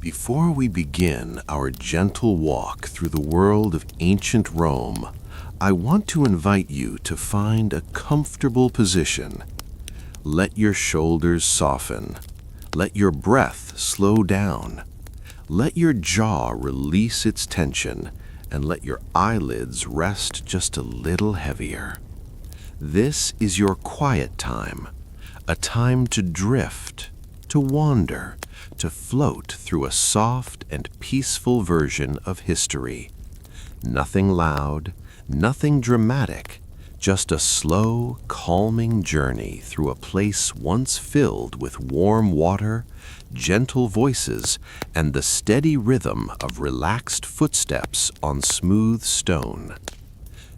Before we begin our gentle walk through the world of ancient Rome, I want to invite you to find a comfortable position. Let your shoulders soften. Let your breath slow down. Let your jaw release its tension, and let your eyelids rest just a little heavier. This is your quiet time, a time to drift, to wander, to float through a soft and peaceful version of history. Nothing loud, nothing dramatic, just a slow, calming journey through a place once filled with warm water, gentle voices, and the steady rhythm of relaxed footsteps on smooth stone.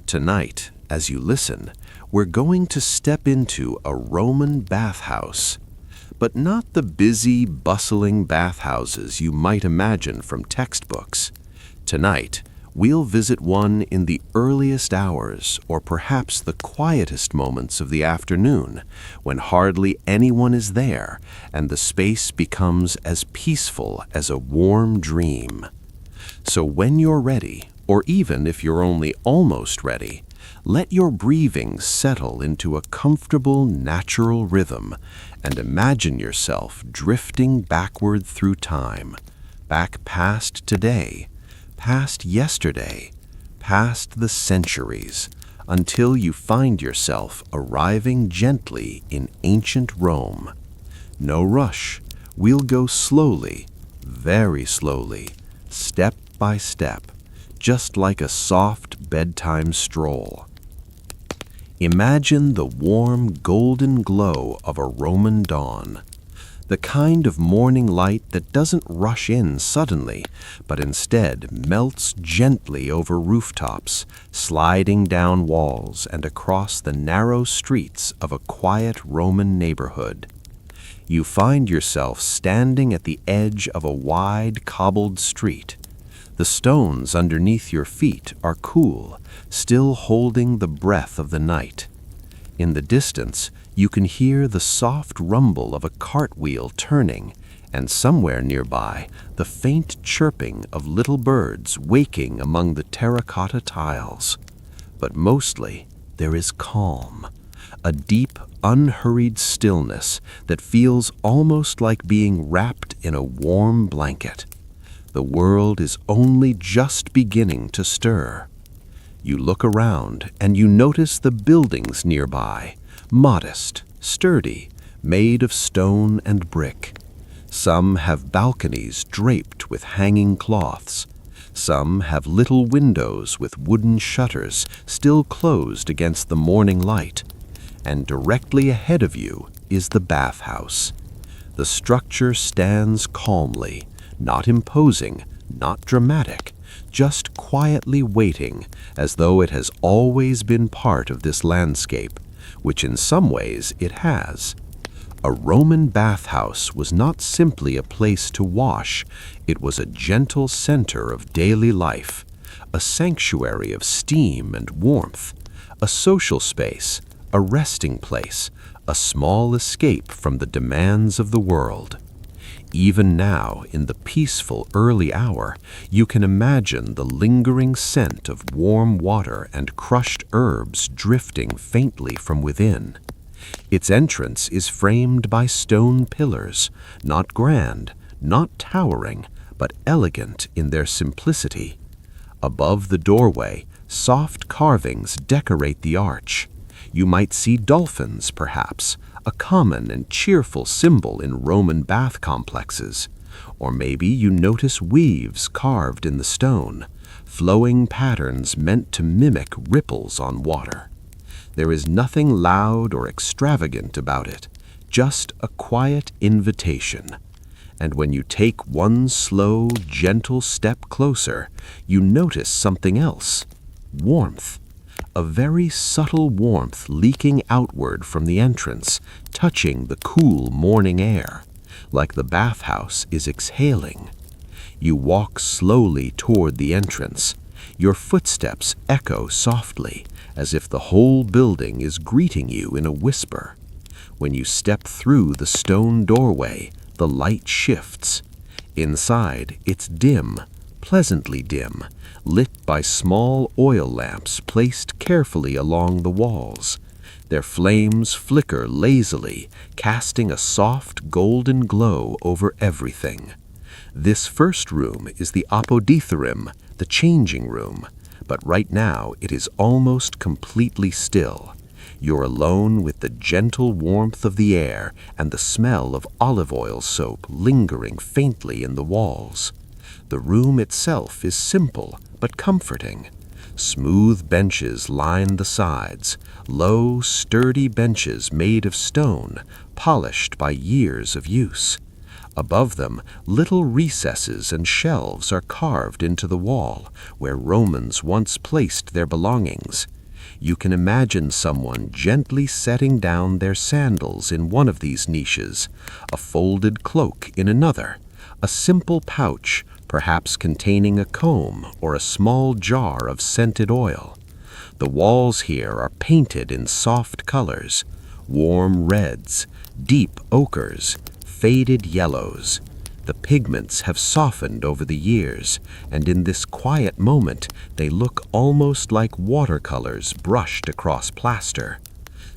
Tonight, as you listen, we're going to step into a Roman bathhouse, but not the busy, bustling bathhouses you might imagine from textbooks. Tonight, we'll visit one in the earliest hours, or perhaps the quietest moments of the afternoon, when hardly anyone is there and the space becomes as peaceful as a warm dream. So when you're ready, or even if you're only almost ready, let your breathing settle into a comfortable, natural rhythm and imagine yourself drifting backward through time, back past today, past yesterday, past the centuries, until you find yourself arriving gently in ancient Rome. No rush. We'll go slowly, very slowly, step by step, just like a soft bedtime stroll. Imagine the warm, golden glow of a Roman dawn, the kind of morning light that doesn't rush in suddenly, but instead melts gently over rooftops, sliding down walls and across the narrow streets of a quiet Roman neighborhood. You find yourself standing at the edge of a wide, cobbled street. The stones underneath your feet are cool, still holding the breath of the night. In the distance, you can hear the soft rumble of a cartwheel turning, and somewhere nearby, the faint chirping of little birds waking among the terracotta tiles. But mostly, there is calm, a deep, unhurried stillness that feels almost like being wrapped in a warm blanket. The world is only just beginning to stir. You look around and you notice the buildings nearby, modest, sturdy, made of stone and brick. Some have balconies draped with hanging cloths. Some have little windows with wooden shutters still closed against the morning light. And directly ahead of you is the bathhouse. The structure stands calmly, not imposing, not dramatic, just quietly waiting, as though it has always been part of this landscape, which in some ways it has. A Roman bathhouse was not simply a place to wash, it was a gentle center of daily life, a sanctuary of steam and warmth, a social space, a resting place, a small escape from the demands of the world. Even now, in the peaceful early hour, you can imagine the lingering scent of warm water and crushed herbs drifting faintly from within. Its entrance is framed by stone pillars, not grand, not towering, but elegant in their simplicity. Above the doorway, soft carvings decorate the arch. You might see dolphins, perhaps, a common and cheerful symbol in Roman bath complexes. Or maybe you notice weaves carved in the stone, flowing patterns meant to mimic ripples on water. There is nothing loud or extravagant about it, just a quiet invitation. And when you take one slow, gentle step closer, you notice something else: warmth. A very subtle warmth leaking outward from the entrance, touching the cool morning air, like the bathhouse is exhaling. You walk slowly toward the entrance. Your footsteps echo softly, as if the whole building is greeting you in a whisper. When you step through the stone doorway, the light shifts. Inside, it's dim, pleasantly dim, lit by small oil lamps placed carefully along the walls. Their flames flicker lazily, casting a soft golden glow over everything. This first room is the Apoditherium, the changing room, but right now it is almost completely still. You're alone with the gentle warmth of the air and the smell of olive oil soap lingering faintly in the walls. The room itself is simple but comforting. Smooth benches line the sides, low, sturdy benches made of stone, polished by years of use. Above them, little recesses and shelves are carved into the wall, where Romans once placed their belongings. You can imagine someone gently setting down their sandals in one of these niches, a folded cloak in another, a simple pouch, perhaps containing a comb or a small jar of scented oil. The walls here are painted in soft colors, warm reds, deep ochres, faded yellows. The pigments have softened over the years, and in this quiet moment they look almost like watercolors brushed across plaster.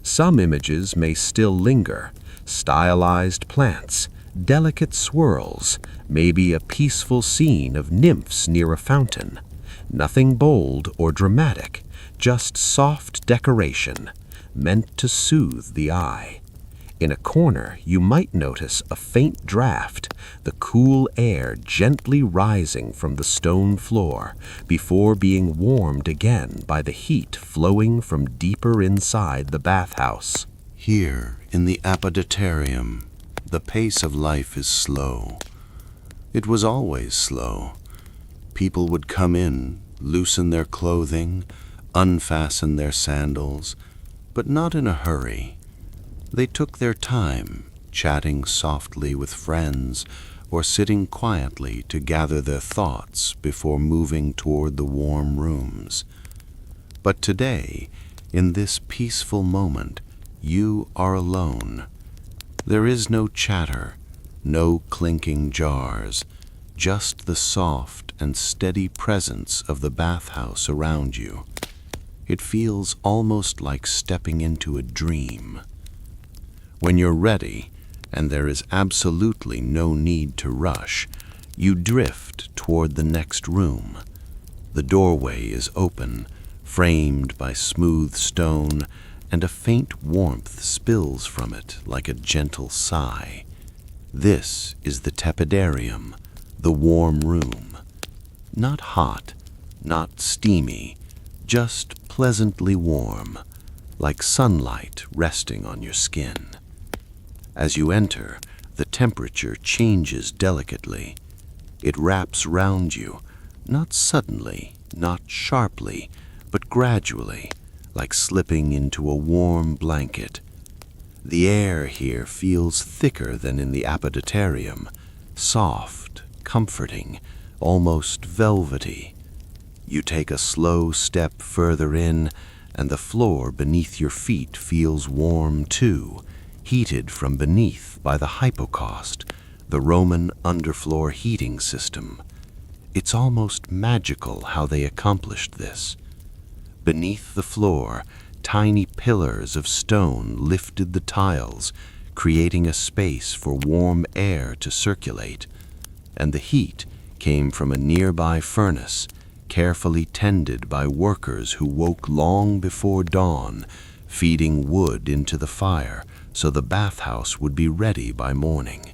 Some images may still linger, stylized plants, delicate swirls, maybe a peaceful scene of nymphs near a fountain. Nothing bold or dramatic, just soft decoration, meant to soothe the eye. In a corner, you might notice a faint draft, the cool air gently rising from the stone floor before being warmed again by the heat flowing from deeper inside the bathhouse. Here, in the Apoditherium, the pace of life is slow. It was always slow. People would come in, loosen their clothing, unfasten their sandals, but not in a hurry. They took their time, chatting softly with friends or sitting quietly to gather their thoughts before moving toward the warm rooms. But today, in this peaceful moment, you are alone. There is no chatter, no clinking jars, just the soft and steady presence of the bathhouse around you. It feels almost like stepping into a dream. When you're ready, and there is absolutely no need to rush, you drift toward the next room. The doorway is open, framed by smooth stone, and a faint warmth spills from it like a gentle sigh. This is the Tepidarium, the warm room. Not hot, not steamy, just pleasantly warm, like sunlight resting on your skin. As you enter, the temperature changes delicately. It wraps round you, not suddenly, not sharply, but gradually, like slipping into a warm blanket. The air here feels thicker than in the Apoditherium, soft, comforting, almost velvety. You take a slow step further in, and the floor beneath your feet feels warm too, heated from beneath by the hypocaust, the Roman underfloor heating system. It's almost magical how they accomplished this. Beneath the floor, tiny pillars of stone lifted the tiles, creating a space for warm air to circulate, and the heat came from a nearby furnace, carefully tended by workers who woke long before dawn, feeding wood into the fire so the bathhouse would be ready by morning.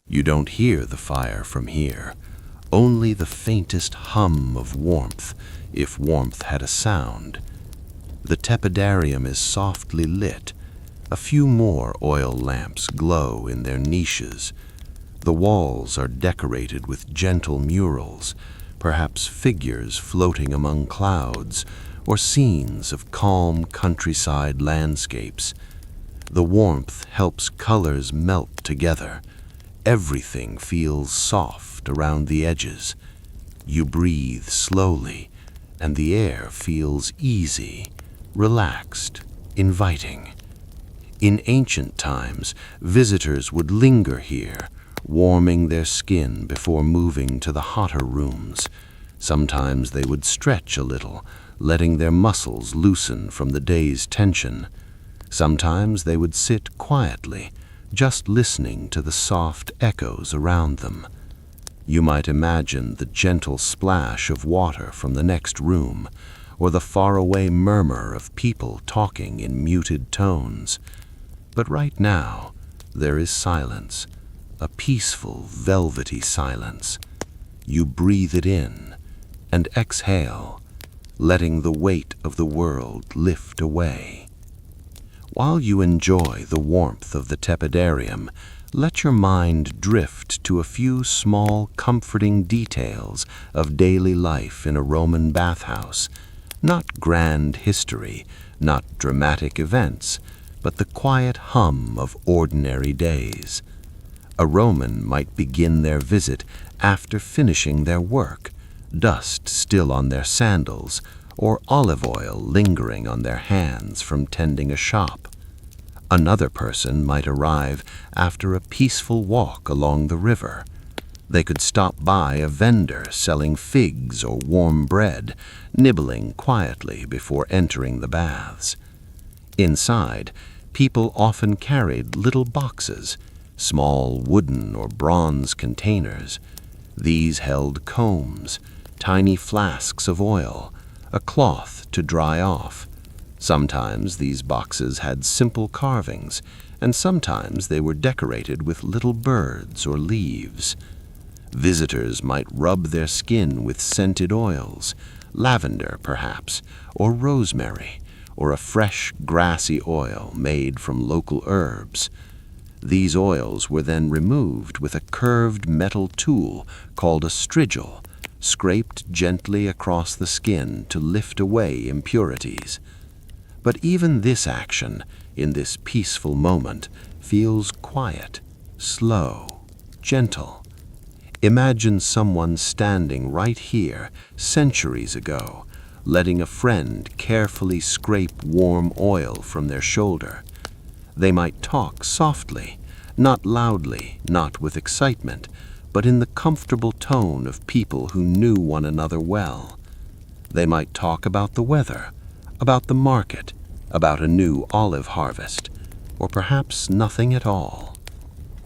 You don't hear the fire from here, only the faintest hum of warmth, if warmth had a sound. The tepidarium is softly lit. A few more oil lamps glow in their niches. The walls are decorated with gentle murals, perhaps figures floating among clouds, or scenes of calm countryside landscapes. The warmth helps colors melt together. Everything feels soft around the edges. You breathe slowly, and the air feels easy, relaxed, inviting. In ancient times, visitors would linger here, warming their skin before moving to the hotter rooms. Sometimes they would stretch a little, letting their muscles loosen from the day's tension. Sometimes they would sit quietly, just listening to the soft echoes around them. You might imagine the gentle splash of water from the next room, or the faraway murmur of people talking in muted tones. But right now, there is silence, a peaceful, velvety silence. You breathe it in and exhale, letting the weight of the world lift away. While you enjoy the warmth of the tepidarium, let your mind drift to a few small, comforting details of daily life in a Roman bathhouse. Not grand history, not dramatic events, but the quiet hum of ordinary days. A Roman might begin their visit after finishing their work, dust still on their sandals, or olive oil lingering on their hands from tending a shop. Another person might arrive after a peaceful walk along the river. They could stop by a vendor selling figs or warm bread, nibbling quietly before entering the baths. Inside, people often carried little boxes, small wooden or bronze containers. These held combs, tiny flasks of oil, a cloth to dry off. Sometimes these boxes had simple carvings, and sometimes they were decorated with little birds or leaves. Visitors might rub their skin with scented oils, lavender perhaps, or rosemary, or a fresh grassy oil made from local herbs. These oils were then removed with a curved metal tool called a strigil, scraped gently across the skin to lift away impurities. But even this action, in this peaceful moment, feels quiet, slow, gentle. Imagine someone standing right here centuries ago, letting a friend carefully scrape warm oil from their shoulder. They might talk softly, not loudly, not with excitement, but in the comfortable tone of people who knew one another well. They might talk about the weather, about the market, about a new olive harvest, or perhaps nothing at all.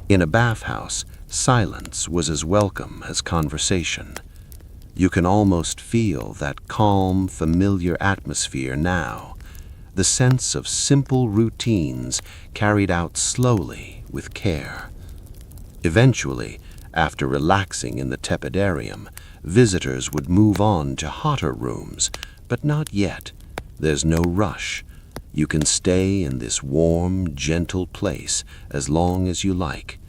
In a bathhouse, silence was as welcome as conversation. You can almost feel that calm, familiar atmosphere now, the sense of simple routines carried out slowly with care. Eventually, after relaxing in the tepidarium, visitors would move on to hotter rooms, but not yet. There's no rush. You can stay in this warm, gentle place as long as you like.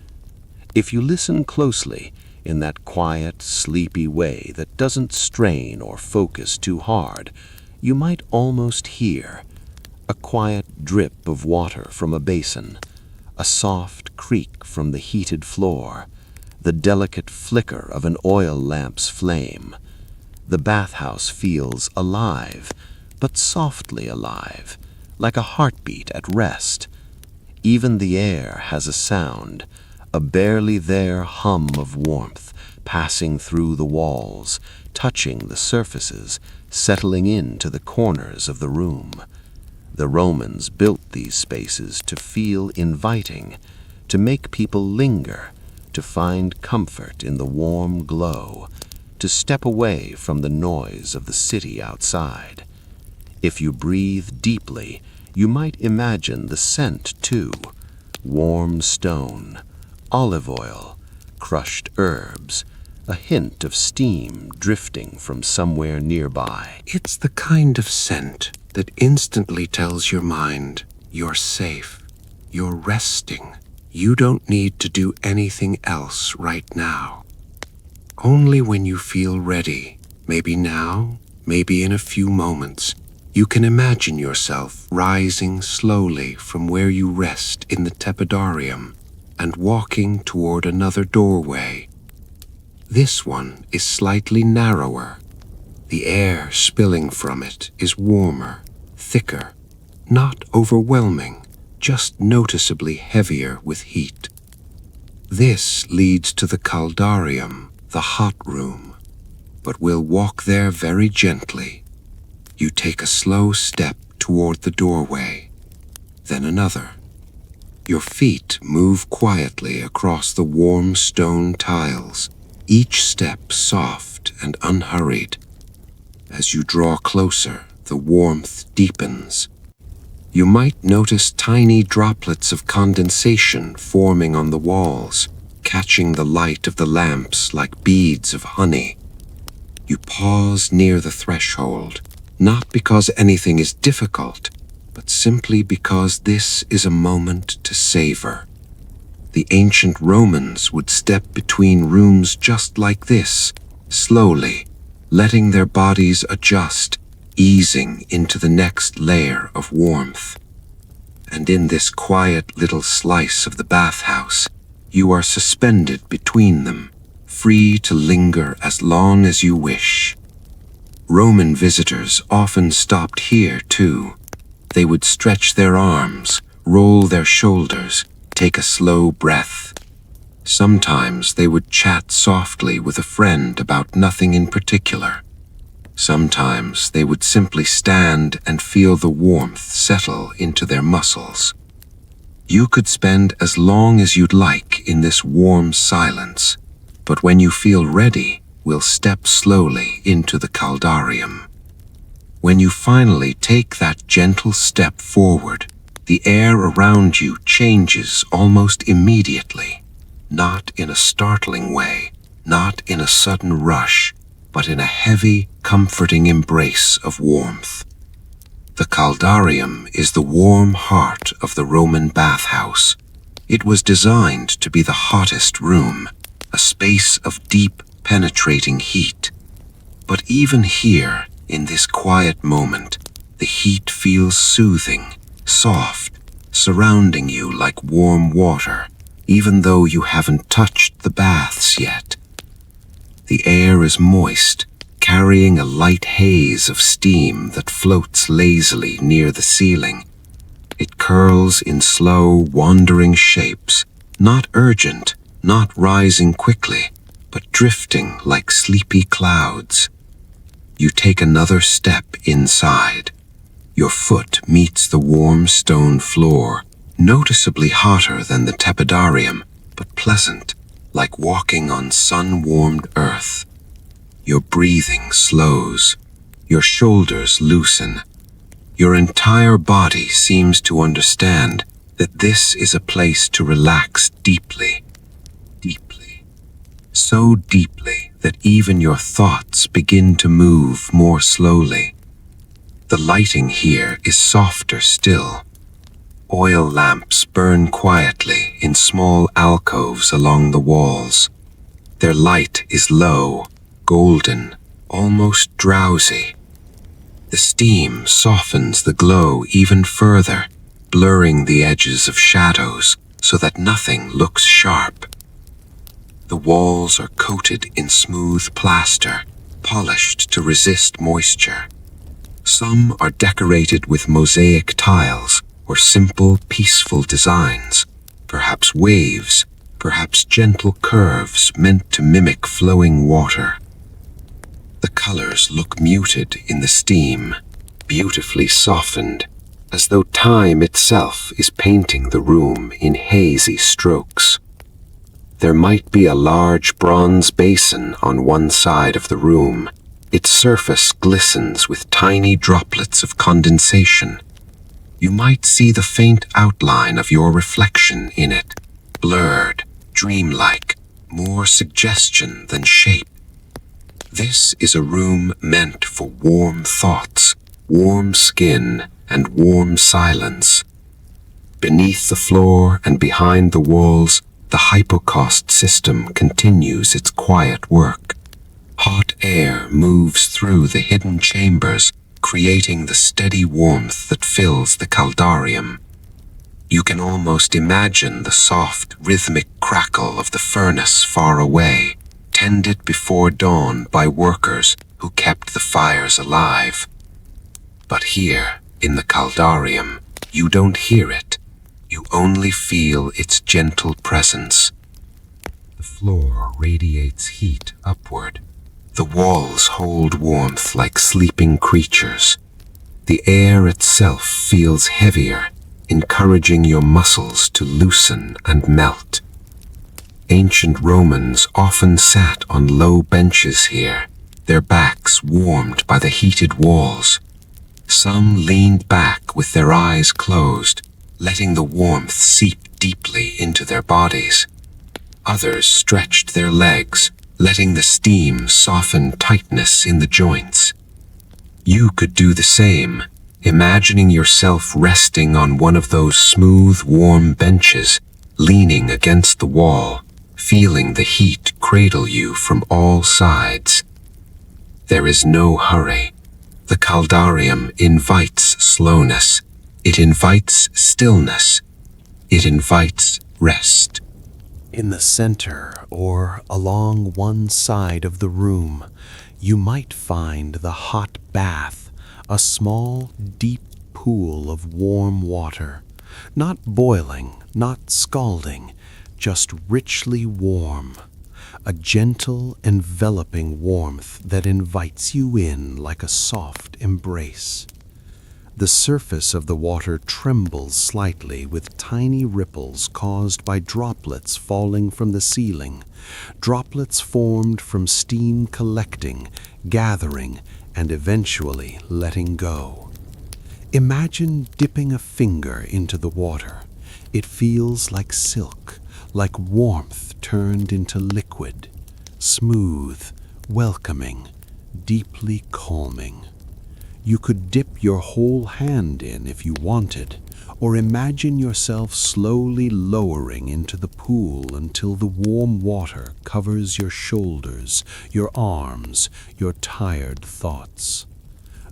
If you listen closely, in that quiet, sleepy way that doesn't strain or focus too hard, you might almost hear a quiet drip of water from a basin, a soft creak from the heated floor, the delicate flicker of an oil lamp's flame. The bathhouse feels alive, but softly alive, like a heartbeat at rest. Even the air has a sound, a barely there hum of warmth passing through the walls, touching the surfaces, settling into the corners of the room. The Romans built these spaces to feel inviting, to make people linger, to find comfort in the warm glow, to step away from the noise of the city outside. If you breathe deeply, you might imagine the scent too: warm stone, olive oil, crushed herbs, a hint of steam drifting from somewhere nearby. It's the kind of scent that instantly tells your mind you're safe, you're resting. You don't need to do anything else right now. Only when you feel ready, maybe now, maybe in a few moments, you can imagine yourself rising slowly from where you rest in the tepidarium and walking toward another doorway. This one is slightly narrower. The air spilling from it is warmer, thicker, not overwhelming, just noticeably heavier with heat. This leads to the Caldarium, the hot room, but we'll walk there very gently. You take a slow step toward the doorway, then another. Your feet move quietly across the warm stone tiles, each step soft and unhurried. As you draw closer, the warmth deepens. You might notice tiny droplets of condensation forming on the walls, catching the light of the lamps like beads of honey. You pause near the threshold, not because anything is difficult, but simply because this is a moment to savor. The ancient Romans would step between rooms just like this, slowly, letting their bodies adjust, easing into the next layer of warmth. And in this quiet little slice of the bathhouse, you are suspended between them, free to linger as long as you wish. Roman visitors often stopped here, too. They would stretch their arms, roll their shoulders, take a slow breath. Sometimes they would chat softly with a friend about nothing in particular. Sometimes they would simply stand and feel the warmth settle into their muscles. You could spend as long as you'd like in this warm silence, but when you feel ready, we'll step slowly into the Caldarium. When you finally take that gentle step forward, the air around you changes almost immediately, not in a startling way, not in a sudden rush, but in a heavy, comforting embrace of warmth. The Caldarium is the warm heart of the Roman bathhouse. It was designed to be the hottest room, a space of deep, penetrating heat. But even here, in this quiet moment, the heat feels soothing, soft, surrounding you like warm water, even though you haven't touched the baths yet. The air is moist, carrying a light haze of steam that floats lazily near the ceiling. It curls in slow, wandering shapes, not urgent, not rising quickly, but drifting like sleepy clouds. You take another step inside. Your foot meets the warm stone floor, noticeably hotter than the tepidarium, but pleasant, like walking on sun-warmed earth. Your breathing slows. Your shoulders loosen. Your entire body seems to understand that this is a place to relax deeply, deeply. So deeply that even your thoughts begin to move more slowly. The lighting here is softer still. Oil lamps burn quietly in small alcoves along the walls. Their light is low, golden, almost drowsy. The steam softens the glow even further, blurring the edges of shadows so that nothing looks sharp. The walls are coated in smooth plaster, polished to resist moisture. Some are decorated with mosaic tiles or simple, peaceful designs, perhaps waves, perhaps gentle curves meant to mimic flowing water. The colors look muted in the steam, beautifully softened, as though time itself is painting the room in hazy strokes. There might be a large bronze basin on one side of the room. Its surface glistens with tiny droplets of condensation. You might see the faint outline of your reflection in it, blurred, dreamlike, more suggestion than shape. This is a room meant for warm thoughts, warm skin, and warm silence. Beneath the floor and behind the walls, the hypocaust system continues its quiet work. Hot air moves through the hidden chambers, creating the steady warmth that fills the Caldarium. You can almost imagine the soft, rhythmic crackle of the furnace far away, tended before dawn by workers who kept the fires alive. But here, in the Caldarium, you don't hear it. You only feel its gentle presence. floor radiates heat upward. The walls hold warmth like sleeping creatures. The air itself feels heavier, encouraging your muscles to loosen and melt. Ancient Romans often sat on low benches here, their backs warmed by the heated walls. Some leaned back with their eyes closed, letting the warmth seep deeply into their bodies. Others stretched their legs, letting the steam soften tightness in the joints. You could do the same, imagining yourself resting on one of those smooth, warm benches, leaning against the wall, feeling the heat cradle you from all sides. There is no hurry. The Caldarium invites slowness. It invites stillness. It invites rest. In the center, or along one side of the room, you might find the hot bath, a small, deep pool of warm water. Not boiling, not scalding, just richly warm. A gentle, enveloping warmth that invites you in like a soft embrace. The surface of the water trembles slightly with tiny ripples caused by droplets falling from the ceiling, droplets formed from steam collecting, gathering, and eventually letting go. Imagine dipping a finger into the water. It feels like silk, like warmth turned into liquid, smooth, welcoming, deeply calming. You could dip your whole hand in if you wanted, or imagine yourself slowly lowering into the pool until the warm water covers your shoulders, your arms, your tired thoughts.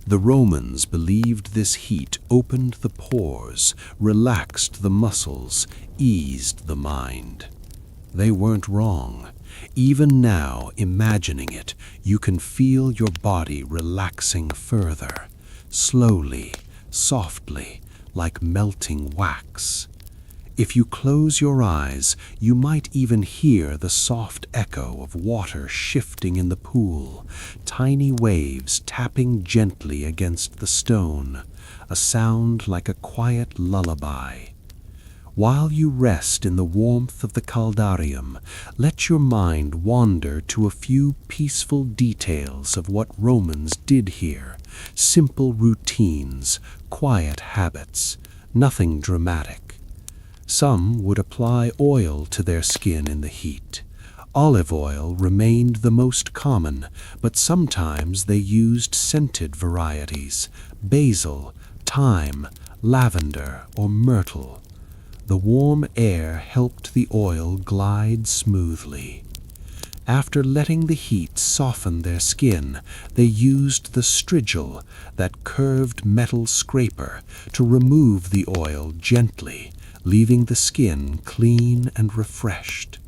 The Romans believed this heat opened the pores, relaxed the muscles, eased the mind. They weren't wrong. Even now, imagining it, you can feel your body relaxing further, slowly, softly, like melting wax. If you close your eyes, you might even hear the soft echo of water shifting in the pool, tiny waves tapping gently against the stone, a sound like a quiet lullaby. While you rest in the warmth of the Caldarium, let your mind wander to a few peaceful details of what Romans did here, simple routines, quiet habits, nothing dramatic. Some would apply oil to their skin in the heat. Olive oil remained the most common, but sometimes they used scented varieties, basil, thyme, lavender, or myrtle. The warm air helped the oil glide smoothly. After letting the heat soften their skin, they used the strigil, that curved metal scraper, to remove the oil gently, leaving the skin clean and refreshed.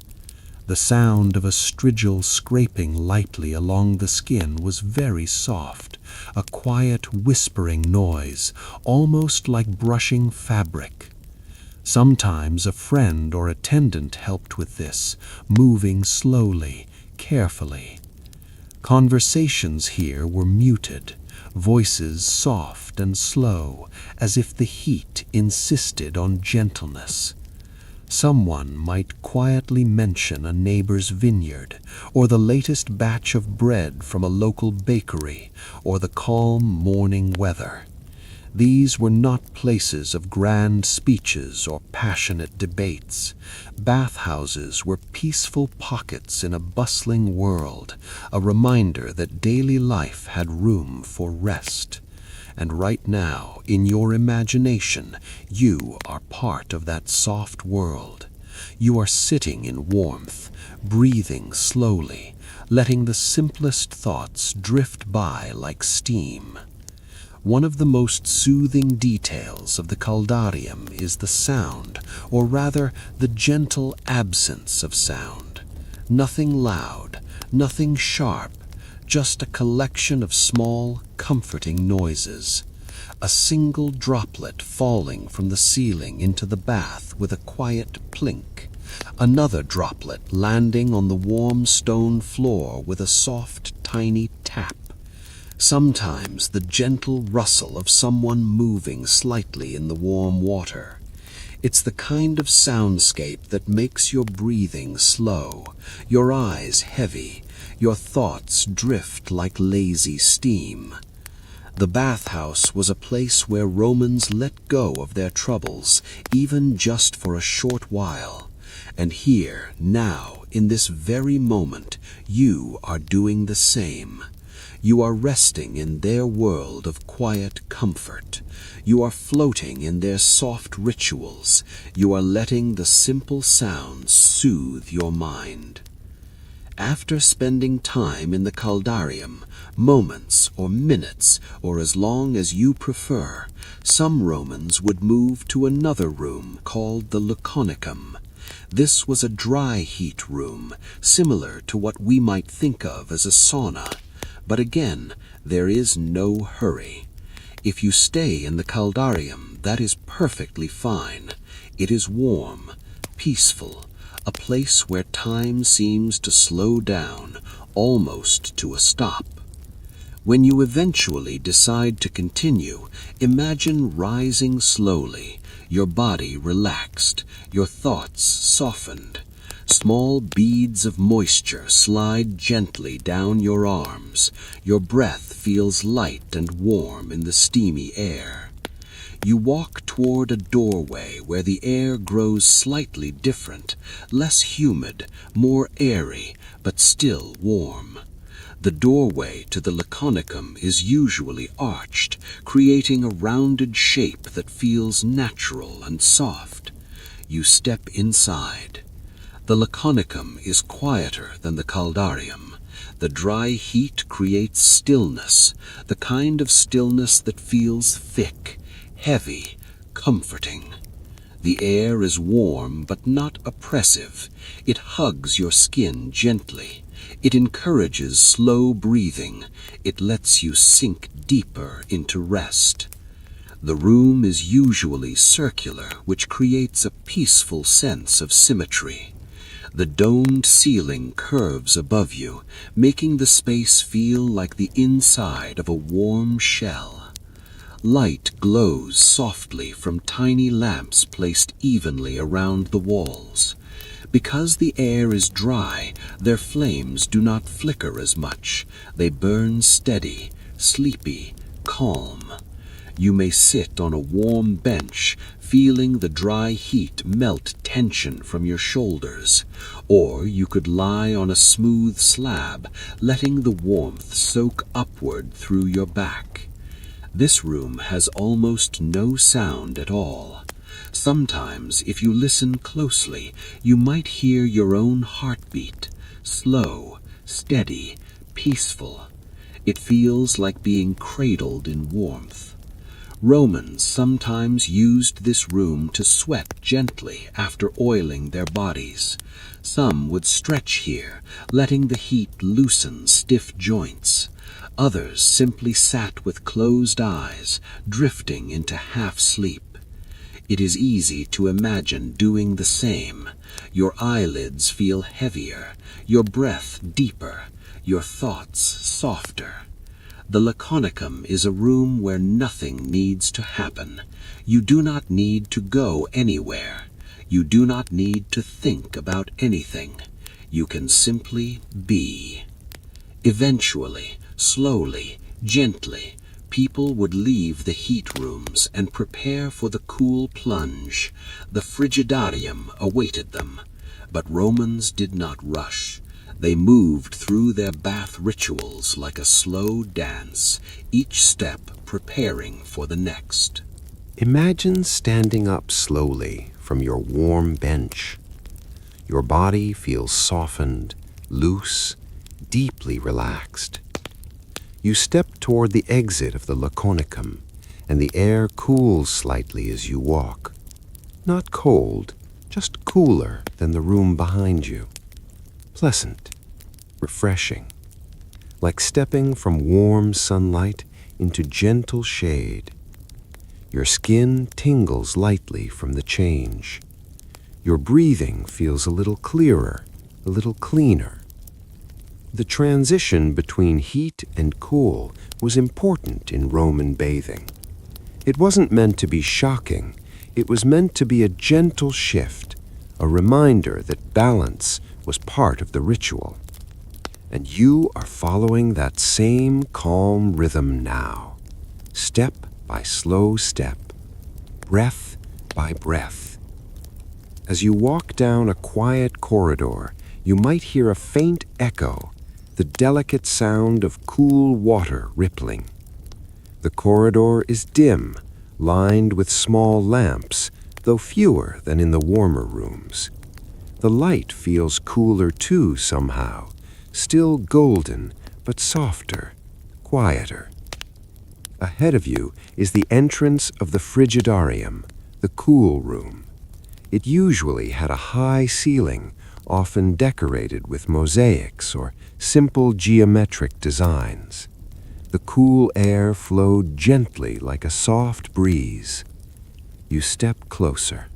The sound of a strigil scraping lightly along the skin was very soft, a quiet whispering noise, almost like brushing fabric. Sometimes a friend or attendant helped with this, moving slowly, carefully. Conversations here were muted, voices soft and slow, as if the heat insisted on gentleness. Someone might quietly mention a neighbor's vineyard, or the latest batch of bread from a local bakery, or the calm morning weather. These were not places of grand speeches or passionate debates. Bathhouses were peaceful pockets in a bustling world, a reminder that daily life had room for rest. And right now, in your imagination, you are part of that soft world. You are sitting in warmth, breathing slowly, letting the simplest thoughts drift by like steam. One of the most soothing details of the Caldarium is the sound, or rather the gentle absence of sound. Nothing loud, nothing sharp, just a collection of small, comforting noises. A single droplet falling from the ceiling into the bath with a quiet plink, Another droplet landing on the warm stone floor with a soft, tiny tap. Sometimes the gentle rustle of someone moving slightly in the warm water. It's the kind of soundscape that makes your breathing slow, your eyes heavy, your thoughts drift like lazy steam. The bathhouse was a place where Romans let go of their troubles, even just for a short while. And here, now, in this very moment, you are doing the same. You are resting in their world of quiet comfort. You are floating in their soft rituals. You are letting the simple sounds soothe your mind. After spending time in the Caldarium, moments or minutes, or as long as you prefer, some Romans would move to another room called the Laconicum. This was a dry heat room, similar to what we might think of as a sauna. But again, there is no hurry. If you stay in the Caldarium, that is perfectly fine. It is warm, peaceful, a place where time seems to slow down, almost to a stop. When you eventually decide to continue, imagine rising slowly, your body relaxed, your thoughts softened. Small beads of moisture slide gently down your arms. Your breath feels light and warm in the steamy air. You walk toward a doorway where the air grows slightly different, less humid, more airy, but still warm. The doorway to the Laconicum is usually arched, creating a rounded shape that feels natural and soft. You step inside. The Laconicum is quieter than the Caldarium. The dry heat creates stillness, the kind of stillness that feels thick, heavy, comforting. The air is warm but not oppressive. It hugs your skin gently. It encourages slow breathing. It lets you sink deeper into rest. The room is usually circular, which creates a peaceful sense of symmetry. The domed ceiling curves above you, making the space feel like the inside of a warm shell. Light glows softly from tiny lamps placed evenly around the walls. Because the air is dry, their flames do not flicker as much. They burn steady, sleepy, calm. You may sit on a warm bench, feeling the dry heat melt tension from your shoulders, or you could lie on a smooth slab, letting the warmth soak upward through your back. This room has almost no sound at all. Sometimes, if you listen closely, you might hear your own heartbeat, slow, steady, peaceful. It feels like being cradled in warmth. Romans sometimes used this room to sweat gently after oiling their bodies. Some would stretch here, letting the heat loosen stiff joints. Others simply sat with closed eyes, drifting into half-sleep. It is easy to imagine doing the same. Your eyelids feel heavier, your breath deeper, your thoughts softer. The Laconicum is a room where nothing needs to happen. You do not need to go anywhere. You do not need to think about anything. You can simply be. Eventually, slowly, gently, people would leave the heat rooms and prepare for the cool plunge. The Frigidarium awaited them. But Romans did not rush. They moved through their bath rituals like a slow dance, each step preparing for the next. Imagine standing up slowly from your warm bench. Your body feels softened, loose, deeply relaxed. You step toward the exit of the Laconicum, and the air cools slightly as you walk. Not cold, just cooler than the room behind you. Pleasant, refreshing, like stepping from warm sunlight into gentle shade. Your skin tingles lightly from the change. Your breathing feels a little clearer, a little cleaner. The transition between heat and cool was important in Roman bathing. It wasn't meant to be shocking, it was meant to be a gentle shift, a reminder that balance was part of the ritual. And you are following that same calm rhythm now, step by slow step, breath by breath. As you walk down a quiet corridor, you might hear a faint echo, the delicate sound of cool water rippling. The corridor is dim, lined with small lamps, though fewer than in the warmer rooms. The light feels cooler too somehow, still golden, but softer, quieter. Ahead of you is the entrance of the Frigidarium, the cool room. It usually had a high ceiling, often decorated with mosaics or simple geometric designs. The cool air flowed gently like a soft breeze. You step closer.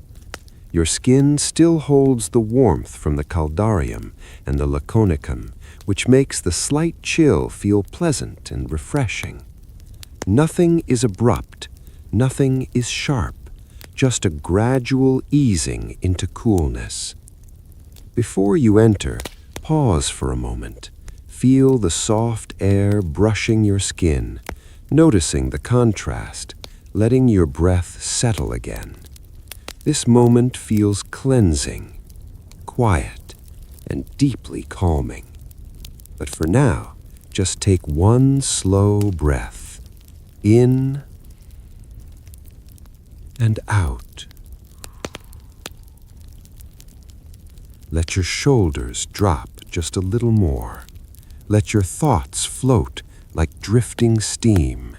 Your skin still holds the warmth from the Caldarium and the Laconicum, which makes the slight chill feel pleasant and refreshing. Nothing is abrupt, nothing is sharp, just a gradual easing into coolness. Before you enter, pause for a moment. Feel the soft air brushing your skin, noticing the contrast, letting your breath settle again. This moment feels cleansing, quiet, and deeply calming. But for now, just take one slow breath, in and out. Let your shoulders drop just a little more. Let your thoughts float like drifting steam.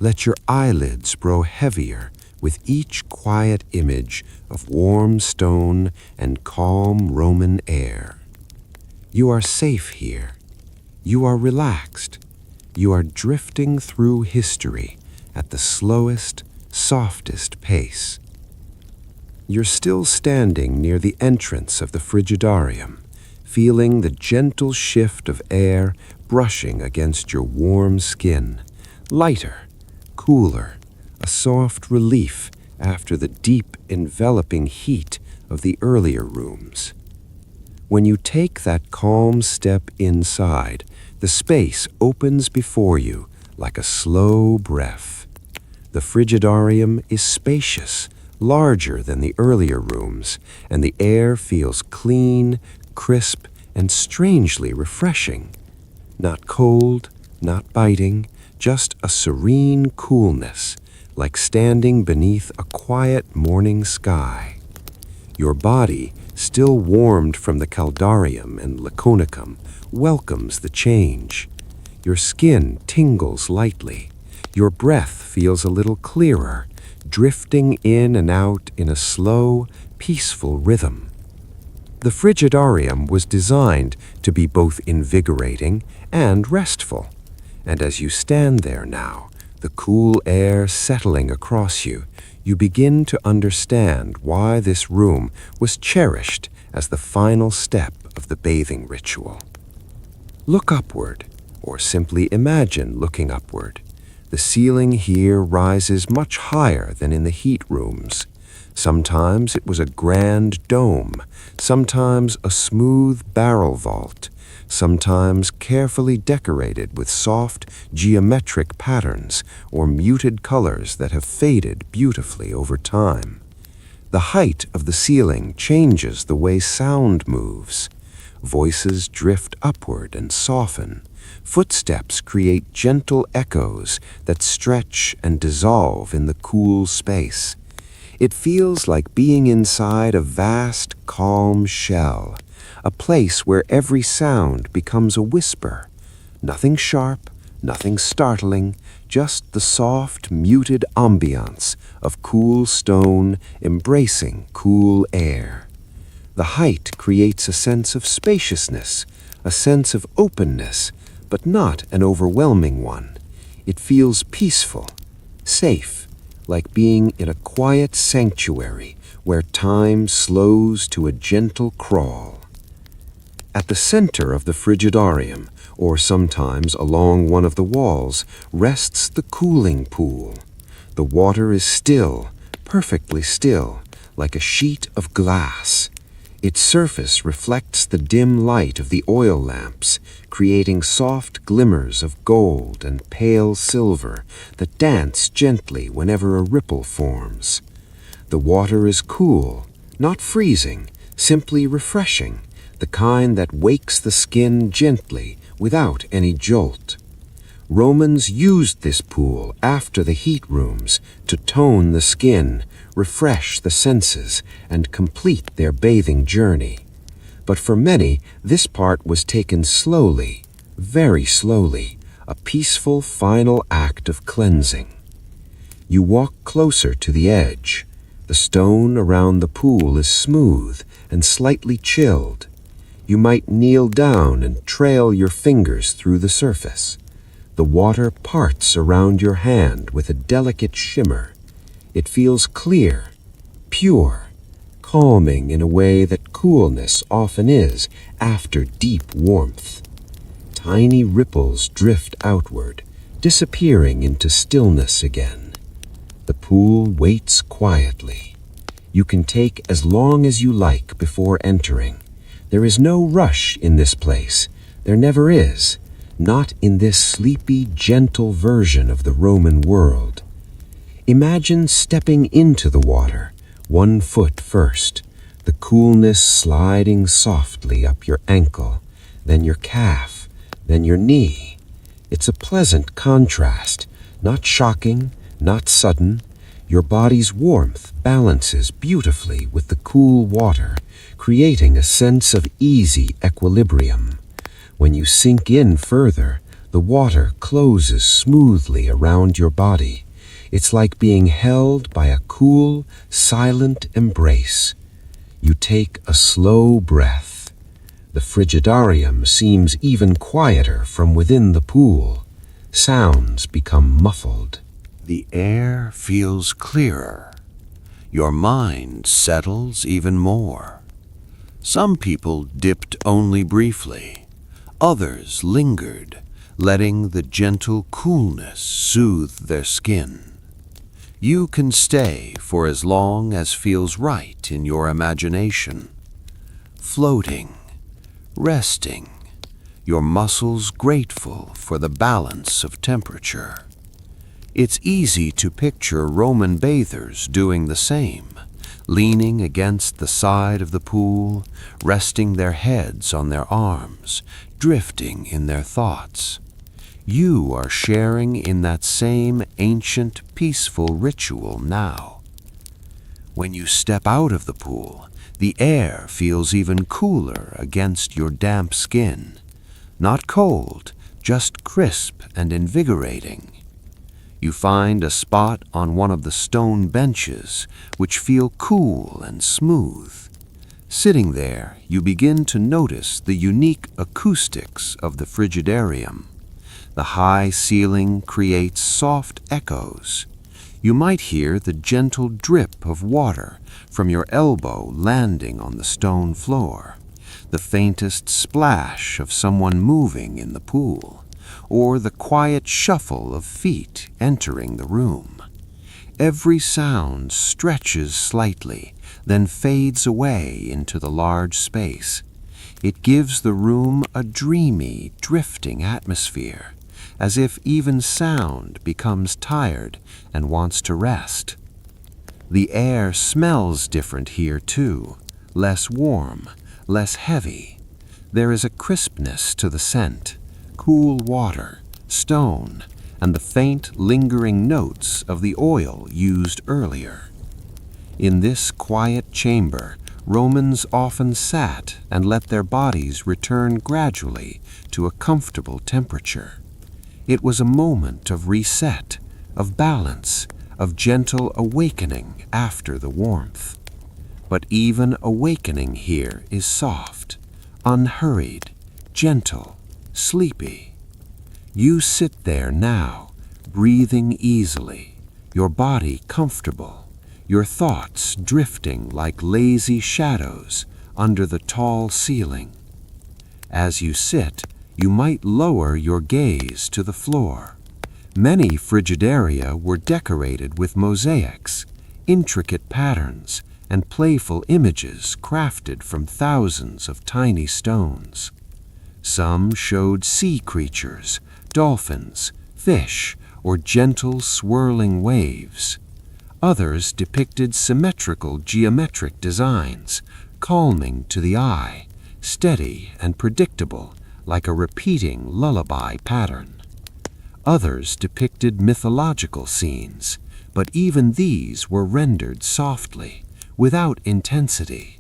Let your eyelids grow heavier with each quiet image of warm stone and calm Roman air. You are safe here. You are relaxed. You are drifting through history at the slowest, softest pace. You're still standing near the entrance of the Frigidarium, feeling the gentle shift of air brushing against your warm skin, lighter, cooler, a soft relief after the deep, enveloping heat of the earlier rooms. When you take that calm step inside, the space opens before you like a slow breath. The Frigidarium is spacious, larger than the earlier rooms, and the air feels clean, crisp, and strangely refreshing. Not cold, not biting, just a serene coolness, like standing beneath a quiet morning sky. Your body, still warmed from the Caldarium and Laconicum, welcomes the change. Your skin tingles lightly. Your breath feels a little clearer, drifting in and out in a slow, peaceful rhythm. The Frigidarium was designed to be both invigorating and restful, and as you stand there now, the cool air settling across you, you begin to understand why this room was cherished as the final step of the bathing ritual. Look upward, or simply imagine looking upward. The ceiling here rises much higher than in the heat rooms. Sometimes it was a grand dome, sometimes a smooth barrel vault, sometimes carefully decorated with soft geometric patterns or muted colors that have faded beautifully over time. The height of the ceiling changes the way sound moves. Voices drift upward and soften. Footsteps create gentle echoes that stretch and dissolve in the cool space. It feels like being inside a vast, calm shell, a place where every sound becomes a whisper. Nothing sharp, nothing startling, just the soft, muted ambiance of cool stone embracing cool air. The height creates a sense of spaciousness, a sense of openness, but not an overwhelming one. It feels peaceful, safe, like being in a quiet sanctuary where time slows to a gentle crawl. At the center of the Frigidarium, or sometimes along one of the walls, rests the cooling pool. The water is still, perfectly still, like a sheet of glass. Its surface reflects the dim light of the oil lamps, creating soft glimmers of gold and pale silver that dance gently whenever a ripple forms. The water is cool, not freezing, simply refreshing, the kind that wakes the skin gently without any jolt. Romans used this pool after the heat rooms to tone the skin, refresh the senses, and complete their bathing journey. But for many, this part was taken slowly, very slowly, a peaceful final act of cleansing. You walk closer to the edge. The stone around the pool is smooth and slightly chilled. You might kneel down and trail your fingers through the surface. The water parts around your hand with a delicate shimmer. It feels clear, pure, calming in a way that coolness often is after deep warmth. Tiny ripples drift outward, disappearing into stillness again. The pool waits quietly. You can take as long as you like before entering. There is no rush in this place. There never is. Not in this sleepy, gentle version of the Roman world. Imagine stepping into the water, 1 foot first, the coolness sliding softly up your ankle, then your calf, then your knee. It's a pleasant contrast, not shocking, not sudden. Your body's warmth balances beautifully with the cool water, creating a sense of easy equilibrium. When you sink in further, the water closes smoothly around your body. It's like being held by a cool, silent embrace. You take a slow breath. The Frigidarium seems even quieter from within the pool. Sounds become muffled. The air feels clearer. Your mind settles even more. Some people dipped only briefly. Others lingered, letting the gentle coolness soothe their skin. You can stay for as long as feels right in your imagination. Floating, resting, your muscles grateful for the balance of temperature. It's easy to picture Roman bathers doing the same, leaning against the side of the pool, resting their heads on their arms, drifting in their thoughts. You are sharing in that same ancient, peaceful ritual now. When you step out of the pool, the air feels even cooler against your damp skin. Not cold, just crisp and invigorating. You find a spot on one of the stone benches which feel cool and smooth. Sitting there, you begin to notice the unique acoustics of the Frigidarium. The high ceiling creates soft echoes. You might hear the gentle drip of water from your elbow landing on the stone floor, the faintest splash of someone moving in the pool, or the quiet shuffle of feet entering the room. Every sound stretches slightly, then fades away into the large space. It gives the room a dreamy, drifting atmosphere, as if even sound becomes tired and wants to rest. The air smells different here too, less warm, less heavy. There is a crispness to the scent, cool water, stone, and the faint, lingering notes of the oil used earlier. In this quiet chamber, Romans often sat and let their bodies return gradually to a comfortable temperature. It was a moment of reset, of balance, of gentle awakening after the warmth. But even awakening here is soft, unhurried, gentle, sleepy. You sit there now, breathing easily, your body comfortable, your thoughts drifting like lazy shadows under the tall ceiling. As you sit, you might lower your gaze to the floor. Many frigidaria were decorated with mosaics, intricate patterns, and playful images crafted from thousands of tiny stones. Some showed sea creatures, dolphins, fish, or gentle swirling waves. Others depicted symmetrical geometric designs, calming to the eye, steady and predictable, like a repeating lullaby pattern. Others depicted mythological scenes, but even these were rendered softly, without intensity.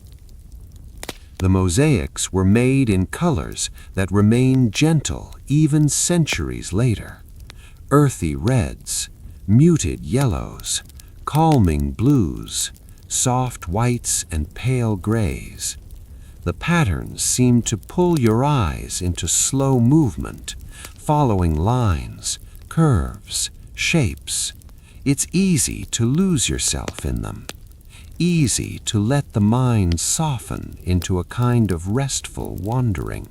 The mosaics were made in colors that remain gentle even centuries later. Earthy reds, muted yellows, calming blues, soft whites and pale grays. The patterns seem to pull your eyes into slow movement, following lines, curves, shapes. It's easy to lose yourself in them. Easy to let the mind soften into a kind of restful wandering.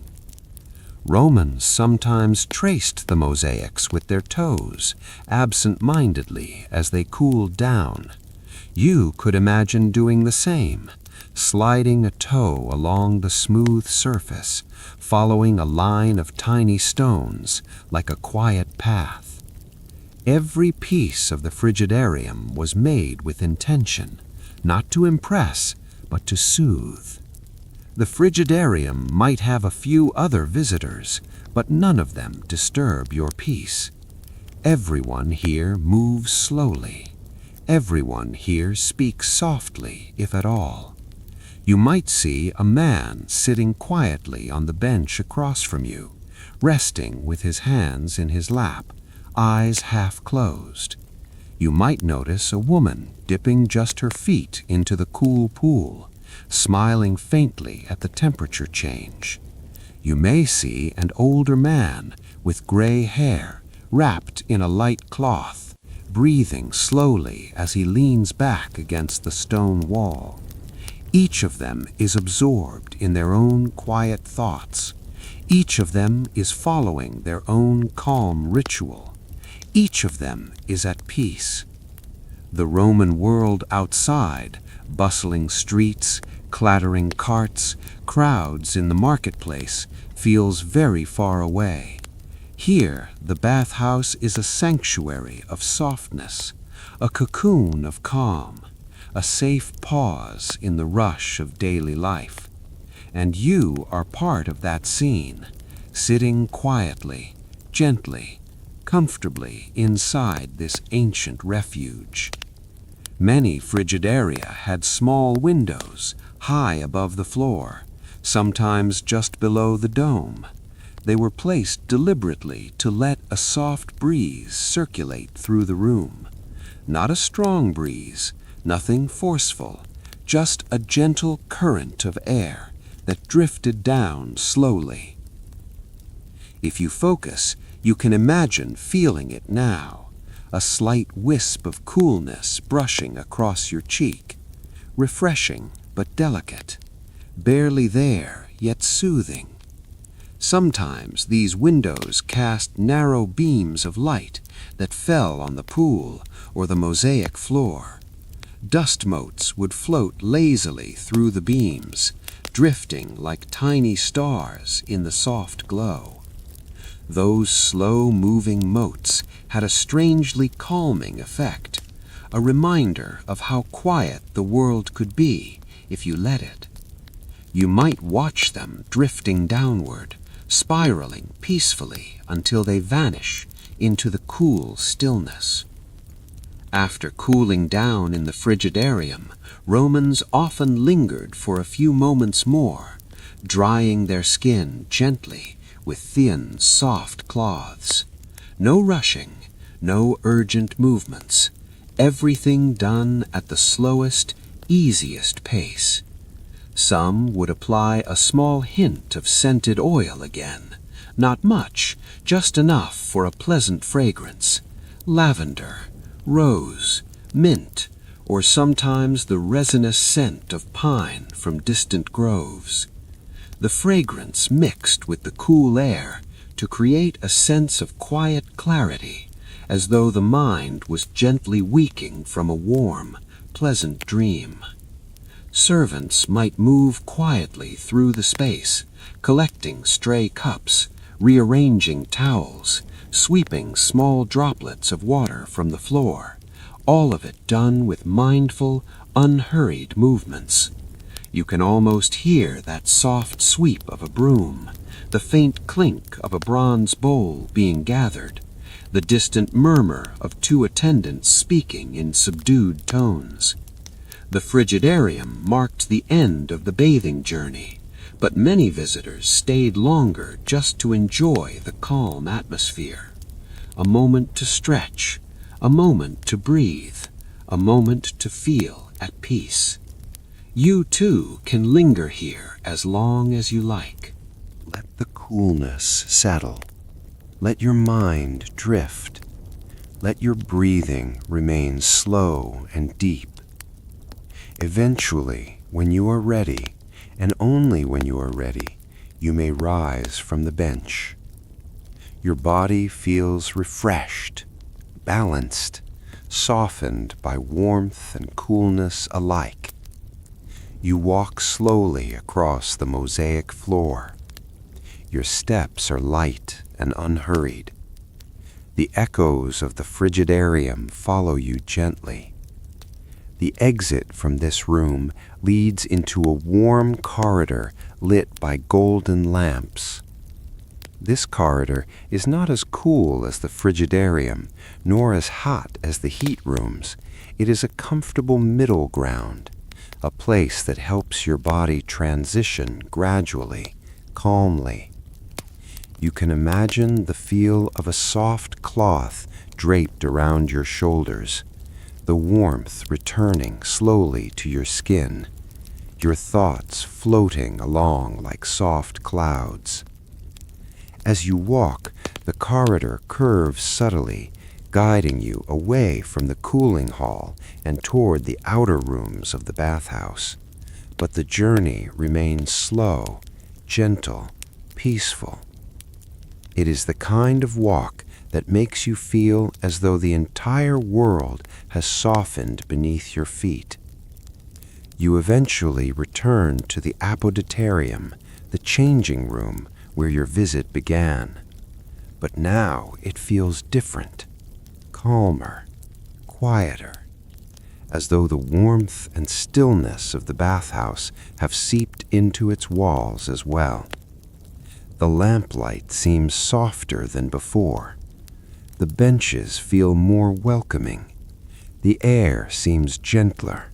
Romans sometimes traced the mosaics with their toes, absent-mindedly as they cooled down. You could imagine doing the same, sliding a toe along the smooth surface, following a line of tiny stones like a quiet path. Every piece of the frigidarium was made with intention, not to impress, but to soothe. The frigidarium might have a few other visitors, but none of them disturb your peace. Everyone here moves slowly. Everyone here speaks softly, if at all. You might see a man sitting quietly on the bench across from you, resting with his hands in his lap, eyes half closed. You might notice a woman dipping just her feet into the cool pool, smiling faintly at the temperature change. You may see an older man with gray hair wrapped in a light cloth, breathing slowly as he leans back against the stone wall. Each of them is absorbed in their own quiet thoughts. Each of them is following their own calm ritual. Each of them is at peace. The Roman world outside, bustling streets, clattering carts, crowds in the marketplace, feels very far away. Here, the bathhouse is a sanctuary of softness, a cocoon of calm, a safe pause in the rush of daily life. And you are part of that scene, sitting quietly, gently, comfortably inside this ancient refuge. Many frigidaria had small windows high above the floor, sometimes just below the dome. They were placed deliberately to let a soft breeze circulate through the room. Not a strong breeze, nothing forceful, just a gentle current of air that drifted down slowly. If you focus, you can imagine feeling it now, a slight wisp of coolness brushing across your cheek, refreshing but delicate, barely there yet soothing. Sometimes these windows cast narrow beams of light that fell on the pool or the mosaic floor. Dust motes would float lazily through the beams, drifting like tiny stars in the soft glow. Those slow-moving motes had a strangely calming effect, a reminder of how quiet the world could be if you let it. You might watch them drifting downward, spiraling peacefully until they vanish into the cool stillness. After cooling down in the frigidarium, Romans often lingered for a few moments more, drying their skin gently with thin, soft cloths. No rushing, no urgent movements, everything done at the slowest, easiest pace. Some would apply a small hint of scented oil again, not much, just enough for a pleasant fragrance, lavender, rose, mint, or sometimes the resinous scent of pine from distant groves. The fragrance mixed with the cool air to create a sense of quiet clarity, as though the mind was gently waking from a warm, pleasant dream. Servants might move quietly through the space, collecting stray cups, rearranging towels, sweeping small droplets of water from the floor, all of it done with mindful, unhurried movements. You can almost hear that soft sweep of a broom, the faint clink of a bronze bowl being gathered, the distant murmur of two attendants speaking in subdued tones. The Frigidarium marked the end of the bathing journey, but many visitors stayed longer just to enjoy the calm atmosphere. A moment to stretch, a moment to breathe, a moment to feel at peace. You too can linger here as long as you like. Let the coolness settle. Let your mind drift. Let your breathing remain slow and deep. Eventually, when you are ready, and only when you are ready, you may rise from the bench. Your body feels refreshed, balanced, softened by warmth and coolness alike. You walk slowly across the mosaic floor. Your steps are light and unhurried. The echoes of the Frigidarium follow you gently. The exit from this room leads into a warm corridor lit by golden lamps. This corridor is not as cool as the Frigidarium, nor as hot as the heat rooms. It is a comfortable middle ground, a place that helps your body transition gradually, calmly. You can imagine the feel of a soft cloth draped around your shoulders, the warmth returning slowly to your skin, your thoughts floating along like soft clouds. As you walk, the corridor curves subtly, guiding you away from the cooling hall and toward the outer rooms of the bathhouse. But the journey remains slow, gentle, peaceful. It is the kind of walk that makes you feel as though the entire world has softened beneath your feet. You eventually return to the Apoditarium, the changing room where your visit began. But now it feels different, calmer, quieter, as though the warmth and stillness of the bathhouse have seeped into its walls as well. The lamplight seems softer than before. The benches feel more welcoming. The air seems gentler.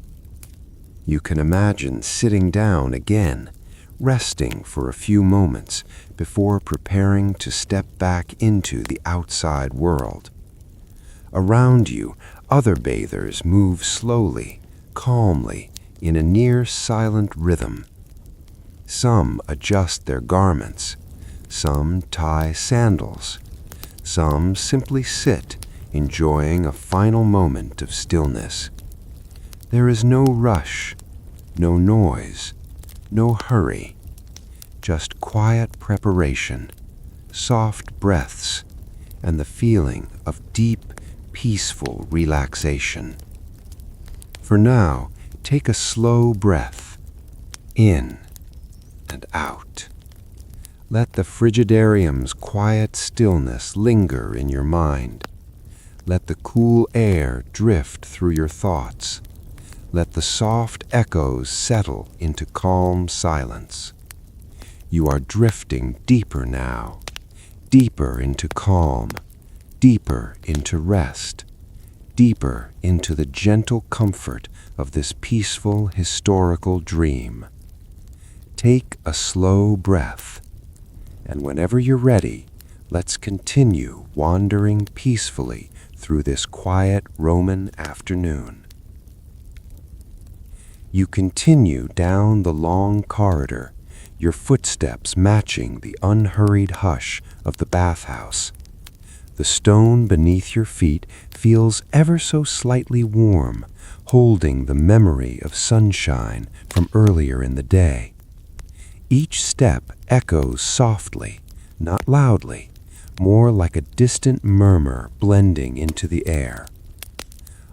You can imagine sitting down again, resting for a few moments before preparing to step back into the outside world. Around you, other bathers move slowly, calmly, in a near-silent rhythm. Some adjust their garments. Some tie sandals. Some simply sit, enjoying a final moment of stillness. There is no rush, no noise, no hurry, just quiet preparation, soft breaths, and the feeling of deep, peaceful relaxation. For now, take a slow breath, in and out. Let the Frigidarium's quiet stillness linger in your mind. Let the cool air drift through your thoughts. Let the soft echoes settle into calm silence. You are drifting deeper now, deeper into calm, deeper into rest, deeper into the gentle comfort of this peaceful historical dream. Take a slow breath, and whenever you're ready, let's continue wandering peacefully through this quiet Roman afternoon. You continue down the long corridor, your footsteps matching the unhurried hush of the bathhouse. The stone beneath your feet feels ever so slightly warm, holding the memory of sunshine from earlier in the day. Each step echoes softly, not loudly, more like a distant murmur blending into the air.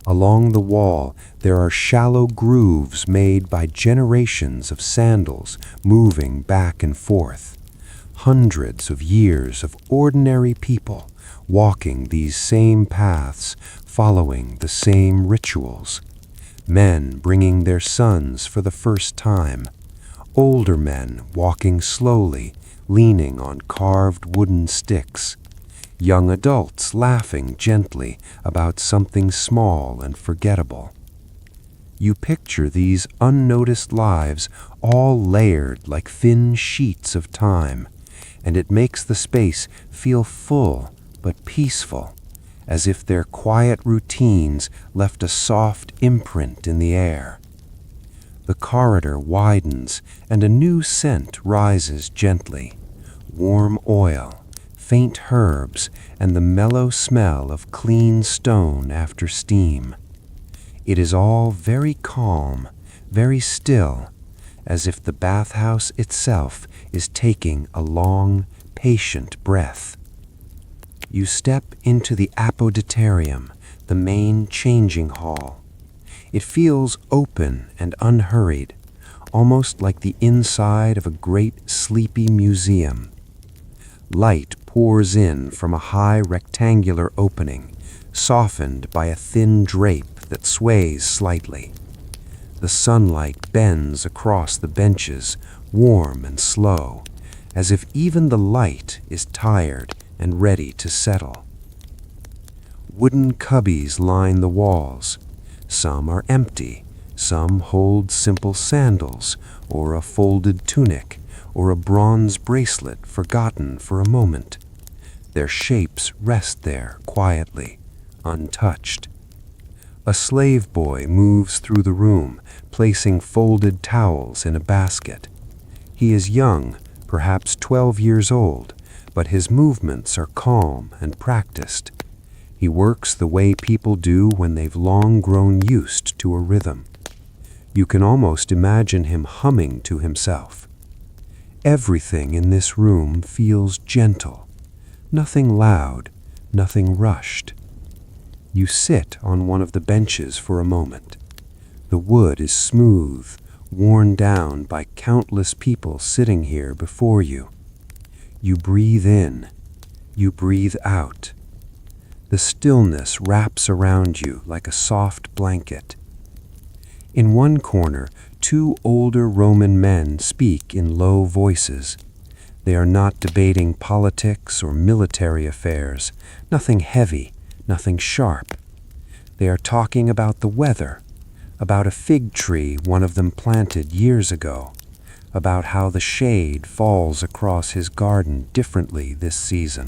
Along the wall, there are shallow grooves made by generations of sandals moving back and forth. Hundreds of years of ordinary people walking these same paths, following the same rituals. Men bringing their sons for the first time. Older men walking slowly, leaning on carved wooden sticks. Young adults laughing gently about something small and forgettable. You picture these unnoticed lives all layered like thin sheets of time, and it makes the space feel full but peaceful, as if their quiet routines left a soft imprint in the air. The corridor widens and a new scent rises gently. Warm oil, faint herbs, and the mellow smell of clean stone after steam. It is all very calm, very still, as if the bathhouse itself is taking a long, patient breath. You step into the Apoditarium, the main changing hall. It feels open and unhurried, almost like the inside of a great sleepy museum. Light pours in from a high rectangular opening, softened by a thin drape that sways slightly. The sunlight bends across the benches, warm and slow, as if even the light is tired and ready to settle. Wooden cubbies line the walls. Some are empty, some hold simple sandals, or a folded tunic, or a bronze bracelet forgotten for a moment. Their shapes rest there quietly, untouched. A slave boy moves through the room, placing folded towels in a basket. He is young, perhaps 12 years old, but his movements are calm and practiced. He works the way people do when they've long grown used to a rhythm. You can almost imagine him humming to himself. Everything in this room feels gentle, nothing loud, nothing rushed. You sit on one of the benches for a moment. The wood is smooth, worn down by countless people sitting here before you. You breathe in, you breathe out. The stillness wraps around you like a soft blanket. In one corner, 2 older Roman men speak in low voices. They are not debating politics or military affairs, nothing heavy, nothing sharp. They are talking about the weather, about a fig tree one of them planted years ago, about how the shade falls across his garden differently this season.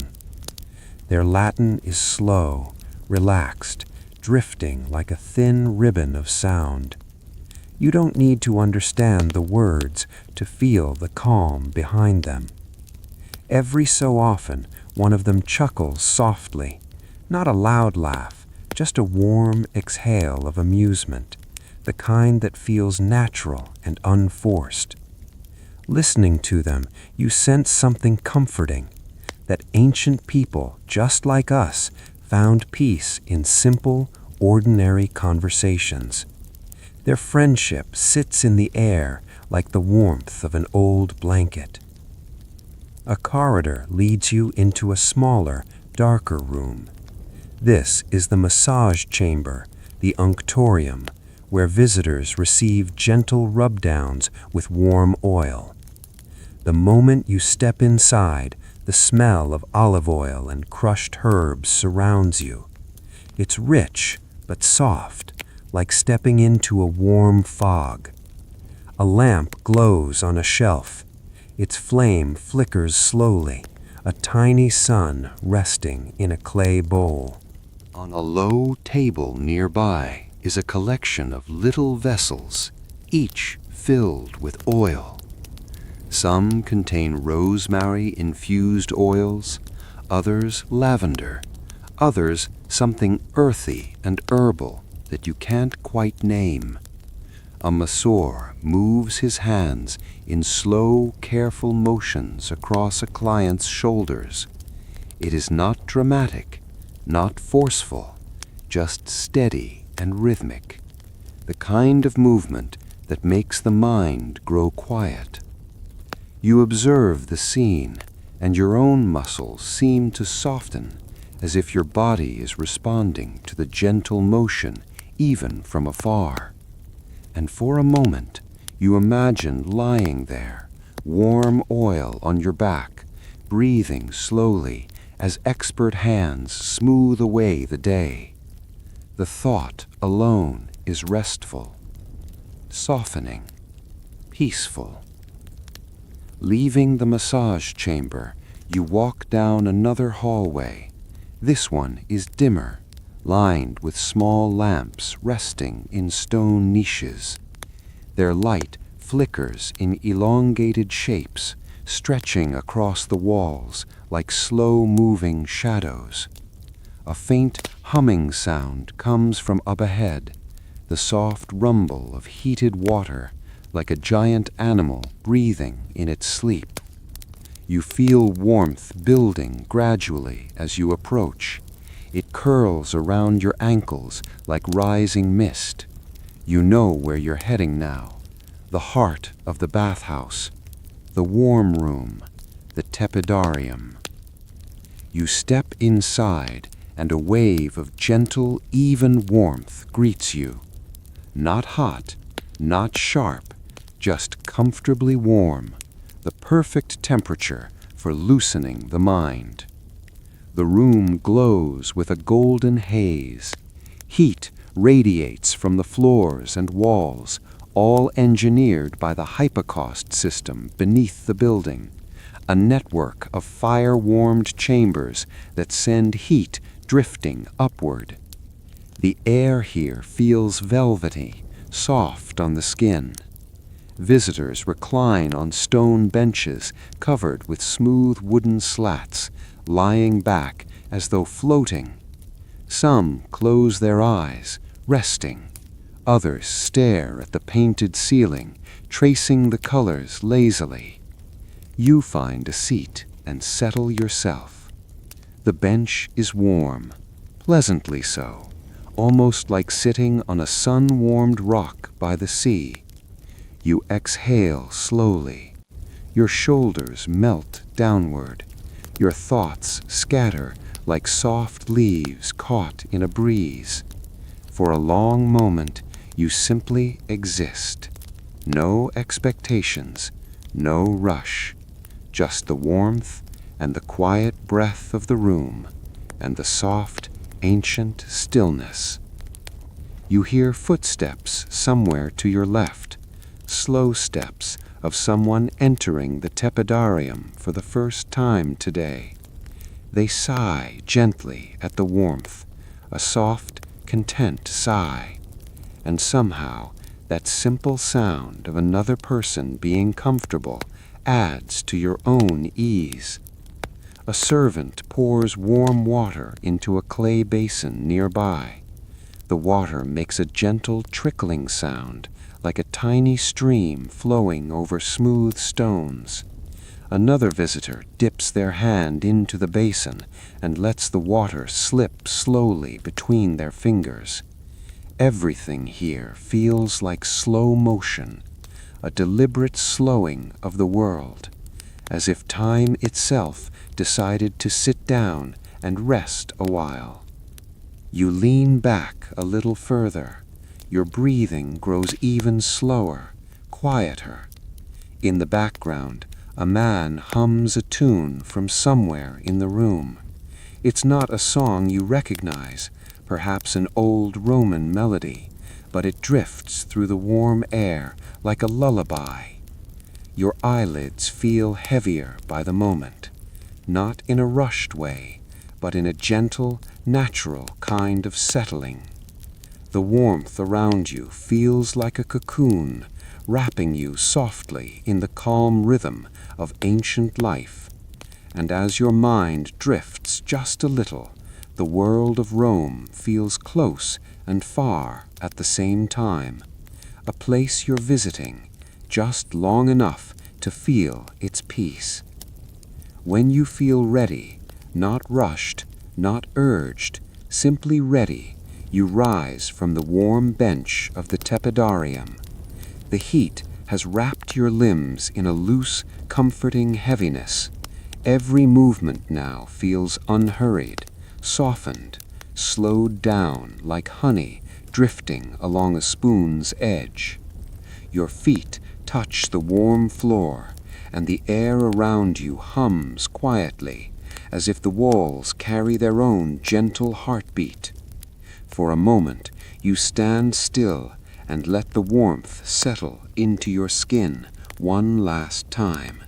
Their Latin is slow, relaxed, drifting like a thin ribbon of sound. You don't need to understand the words to feel the calm behind them. Every so often, one of them chuckles softly, not a loud laugh, just a warm exhale of amusement, the kind that feels natural and unforced. Listening to them, you sense something comforting, that ancient people, just like us, found peace in simple, ordinary conversations. Their friendship sits in the air like the warmth of an old blanket. A corridor leads you into a smaller, darker room. This is the massage chamber, the unctorium, where visitors receive gentle rub-downs with warm oil. The moment you step inside, the smell of olive oil and crushed herbs surrounds you. It's rich but soft, like stepping into a warm fog. A lamp glows on a shelf. Its flame flickers slowly, a tiny sun resting in a clay bowl. On a low table nearby is a collection of little vessels, each filled with oil. Some contain rosemary-infused oils, others lavender, Others, something earthy and herbal that you can't quite name. A masseur moves his hands in slow, careful motions across a client's shoulders. It is not dramatic, not forceful, just steady and rhythmic, the kind of movement that makes the mind grow quiet. You observe the scene, and your own muscles seem to soften, as if your body is responding to the gentle motion even from afar. And for a moment, you imagine lying there, warm oil on your back, breathing slowly as expert hands smooth away the day. The thought alone is restful, softening, peaceful. Leaving the massage chamber, you walk down another hallway. This one is dimmer, lined with small lamps resting in stone niches. Their light flickers in elongated shapes, stretching across the walls like slow-moving shadows. A faint humming sound comes from up ahead, the soft rumble of heated water, like a giant animal breathing in its sleep. You feel warmth building gradually as you approach. It curls around your ankles like rising mist. You know where you're heading now, the heart of the bathhouse, the warm room, the tepidarium. You step inside, and a wave of gentle, even warmth greets you. Not hot, not sharp, just comfortably warm, the perfect temperature for loosening the mind. The room glows with a golden haze. Heat radiates from the floors and walls, all engineered by the hypocaust system beneath the building, a network of fire-warmed chambers that send heat drifting upward. The air here feels velvety, soft on the skin. Visitors recline on stone benches covered with smooth wooden slats, lying back as though floating. Some close their eyes, resting. Others stare at the painted ceiling, tracing the colors lazily. You find a seat and settle yourself. The bench is warm, pleasantly so, almost like sitting on a sun-warmed rock by the sea. You exhale slowly. Your shoulders melt downward. Your thoughts scatter like soft leaves caught in a breeze. For a long moment, you simply exist. No expectations, no rush, just the warmth and the quiet breath of the room, and the soft, ancient stillness. You hear footsteps somewhere to your left, slow steps of someone entering the tepidarium for the first time today. They sigh gently at the warmth, a soft, content sigh, and somehow that simple sound of another person being comfortable adds to your own ease. A servant pours warm water into a clay basin nearby. The water makes a gentle trickling sound, like a tiny stream flowing over smooth stones. Another visitor dips their hand into the basin and lets the water slip slowly between their fingers. Everything here feels like slow motion, a deliberate slowing of the world, as if time itself decided to sit down and rest a while. You lean back a little further. Your breathing grows even slower, quieter. In the background, a man hums a tune from somewhere in the room. It's not a song you recognize, perhaps an old Roman melody, but it drifts through the warm air like a lullaby. Your eyelids feel heavier by the moment, not in a rushed way, but in a gentle, natural kind of settling. The warmth around you feels like a cocoon, wrapping you softly in the calm rhythm of ancient life. And as your mind drifts just a little, The world of Rome feels close and far at the same time, a place you're visiting just long enough to feel its peace. When you feel ready, not rushed, not urged, simply ready, you rise from the warm bench of the Tepidarium. The heat has wrapped your limbs in a loose, comforting heaviness. Every movement now feels unhurried, softened, slowed down like honey drifting along a spoon's edge. Your feet touch the warm floor, and the air around you hums quietly, as if the walls carry their own gentle heartbeat. For a moment, you stand still and let the warmth settle into your skin one last time.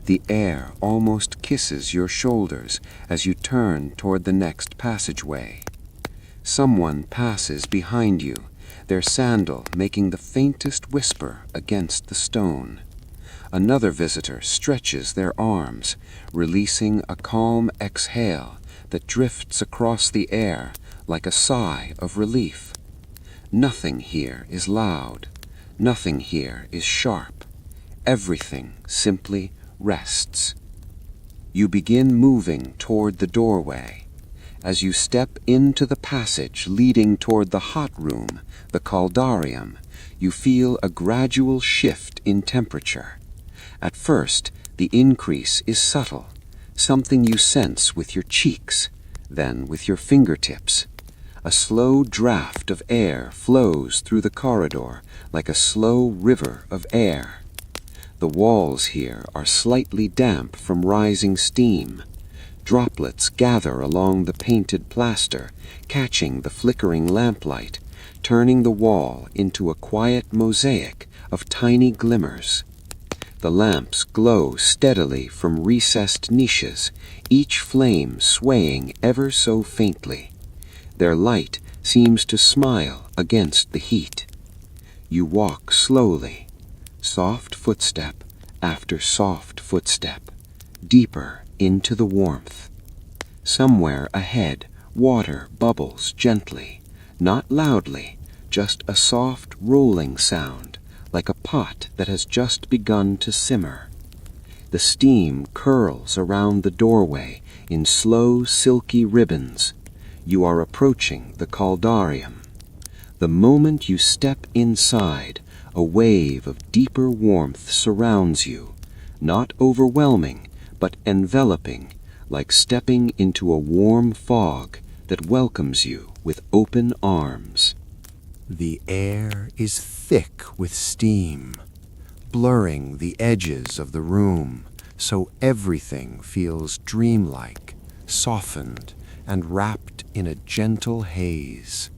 The air almost kisses your shoulders as you turn toward the next passageway. Someone passes behind you, their sandal making the faintest whisper against the stone. Another visitor stretches their arms, releasing a calm exhale that drifts across the air like a sigh of relief. Nothing here is loud. Nothing here is sharp. Everything simply rests. You begin moving toward the doorway. As you step into the passage leading toward the hot room, the Caldarium, you feel a gradual shift in temperature. At first, the increase is subtle, something you sense with your cheeks, then with your fingertips. A slow draft of air flows through the corridor like a slow river of air. The walls here are slightly damp from rising steam. Droplets gather along the painted plaster, catching the flickering lamplight, turning the wall into a quiet mosaic of tiny glimmers. The lamps glow steadily from recessed niches, each flame swaying ever so faintly. Their light seems to smile against the heat. You walk slowly, soft footstep after soft footstep, deeper into the warmth. Somewhere ahead, water bubbles gently, not loudly, just a soft rolling sound, like a pot that has just begun to simmer. The steam curls around the doorway in slow, silky ribbons. You are approaching the Caldarium. The moment you step inside, a wave of deeper warmth surrounds you, not overwhelming, but enveloping, like stepping into a warm fog that welcomes you with open arms. The air is thick with steam, blurring the edges of the room so everything feels dreamlike, softened, and wrapped in a gentle haze.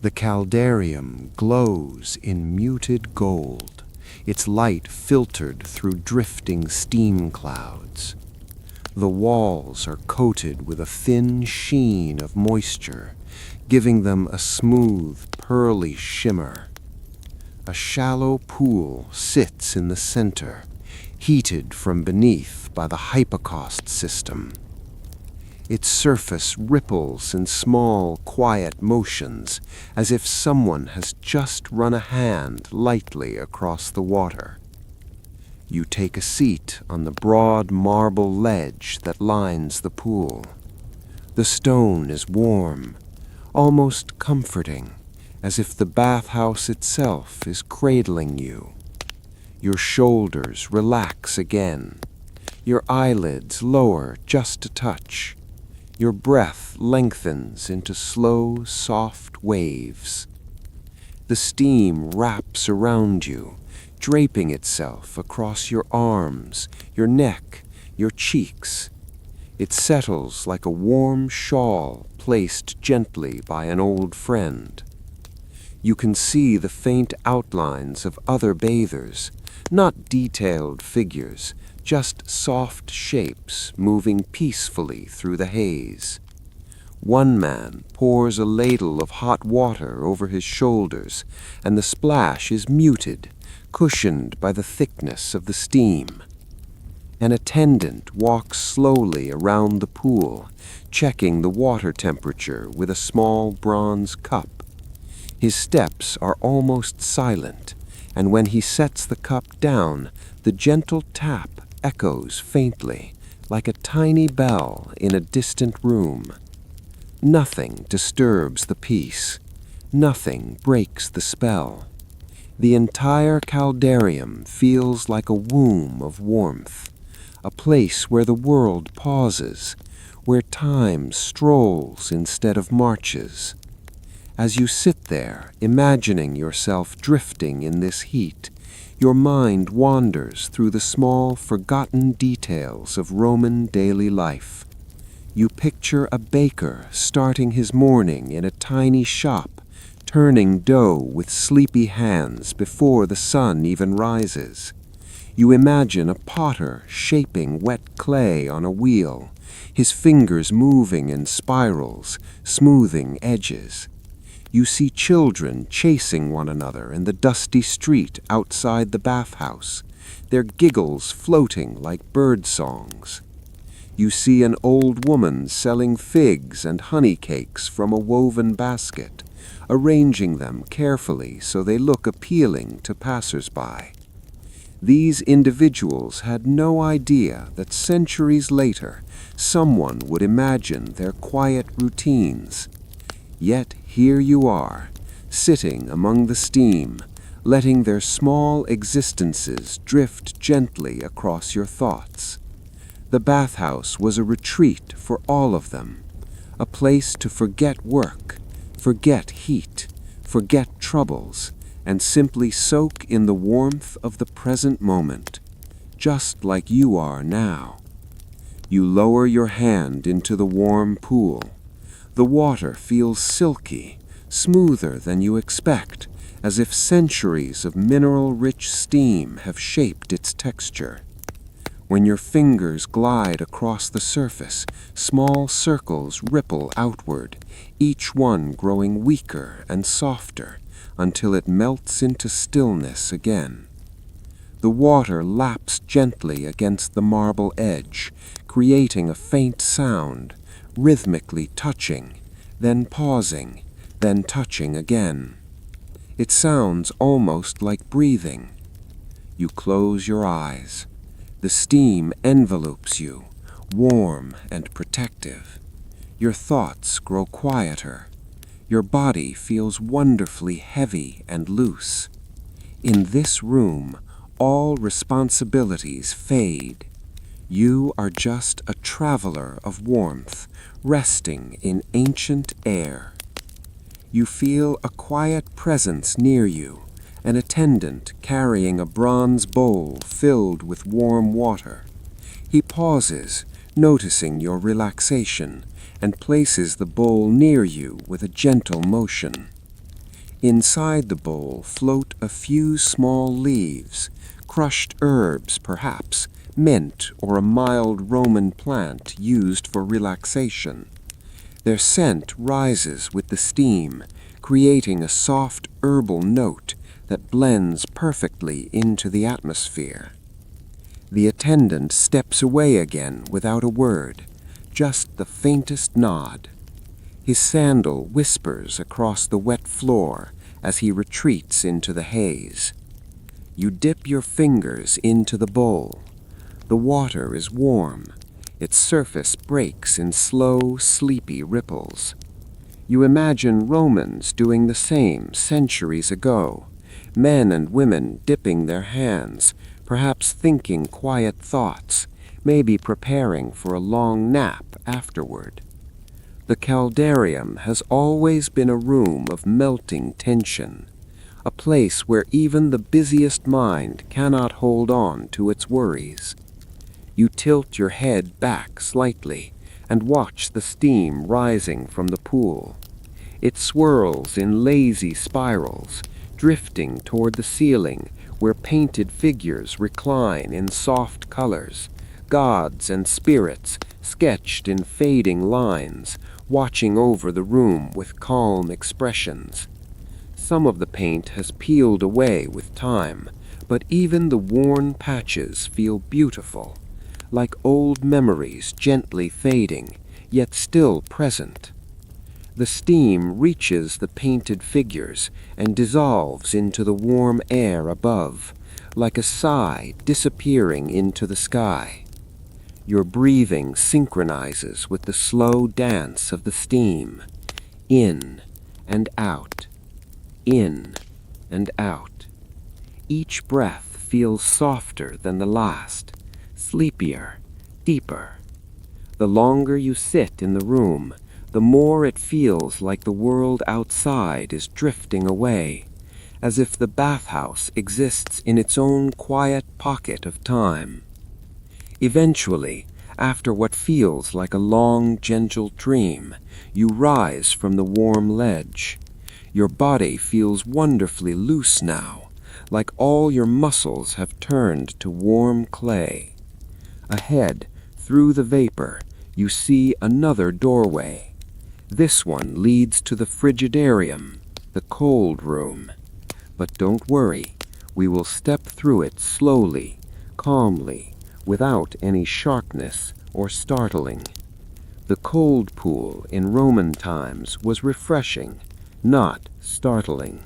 The Caldarium glows in muted gold, its light filtered through drifting steam clouds. The walls are coated with a thin sheen of moisture, giving them a smooth, pearly shimmer. A shallow pool sits in the center, heated from beneath by the hypocaust system. Its surface ripples in small, quiet motions, as if someone has just run a hand lightly across the water. You take a seat on the broad marble ledge that lines the pool. The stone is warm, almost comforting, as if the bathhouse itself is cradling you. Your shoulders relax again. Your eyelids lower just a touch. Your breath lengthens into slow, soft waves. The steam wraps around you, draping itself across your arms, your neck, your cheeks. It settles like a warm shawl placed gently by an old friend. You can see the faint outlines of other bathers, not detailed figures, just soft shapes moving peacefully through the haze. One man pours a ladle of hot water over his shoulders, and the splash is muted, cushioned by the thickness of the steam. An attendant walks slowly around the pool, checking the water temperature with a small bronze cup. His steps are almost silent, and when he sets the cup down, the gentle tap echoes faintly, like a tiny bell in a distant room. Nothing disturbs the peace. Nothing breaks the spell. The entire caldarium feels like a womb of warmth, a place where the world pauses, where time strolls instead of marches. As you sit there, imagining yourself drifting in this heat, your mind wanders through the small, forgotten details of Roman daily life. You picture a baker starting his morning in a tiny shop, turning dough with sleepy hands before the sun even rises. You imagine a potter shaping wet clay on a wheel, his fingers moving in spirals, smoothing edges. You see children chasing one another in the dusty street outside the bathhouse, their giggles floating like bird songs. You see an old woman selling figs and honey cakes from a woven basket, arranging them carefully so they look appealing to passers-by. These individuals had no idea that centuries later someone would imagine their quiet routines. Yet here you are, sitting among the steam, letting their small existences drift gently across your thoughts. The bathhouse was a retreat for all of them, a place to forget work, forget heat, forget troubles, and simply soak in the warmth of the present moment, just like you are now. You lower your hand into the warm pool. The water feels silky, smoother than you expect, as if centuries of mineral-rich steam have shaped its texture. When your fingers glide across the surface, small circles ripple outward, each one growing weaker and softer until it melts into stillness again. The water laps gently against the marble edge, creating a faint sound, rhythmically touching, then pausing, then touching again. It sounds almost like breathing. You close your eyes. The steam envelopes you, warm and protective. Your thoughts grow quieter. Your body feels wonderfully heavy and loose. In this room, all responsibilities fade. You are just a traveler of warmth, resting in ancient air. You feel a quiet presence near you, an attendant carrying a bronze bowl filled with warm water. He pauses, noticing your relaxation, and places the bowl near you with a gentle motion. Inside the bowl float a few small leaves, crushed herbs perhaps, mint or a mild Roman plant used for relaxation. Their scent rises with the steam, creating a soft herbal note that blends perfectly into the atmosphere. The attendant steps away again without a word, just the faintest nod. His sandal whispers across the wet floor as he retreats into the haze. You dip your fingers into the bowl. The water is warm. Its surface breaks in slow, sleepy ripples. You imagine Romans doing the same centuries ago, men and women dipping their hands, perhaps thinking quiet thoughts, maybe preparing for a long nap afterward. The caldarium has always been a room of melting tension, a place where even the busiest mind cannot hold on to its worries. You tilt your head back slightly and watch the steam rising from the pool. It swirls in lazy spirals, drifting toward the ceiling where painted figures recline in soft colors, gods and spirits sketched in fading lines, watching over the room with calm expressions. Some of the paint has peeled away with time, but even the worn patches feel beautiful, like old memories gently fading, yet still present. The steam reaches the painted figures and dissolves into the warm air above, like a sigh disappearing into the sky. Your breathing synchronizes with the slow dance of the steam, in and out, in and out. Each breath feels softer than the last, sleepier, deeper. The longer you sit in the room, the more it feels like the world outside is drifting away, as if the bathhouse exists in its own quiet pocket of time. Eventually, after what feels like a long, gentle dream, you rise from the warm ledge. Your body feels wonderfully loose now, like all your muscles have turned to warm clay. Ahead, through the vapor, you see another doorway. This one leads to the frigidarium, the cold room. But don't worry, we will step through it slowly, calmly, without any sharpness or startling. The cold pool in Roman times was refreshing, not startling.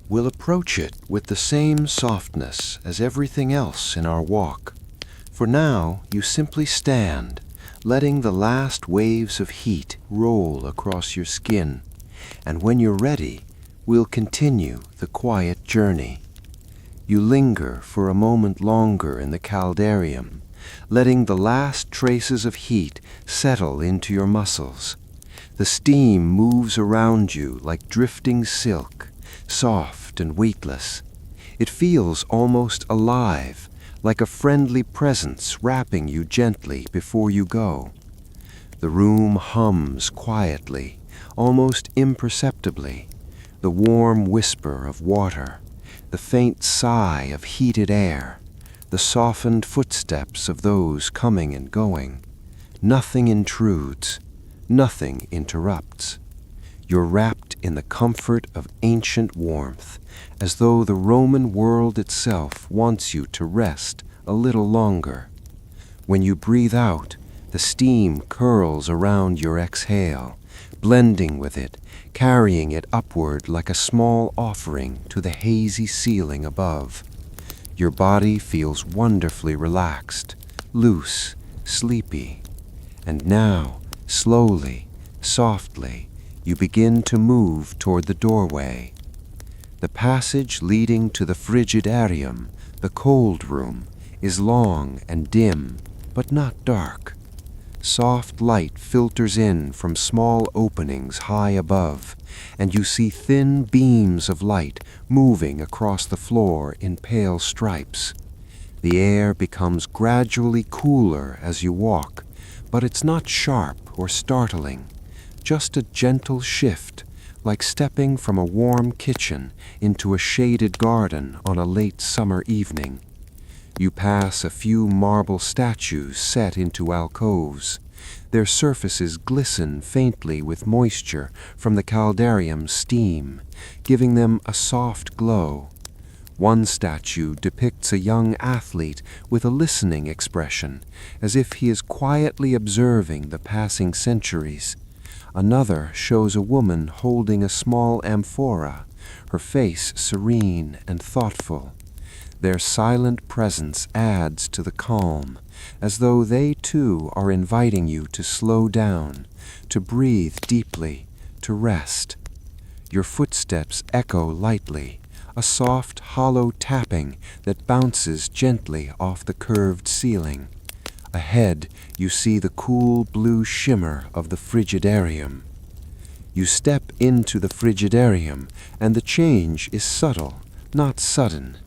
We'll approach it with the same softness as everything else in our walk. For now, you simply stand, letting the last waves of heat roll across your skin, and when you're ready, we'll continue the quiet journey. You linger for a moment longer in the caldarium, letting the last traces of heat settle into your muscles. The steam moves around you like drifting silk, soft and weightless. It feels almost alive, like a friendly presence wrapping you gently before you go. The room hums quietly, almost imperceptibly, the warm whisper of water, the faint sigh of heated air, the softened footsteps of those coming and going. Nothing intrudes, nothing interrupts. You're wrapped in the comfort of ancient warmth, as though the Roman world itself wants you to rest a little longer. When you breathe out, the steam curls around your exhale, blending with it, carrying it upward like a small offering to the hazy ceiling above. Your body feels wonderfully relaxed, loose, sleepy. And now, slowly, softly, you begin to move toward the doorway. The passage leading to the frigidarium, the cold room, is long and dim, but not dark. Soft light filters in from small openings high above, and you see thin beams of light moving across the floor in pale stripes. The air becomes gradually cooler as you walk, but it's not sharp or startling. Just a gentle shift, like stepping from a warm kitchen into a shaded garden on a late summer evening. You pass a few marble statues set into alcoves. Their surfaces glisten faintly with moisture from the caldarium's steam, giving them a soft glow. One statue depicts a young athlete with a listening expression, as if he is quietly observing the passing centuries. Another shows a woman holding a small amphora, her face serene and thoughtful. Their silent presence adds to the calm, as though they too are inviting you to slow down, to breathe deeply, to rest. Your footsteps echo lightly, a soft, hollow tapping that bounces gently off the curved ceiling. Ahead, you see the cool blue shimmer of the frigidarium. You step into the frigidarium, and the change is subtle, not sudden.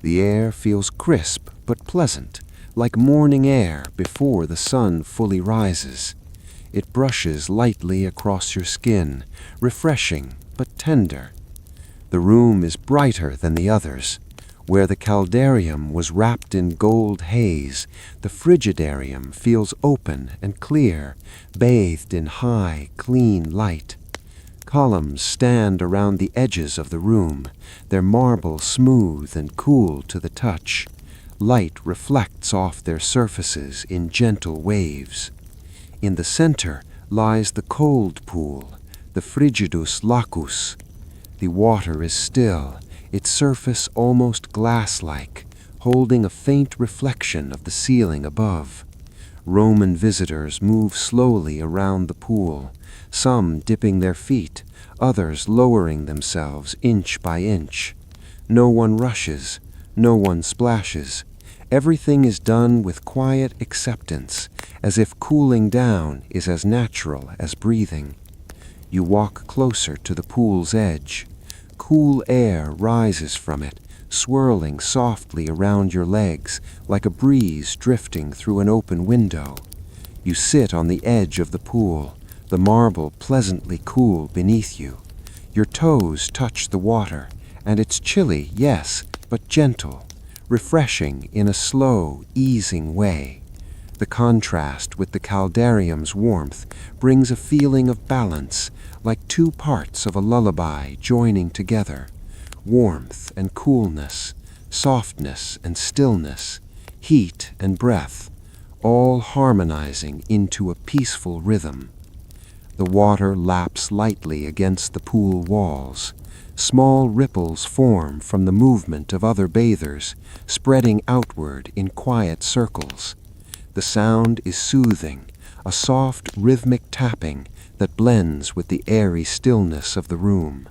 The air feels crisp but pleasant, like morning air before the sun fully rises. It brushes lightly across your skin, refreshing but tender. The room is brighter than the others. Where the caldarium was wrapped in gold haze, the frigidarium feels open and clear, bathed in high, clean light. Columns stand around the edges of the room, their marble smooth and cool to the touch. Light reflects off their surfaces in gentle waves. In the center lies the cold pool, the frigidus lacus. The water is still, its surface almost glass-like, holding a faint reflection of the ceiling above. Roman visitors move slowly around the pool, some dipping their feet, others lowering themselves inch by inch. No one rushes, no one splashes. Everything is done with quiet acceptance, as if cooling down is as natural as breathing. You walk closer to the pool's edge. Cool air rises from it, swirling softly around your legs like a breeze drifting through an open window. You sit on the edge of the pool, the marble pleasantly cool beneath you. Your toes touch the water, and it's chilly, yes, but gentle, refreshing in a slow, easing way. The contrast with the caldarium's warmth brings a feeling of balance, like two parts of a lullaby joining together. Warmth and coolness, softness and stillness, heat and breath, all harmonizing into a peaceful rhythm. The water laps lightly against the pool walls. Small ripples form from the movement of other bathers, spreading outward in quiet circles. The sound is soothing, a soft rhythmic tapping that blends with the airy stillness of the room.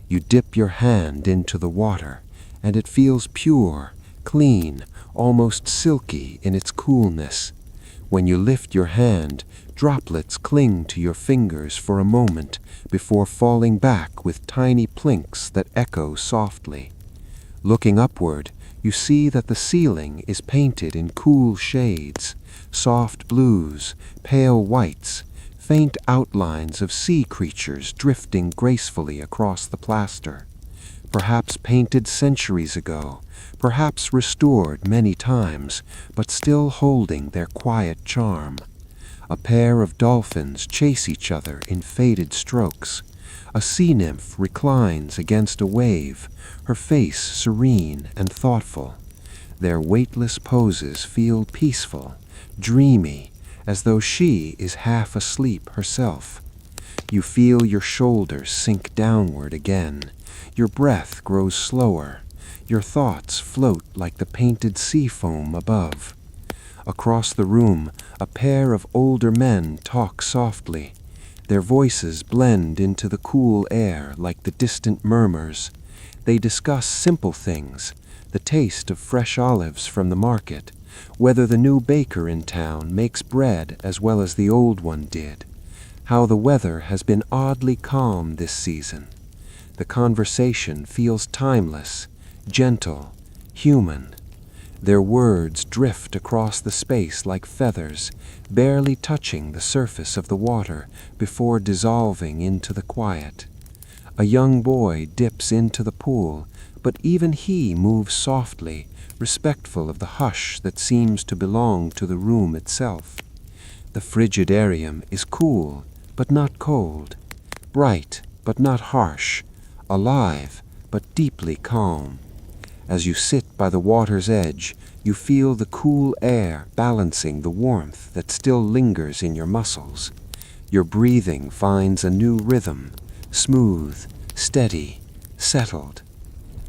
You dip your hand into the water, and it feels pure, clean, almost silky in its coolness. When you lift your hand, droplets cling to your fingers for a moment before falling back with tiny plinks that echo softly. Looking upward, you see that the ceiling is painted in cool shades, soft blues, pale whites, faint outlines of sea creatures drifting gracefully across the plaster. Perhaps painted centuries ago, perhaps restored many times, but still holding their quiet charm. A pair of dolphins chase each other in faded strokes. A sea nymph reclines against a wave, her face serene and thoughtful. Their weightless poses feel peaceful, dreamy, as though she is half asleep herself. You feel your shoulders sink downward again. Your breath grows slower. Your thoughts float like the painted sea foam above. Across the room, a pair of older men talk softly. Their voices blend into the cool air like the distant murmurs. They discuss simple things, the taste of fresh olives from the market, whether the new baker in town makes bread as well as the old one did, how the weather has been oddly calm this season. The conversation feels timeless, gentle, human. Their words drift across the space like feathers, barely touching the surface of the water before dissolving into the quiet. A young boy dips into the pool, but even he moves softly, respectful of the hush that seems to belong to the room itself. The frigidarium is cool, but not cold, bright, but not harsh, alive, but deeply calm. As you sit by the water's edge, you feel the cool air balancing the warmth that still lingers in your muscles. Your breathing finds a new rhythm, smooth, steady, settled.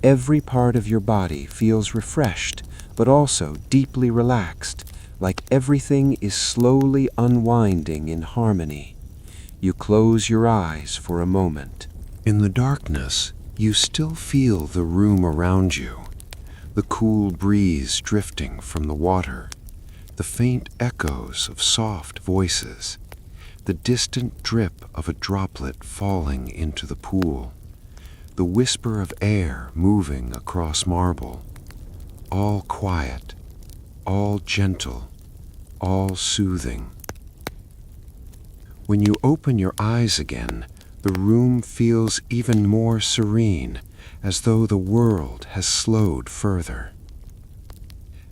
Every part of your body feels refreshed, but also deeply relaxed, like everything is slowly unwinding in harmony. You close your eyes for a moment. In the darkness, you still feel the room around you, the cool breeze drifting from the water, the faint echoes of soft voices, the distant drip of a droplet falling into the pool, the whisper of air moving across marble, all quiet, all gentle, all soothing. When you open your eyes again, the room feels even more serene, as though the world has slowed further.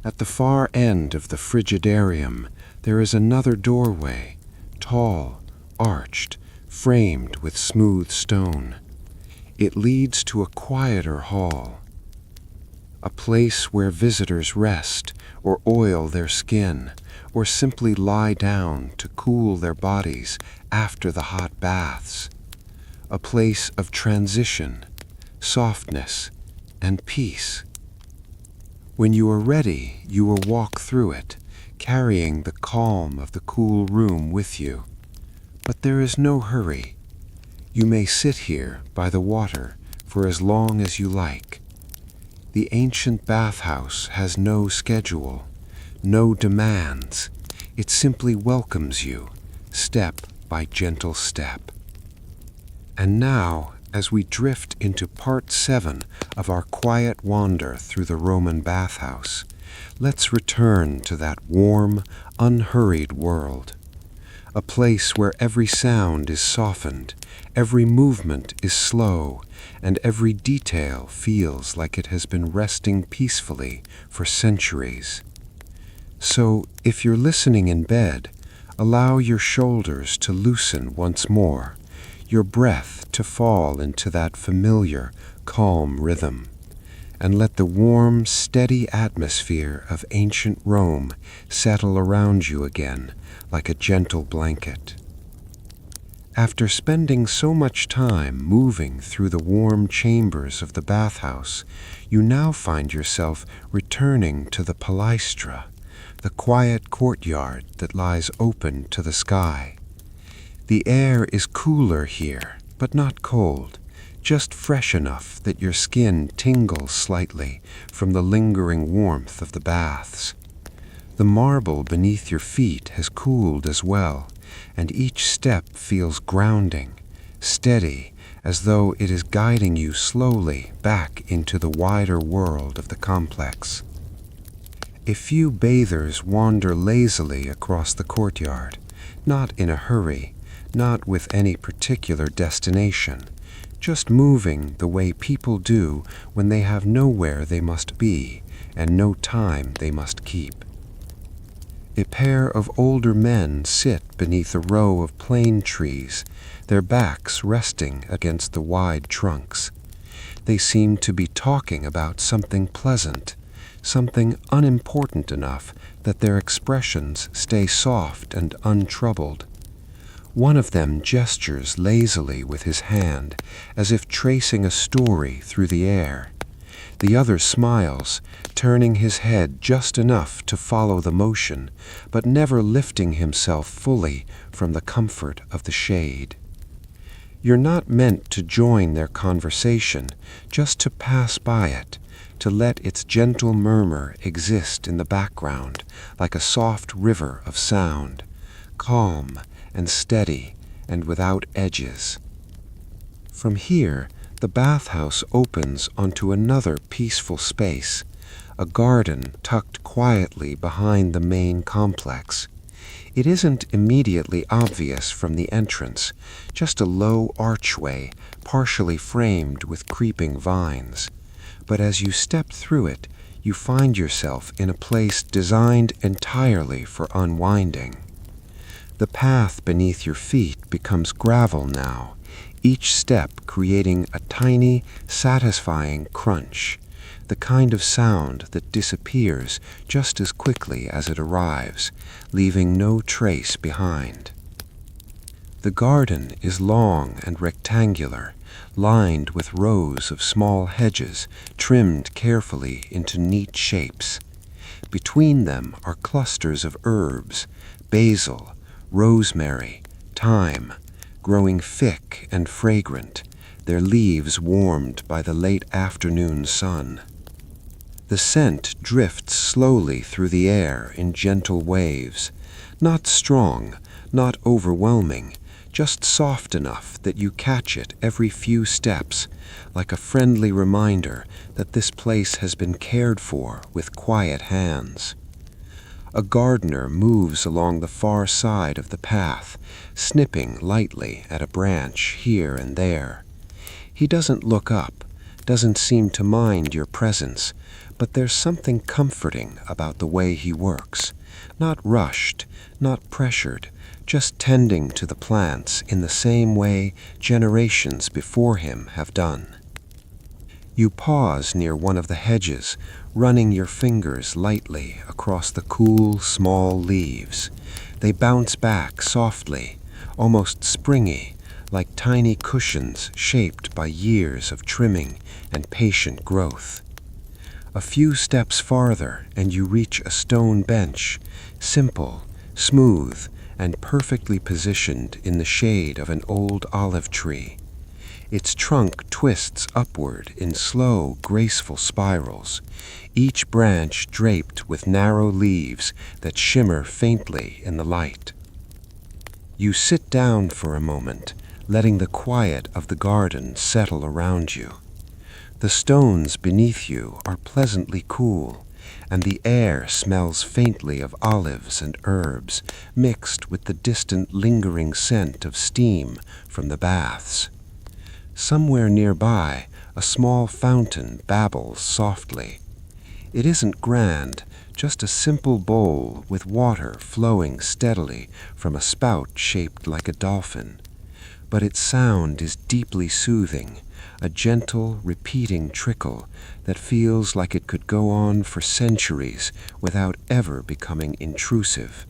At the far end of the frigidarium, there is another doorway, tall, arched, framed with smooth stone. It leads to a quieter hall. a place where visitors rest or oil their skin or simply lie down to cool their bodies after the hot baths, a place of transition, softness, and peace. When you are ready, you will walk through it, carrying the calm of the cool room with you. But there is no hurry. You may sit here by the water for as long as you like. The ancient bathhouse has no schedule, no demands. It simply welcomes you, step by gentle step. And now, as we drift into part 7 of our quiet wander through the Roman bathhouse, let's return to that warm, unhurried world. A place where every sound is softened, every movement is slow, and every detail feels like it has been resting peacefully for centuries. So, if you're listening in bed, allow your shoulders to loosen once more, your breath to fall into that familiar, calm rhythm, and let the warm, steady atmosphere of ancient Rome settle around you again like a gentle blanket. After spending so much time moving through the warm chambers of the bathhouse, you now find yourself returning to the palaestra, the quiet courtyard that lies open to the sky. The air is cooler here, but not cold, just fresh enough that your skin tingles slightly from the lingering warmth of the baths. The marble beneath your feet has cooled as well, and each step feels grounding, steady, as though it is guiding you slowly back into the wider world of the complex. A few bathers wander lazily across the courtyard, not in a hurry, not with any particular destination, just moving the way people do when they have nowhere they must be and no time they must keep. A pair of older men sit beneath a row of plane trees, their backs resting against the wide trunks. They seem to be talking about something pleasant, something unimportant enough that their expressions stay soft and untroubled. One of them gestures lazily with his hand, as if tracing a story through the air. The other smiles, turning his head just enough to follow the motion, but never lifting himself fully from the comfort of the shade. You're not meant to join their conversation, just to pass by it, to let its gentle murmur exist in the background like a soft river of sound, calm and steady and without edges. From here, the bathhouse opens onto another peaceful space, a garden tucked quietly behind the main complex. It isn't immediately obvious from the entrance, just a low archway partially framed with creeping vines. But as you step through it, you find yourself in a place designed entirely for unwinding. The path beneath your feet becomes gravel now, each step creating a tiny, satisfying crunch, the kind of sound that disappears just as quickly as it arrives, leaving no trace behind. The garden is long and rectangular, lined with rows of small hedges trimmed carefully into neat shapes. Between them are clusters of herbs, basil, rosemary, thyme, growing thick and fragrant, their leaves warmed by the late afternoon sun. The scent drifts slowly through the air in gentle waves, not strong, not overwhelming, just soft enough that you catch it every few steps, like a friendly reminder that this place has been cared for with quiet hands. A gardener moves along the far side of the path, snipping lightly at a branch here and there. He doesn't look up, doesn't seem to mind your presence, but there's something comforting about the way he works. Not rushed, not pressured, just tending to the plants in the same way generations before him have done. You pause near one of the hedges, running your fingers lightly across the cool, small leaves. They bounce back softly, almost springy, like tiny cushions shaped by years of trimming and patient growth. A few steps farther and you reach a stone bench, simple, smooth, and perfectly positioned in the shade of an old olive tree. Its trunk twists upward in slow, graceful spirals, each branch draped with narrow leaves that shimmer faintly in the light. You sit down for a moment, letting the quiet of the garden settle around you. The stones beneath you are pleasantly cool, and the air smells faintly of olives and herbs, mixed with the distant lingering scent of steam from the baths. Somewhere nearby, a small fountain babbles softly. It isn't grand, just a simple bowl with water flowing steadily from a spout shaped like a dolphin. But its sound is deeply soothing, a gentle, repeating trickle that feels like it could go on for centuries without ever becoming intrusive.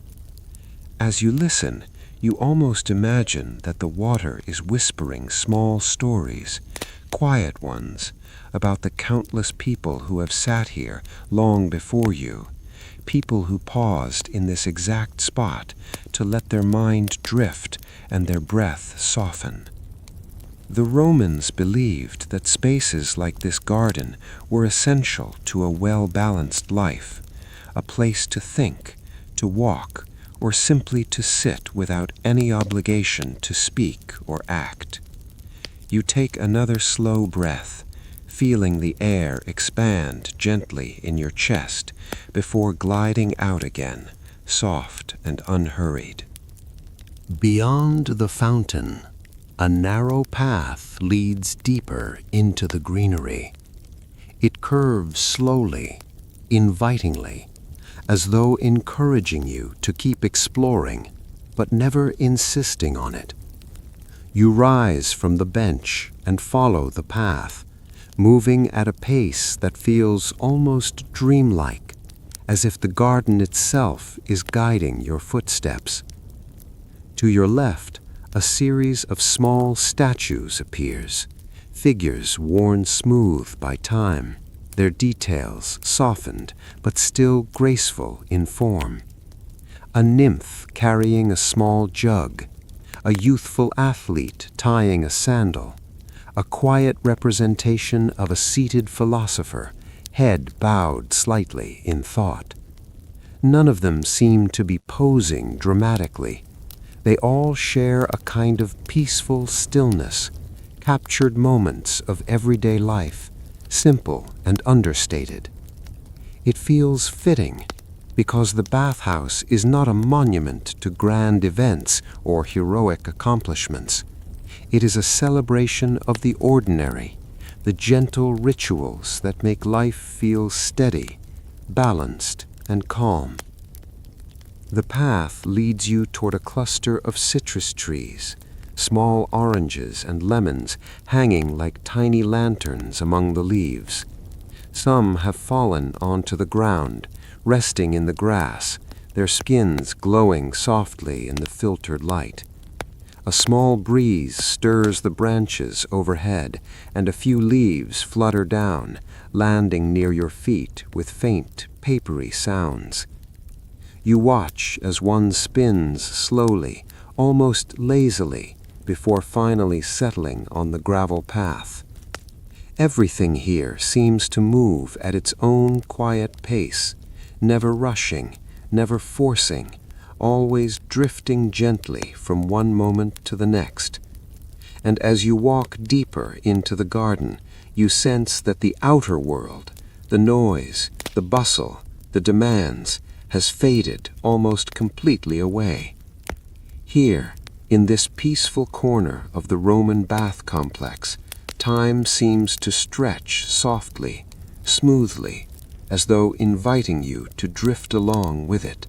As you listen, you almost imagine that the water is whispering small stories, quiet ones, about the countless people who have sat here long before you, people who paused in this exact spot to let their mind drift and their breath soften. The Romans believed that spaces like this garden were essential to a well-balanced life, a place to think, to walk, or simply to sit without any obligation to speak or act. You take another slow breath, feeling the air expand gently in your chest before gliding out again, soft and unhurried. Beyond the fountain, a narrow path leads deeper into the greenery. It curves slowly, invitingly, as though encouraging you to keep exploring, but never insisting on it. You rise from the bench and follow the path, moving at a pace that feels almost dreamlike, as if the garden itself is guiding your footsteps. To your left, a series of small statues appears, figures worn smooth by time, their details softened but still graceful in form. A nymph carrying a small jug, a youthful athlete tying a sandal, a quiet representation of a seated philosopher, head bowed slightly in thought. None of them seem to be posing dramatically. They all share a kind of peaceful stillness, captured moments of everyday life, simple and understated. It feels fitting, because the bathhouse is not a monument to grand events or heroic accomplishments. It is a celebration of the ordinary, the gentle rituals that make life feel steady, balanced, and calm. The path leads you toward a cluster of citrus trees, small oranges and lemons hanging like tiny lanterns among the leaves. Some have fallen onto the ground, resting in the grass, their skins glowing softly in the filtered light. A small breeze stirs the branches overhead, and a few leaves flutter down, landing near your feet with faint, papery sounds. You watch as one spins slowly, almost lazily, before finally settling on the gravel path. Everything here seems to move at its own quiet pace, never rushing, never forcing, always drifting gently from one moment to the next. And as you walk deeper into the garden, you sense that the outer world, the noise, the bustle, the demands, has faded almost completely away. Here, in this peaceful corner of the Roman bath complex, time seems to stretch softly, smoothly, as though inviting you to drift along with it.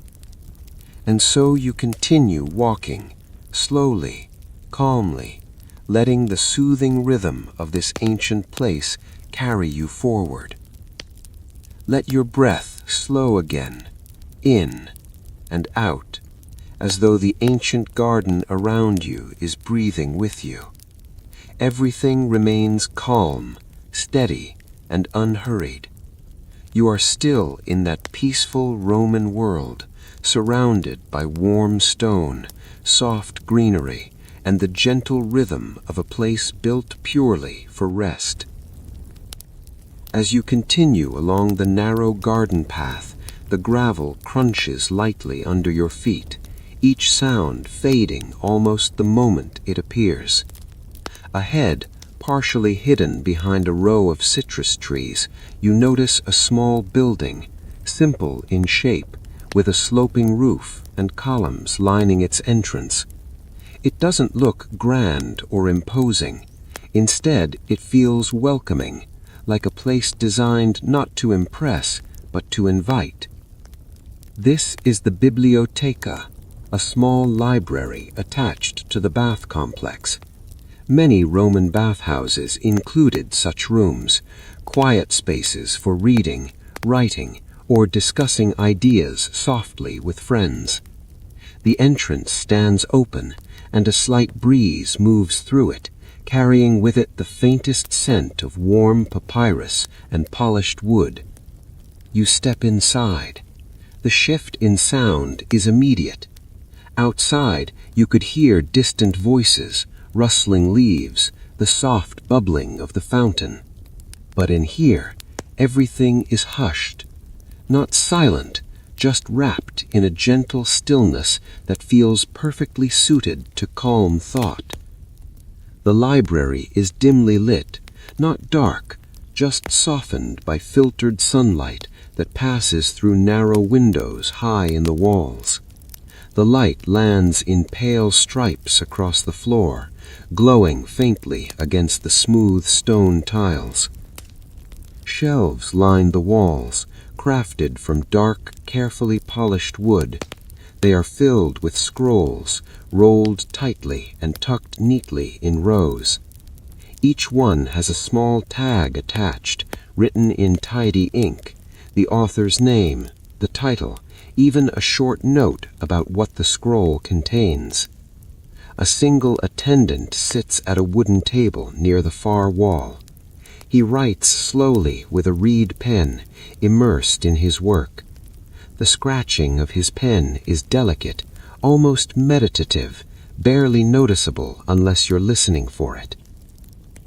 And so you continue walking, slowly, calmly, letting the soothing rhythm of this ancient place carry you forward. Let your breath slow again, in and out, as though the ancient garden around you is breathing with you. Everything remains calm, steady, and unhurried. You are still in that peaceful Roman world, surrounded by warm stone, soft greenery, and the gentle rhythm of a place built purely for rest. As you continue along the narrow garden path, the gravel crunches lightly under your feet, each sound fading almost the moment it appears. Ahead, partially hidden behind a row of citrus trees, you notice a small building, simple in shape, with a sloping roof and columns lining its entrance. It doesn't look grand or imposing. Instead, it feels welcoming, like a place designed not to impress, but to invite. This is the Biblioteca, a small library attached to the bath complex. Many Roman bathhouses included such rooms, quiet spaces for reading, writing, or discussing ideas softly with friends. The entrance stands open, and a slight breeze moves through it, carrying with it the faintest scent of warm papyrus and polished wood. You step inside. The shift in sound is immediate. Outside, you could hear distant voices, rustling leaves, the soft bubbling of the fountain. But in here, everything is hushed. Not silent, just wrapped in a gentle stillness that feels perfectly suited to calm thought. The library is dimly lit, not dark, just softened by filtered sunlight that passes through narrow windows high in the walls. The light lands in pale stripes across the floor, glowing faintly against the smooth stone tiles. Shelves line the walls, crafted from dark, carefully polished wood. They are filled with scrolls, rolled tightly and tucked neatly in rows. Each one has a small tag attached, written in tidy ink, the author's name, the title, even a short note about what the scroll contains. A single attendant sits at a wooden table near the far wall. He writes slowly with a reed pen, immersed in his work. The scratching of his pen is delicate, almost meditative, barely noticeable unless you're listening for it.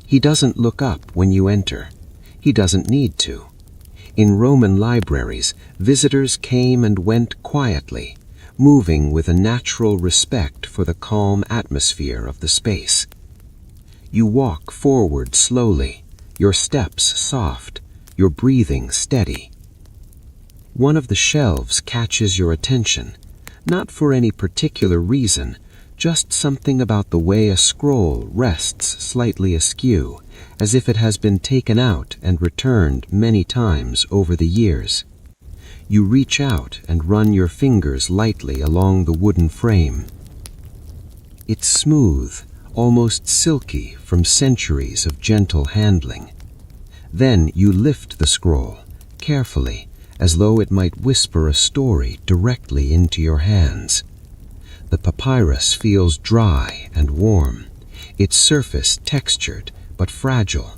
He doesn't look up when you enter. He doesn't need to. In Roman libraries, visitors came and went quietly, moving with a natural respect for the calm atmosphere of the space. You walk forward slowly, your steps soft, your breathing steady. One of the shelves catches your attention, not for any particular reason, just something about the way a scroll rests slightly askew, as if it has been taken out and returned many times over the years. You reach out and run your fingers lightly along the wooden frame. It's smooth, almost silky from centuries of gentle handling. Then you lift the scroll, carefully, as though it might whisper a story directly into your hands. The papyrus feels dry and warm, its surface textured but fragile.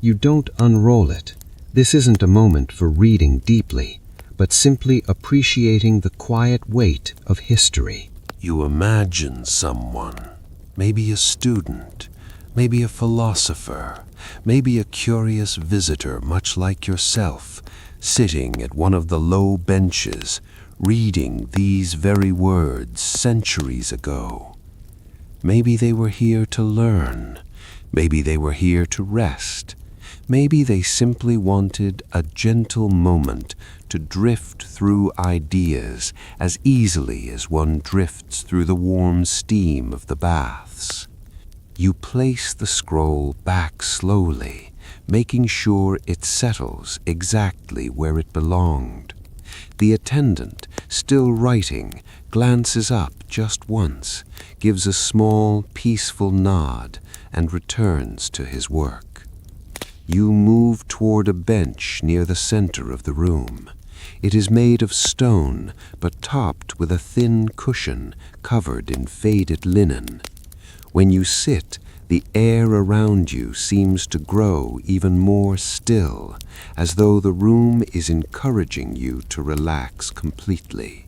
You don't unroll it. This isn't a moment for reading deeply, but simply appreciating the quiet weight of history. You imagine someone, maybe a student, maybe a philosopher, maybe a curious visitor much like yourself, sitting at one of the low benches, reading these very words centuries ago. Maybe they were here to learn. Maybe they were here to rest. Maybe they simply wanted a gentle moment to drift through ideas as easily as one drifts through the warm steam of the baths. You place the scroll back slowly, making sure it settles exactly where it belonged. The attendant, still writing, glances up just once, gives a small, peaceful nod, and returns to his work. You move toward a bench near the center of the room. It is made of stone, but topped with a thin cushion covered in faded linen. When you sit, the air around you seems to grow even more still, as though the room is encouraging you to relax completely.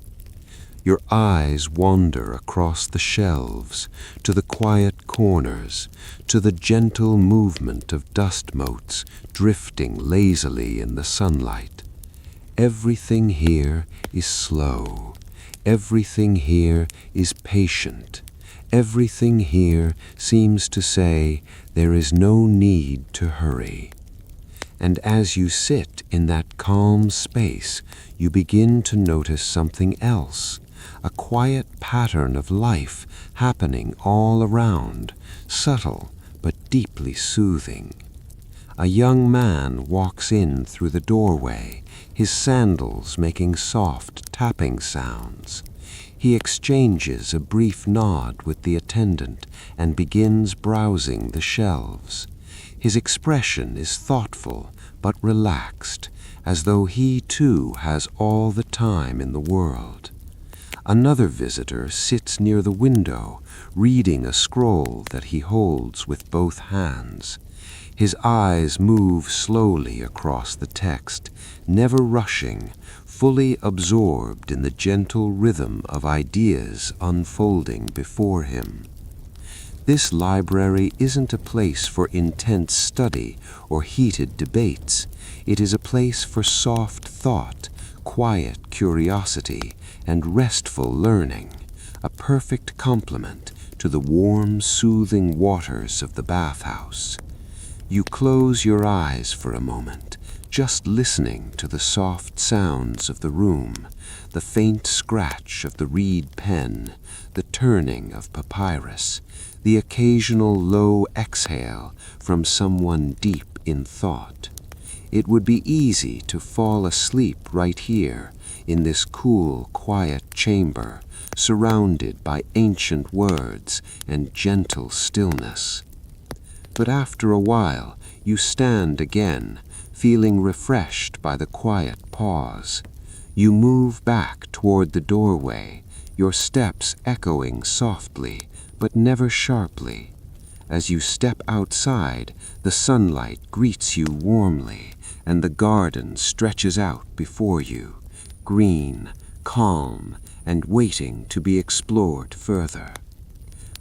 Your eyes wander across the shelves, to the quiet corners, to the gentle movement of dust motes drifting lazily in the sunlight. Everything here is slow. Everything here is patient. Everything here seems to say there is no need to hurry. And as you sit in that calm space, you begin to notice something else, a quiet pattern of life happening all around, subtle but deeply soothing. A young man walks in through the doorway, his sandals making soft tapping sounds. He exchanges a brief nod with the attendant and begins browsing the shelves. His expression is thoughtful but relaxed, as though he too has all the time in the world. Another visitor sits near the window, reading a scroll that he holds with both hands. His eyes move slowly across the text, never rushing, fully absorbed in the gentle rhythm of ideas unfolding before him. This library isn't a place for intense study or heated debates. It is a place for soft thought, quiet curiosity, and restful learning, a perfect complement to the warm, soothing waters of the bathhouse. You close your eyes for a moment, just listening to the soft sounds of the room, the faint scratch of the reed pen, the turning of papyrus, the occasional low exhale from someone deep in thought. It would be easy to fall asleep right here, in this cool, quiet chamber, surrounded by ancient words and gentle stillness. But after a while, you stand again, feeling refreshed by the quiet pause. You move back toward the doorway, your steps echoing softly, but never sharply. As you step outside, the sunlight greets you warmly, and the garden stretches out before you, green, calm, and waiting to be explored further.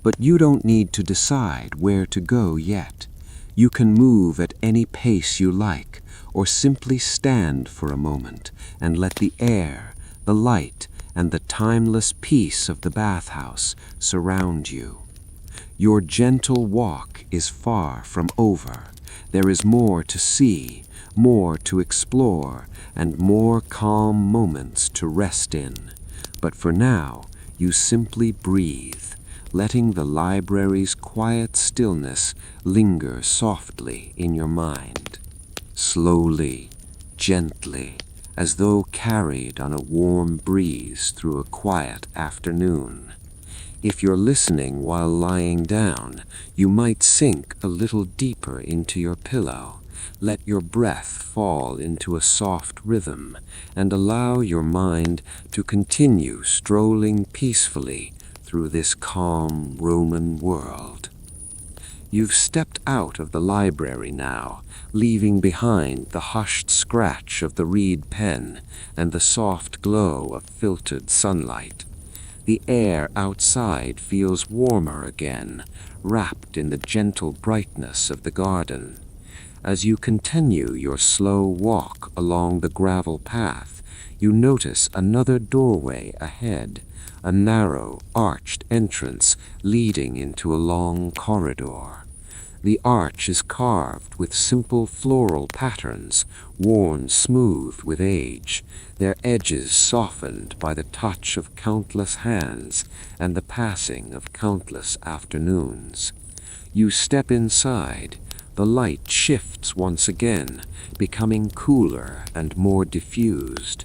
But you don't need to decide where to go yet. You can move at any pace you like, or simply stand for a moment and let the air, the light, and the timeless peace of the bathhouse surround you. Your gentle walk is far from over. There is more to see, more to explore, and more calm moments to rest in. But for now, you simply breathe, letting the library's quiet stillness linger softly in your mind. Slowly, gently, as though carried on a warm breeze through a quiet afternoon. If you're listening while lying down, you might sink a little deeper into your pillow, let your breath fall into a soft rhythm, and allow your mind to continue strolling peacefully through this calm Roman world. You've stepped out of the library now, leaving behind the hushed scratch of the reed pen and the soft glow of filtered sunlight. The air outside feels warmer again, wrapped in the gentle brightness of the garden. As you continue your slow walk along the gravel path, you notice another doorway ahead, a narrow, arched entrance leading into a long corridor. The arch is carved with simple floral patterns, worn smooth with age, their edges softened by the touch of countless hands and the passing of countless afternoons. You step inside. The light shifts once again, becoming cooler and more diffused.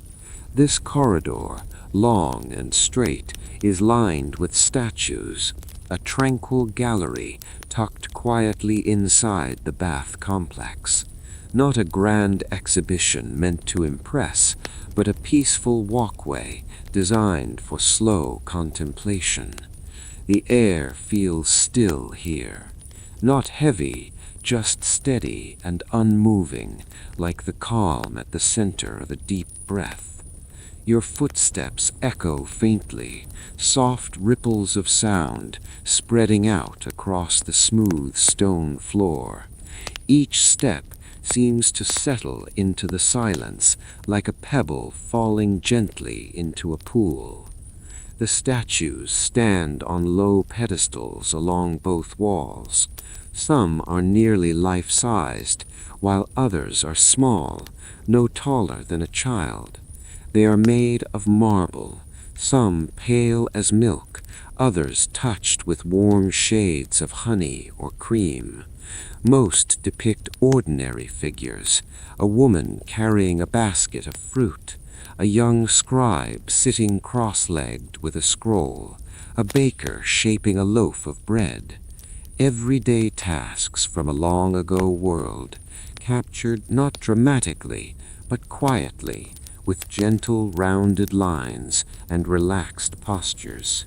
This corridor, long and straight, is lined with statues, a tranquil gallery tucked quietly inside the bath complex. Not a grand exhibition meant to impress, but a peaceful walkway designed for slow contemplation. The air feels still here, not heavy, just steady and unmoving, like the calm at the center of a deep breath. Your footsteps echo faintly, soft ripples of sound spreading out across the smooth stone floor. Each step seems to settle into the silence like a pebble falling gently into a pool. The statues stand on low pedestals along both walls. Some are nearly life-sized, while others are small, no taller than a child. They are made of marble, some pale as milk, others touched with warm shades of honey or cream. Most depict ordinary figures, a woman carrying a basket of fruit, a young scribe sitting cross-legged with a scroll, a baker shaping a loaf of bread. Everyday tasks from a long-ago world, captured not dramatically, but quietly, with gentle rounded lines and relaxed postures.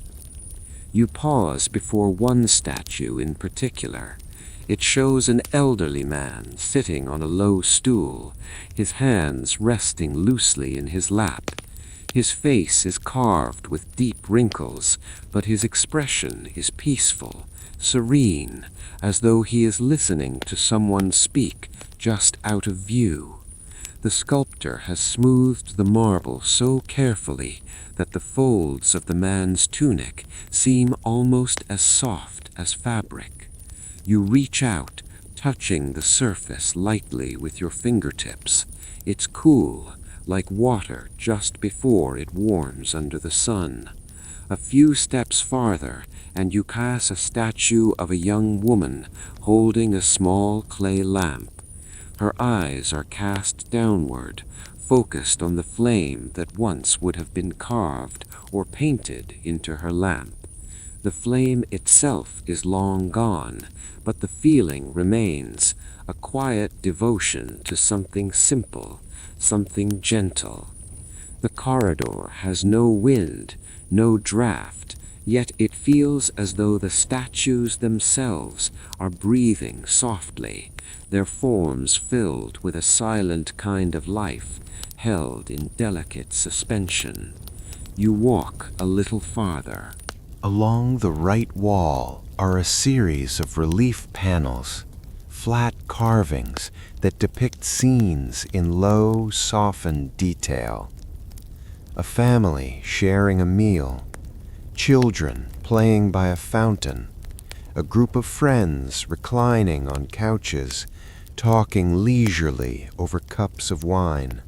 You pause before one statue in particular. It shows an elderly man sitting on a low stool, his hands resting loosely in his lap. His face is carved with deep wrinkles, but his expression is peaceful, serene, as though he is listening to someone speak just out of view. The sculptor has smoothed the marble so carefully that the folds of the man's tunic seem almost as soft as fabric. You reach out, touching the surface lightly with your fingertips. It's cool, like water just before it warms under the sun. A few steps farther, and you pass a statue of a young woman holding a small clay lamp. Her eyes are cast downward, focused on the flame that once would have been carved or painted into her lamp. The flame itself is long gone, but the feeling remains, a quiet devotion to something simple, something gentle. The corridor has no wind, no draft, yet it feels as though the statues themselves are breathing softly, their forms filled with a silent kind of life, held in delicate suspension. You walk a little farther. Along the right wall are a series of relief panels, flat carvings that depict scenes in low, softened detail. A family sharing a meal, children playing by a fountain, a group of friends reclining on couches, talking leisurely over cups of wine.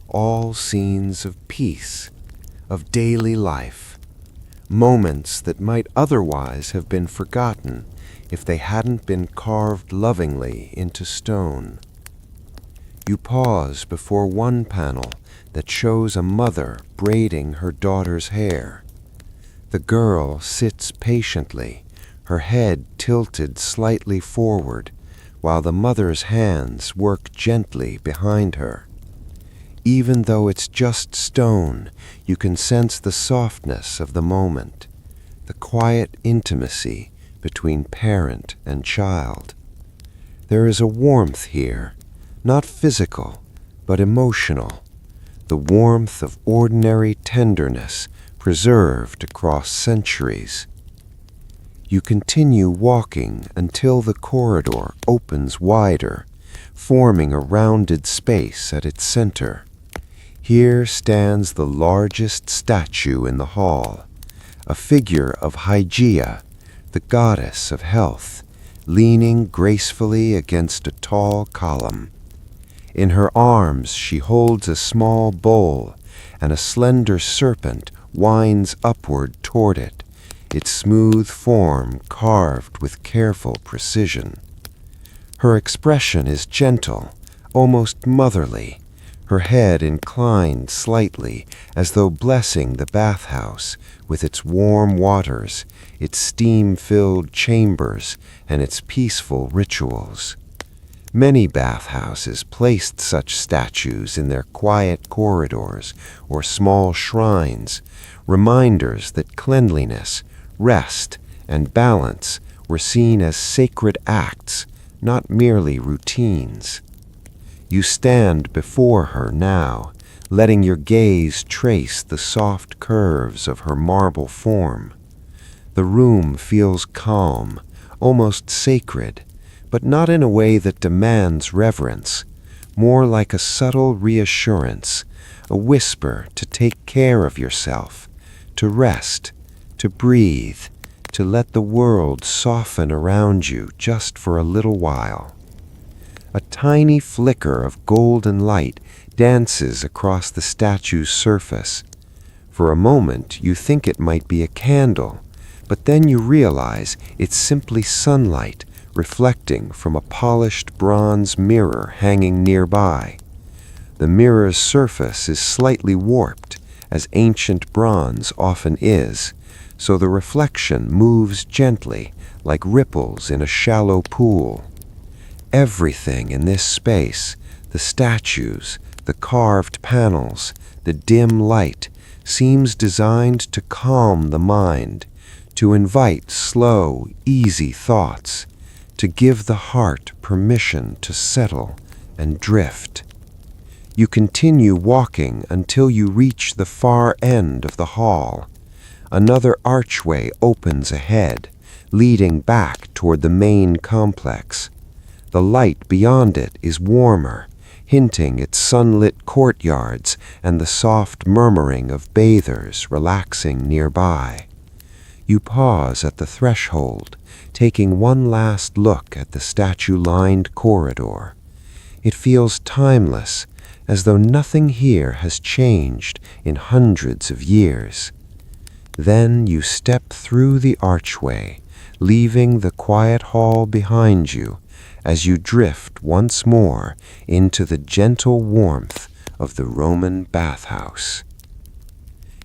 All scenes of peace, of daily life, moments that might otherwise have been forgotten if they hadn't been carved lovingly into stone. You pause before one panel that shows a mother braiding her daughter's hair. The girl sits patiently, her head tilted slightly forward, while the mother's hands work gently behind her. Even though it's just stone, you can sense the softness of the moment, the quiet intimacy between parent and child. There is a warmth here, not physical, but emotional, the warmth of ordinary tenderness preserved across centuries. You continue walking until the corridor opens wider, forming a rounded space at its center. Here stands the largest statue in the hall, a figure of Hygeia, the goddess of health, leaning gracefully against a tall column. In her arms she holds a small bowl, and a slender serpent winds upward toward it, its smooth form carved with careful precision. Her expression is gentle, almost motherly, her head inclined slightly as though blessing the bathhouse with its warm waters, its steam-filled chambers, and its peaceful rituals. Many bathhouses placed such statues in their quiet corridors or small shrines, reminders that cleanliness, rest, and balance were seen as sacred acts, not merely routines. You stand before her now, letting your gaze trace the soft curves of her marble form. The room feels calm, almost sacred, but not in a way that demands reverence, more like a subtle reassurance, a whisper to take care of yourself, to rest, to breathe, to let the world soften around you just for a little while. A tiny flicker of golden light dances across the statue's surface. For a moment, you think it might be a candle, but then you realize it's simply sunlight reflecting from a polished bronze mirror hanging nearby. The mirror's surface is slightly warped, as ancient bronze often is, so the reflection moves gently, like ripples in a shallow pool. Everything in this space, the statues, the carved panels, the dim light, seems designed to calm the mind, to invite slow, easy thoughts, to give the heart permission to settle and drift. You continue walking until you reach the far end of the hall. Another archway opens ahead, leading back toward the main complex. The light beyond it is warmer, hinting at sunlit courtyards and the soft murmuring of bathers relaxing nearby. You pause at the threshold, taking one last look at the statue-lined corridor. It feels timeless, as though nothing here has changed in hundreds of years. Then you step through the archway, leaving the quiet hall behind you as you drift once more into the gentle warmth of the Roman bathhouse.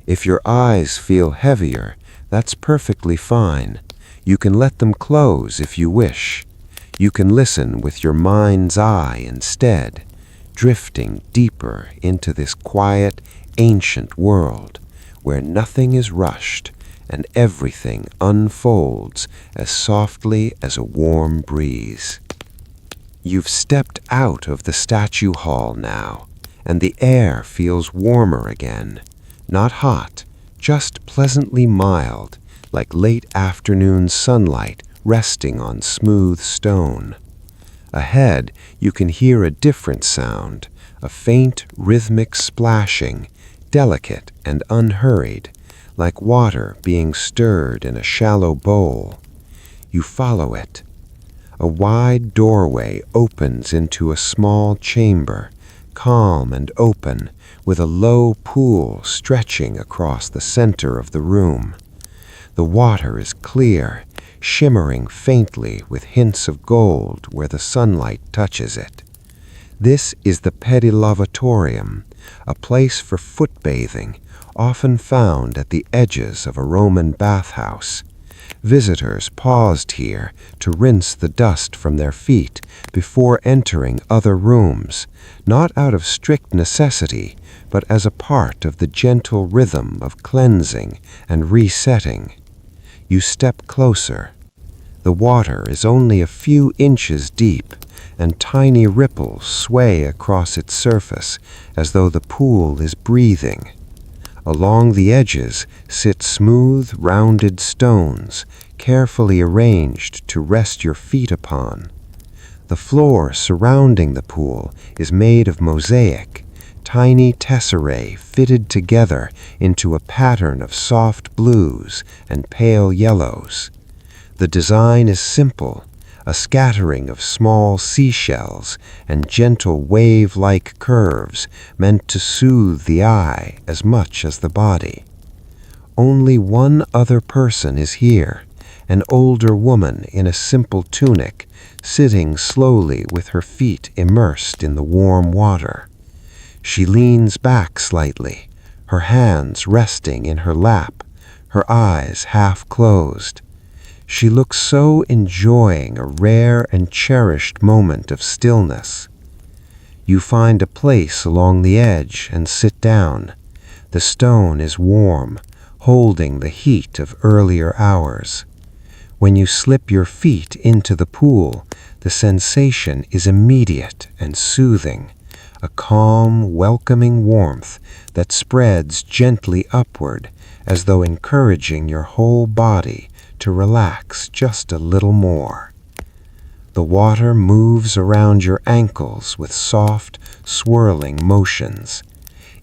If your eyes feel heavier, that's perfectly fine. You can let them close if you wish. You can listen with your mind's eye instead, drifting deeper into this quiet, ancient world where nothing is rushed and everything unfolds as softly as a warm breeze. You've stepped out of the statue hall now, and the air feels warmer again, not hot, just pleasantly mild, like late afternoon sunlight resting on smooth stone. Ahead, you can hear a different sound, a faint rhythmic splashing, delicate and unhurried, like water being stirred in a shallow bowl. You follow it. A wide doorway opens into a small chamber, calm and open, with a low pool stretching across the center of the room. The water is clear, shimmering faintly with hints of gold where the sunlight touches it. This is the Pedilavatorium, a place for foot bathing, often found at the edges of a Roman bathhouse. Visitors paused here to rinse the dust from their feet before entering other rooms, not out of strict necessity, but as a part of the gentle rhythm of cleansing and resetting. You step closer. The water is only a few inches deep, and tiny ripples sway across its surface as though the pool is breathing. Along the edges sit smooth, rounded stones, carefully arranged to rest your feet upon. The floor surrounding the pool is made of mosaic, tiny tesserae fitted together into a pattern of soft blues and pale yellows. The design is simple, a scattering of small seashells and gentle wave-like curves meant to soothe the eye as much as the body. Only one other person is here, an older woman in a simple tunic, sitting slowly with her feet immersed in the warm water. She leans back slightly, her hands resting in her lap, her eyes half closed. She looks so enjoying a rare and cherished moment of stillness. You find a place along the edge and sit down. The stone is warm, holding the heat of earlier hours. When you slip your feet into the pool, the sensation is immediate and soothing, a calm, welcoming warmth that spreads gently upward as though encouraging your whole body to relax just a little more. The water moves around your ankles with soft, swirling motions.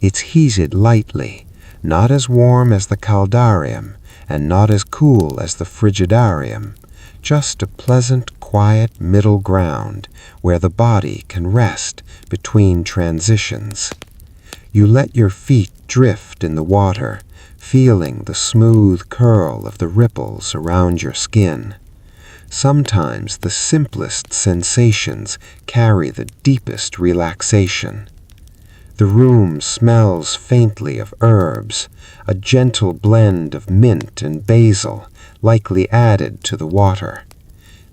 It's heated lightly, not as warm as the Caldarium and not as cool as the Frigidarium, just a pleasant, quiet middle ground where the body can rest between transitions. You let your feet drift in the water, feeling the smooth curl of the ripples around your skin. Sometimes the simplest sensations carry the deepest relaxation. The room smells faintly of herbs, a gentle blend of mint and basil, likely added to the water.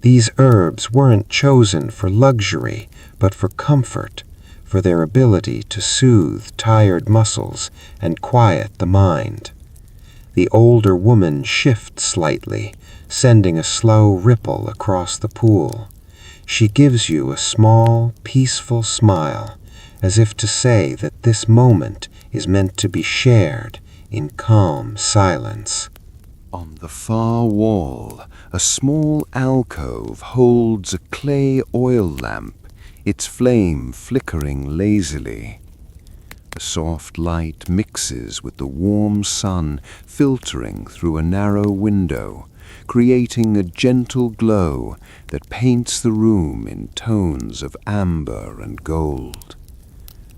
These herbs weren't chosen for luxury, but for comfort, for their ability to soothe tired muscles and quiet the mind. The older woman shifts slightly, sending a slow ripple across the pool. She gives you a small, peaceful smile, as if to say that this moment is meant to be shared in calm silence. On the far wall, a small alcove holds a clay oil lamp, its flame flickering lazily. The soft light mixes with the warm sun filtering through a narrow window, creating a gentle glow that paints the room in tones of amber and gold.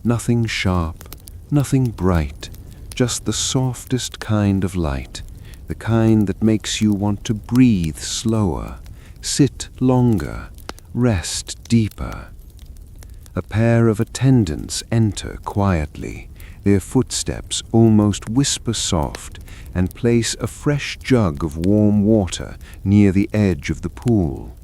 Nothing sharp, nothing bright, just the softest kind of light, the kind that makes you want to breathe slower, sit longer, rest deeper. A pair of attendants enter quietly, their footsteps almost whisper soft, and place a fresh jug of warm water near the edge of the pool.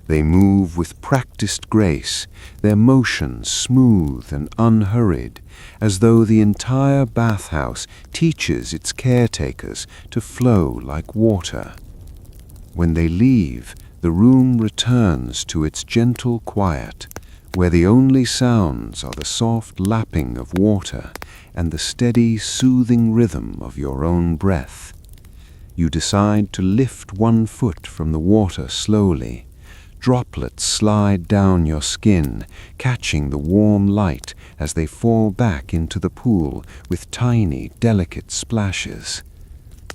They move with practiced grace, their motions smooth and unhurried, as though the entire bathhouse teaches its caretakers to flow like water. When they leave, the room returns to its gentle quiet, where the only sounds are the soft lapping of water and the steady, soothing rhythm of your own breath. You decide to lift one foot from the water slowly. Droplets slide down your skin, catching the warm light as they fall back into the pool with tiny, delicate splashes.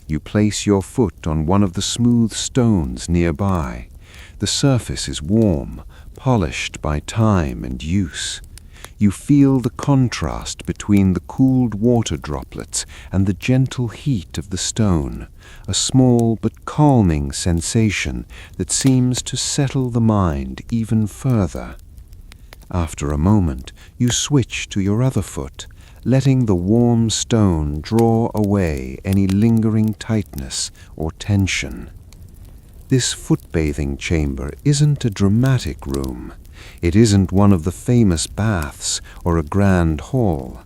You place your foot on one of the smooth stones nearby. The surface is warm, polished by time and use. You feel the contrast between the cooled water droplets and the gentle heat of the stone, a small but calming sensation that seems to settle the mind even further. After a moment, you switch to your other foot, letting the warm stone draw away any lingering tightness or tension. This foot-bathing chamber isn't a dramatic room. It isn't one of the famous baths or a grand hall,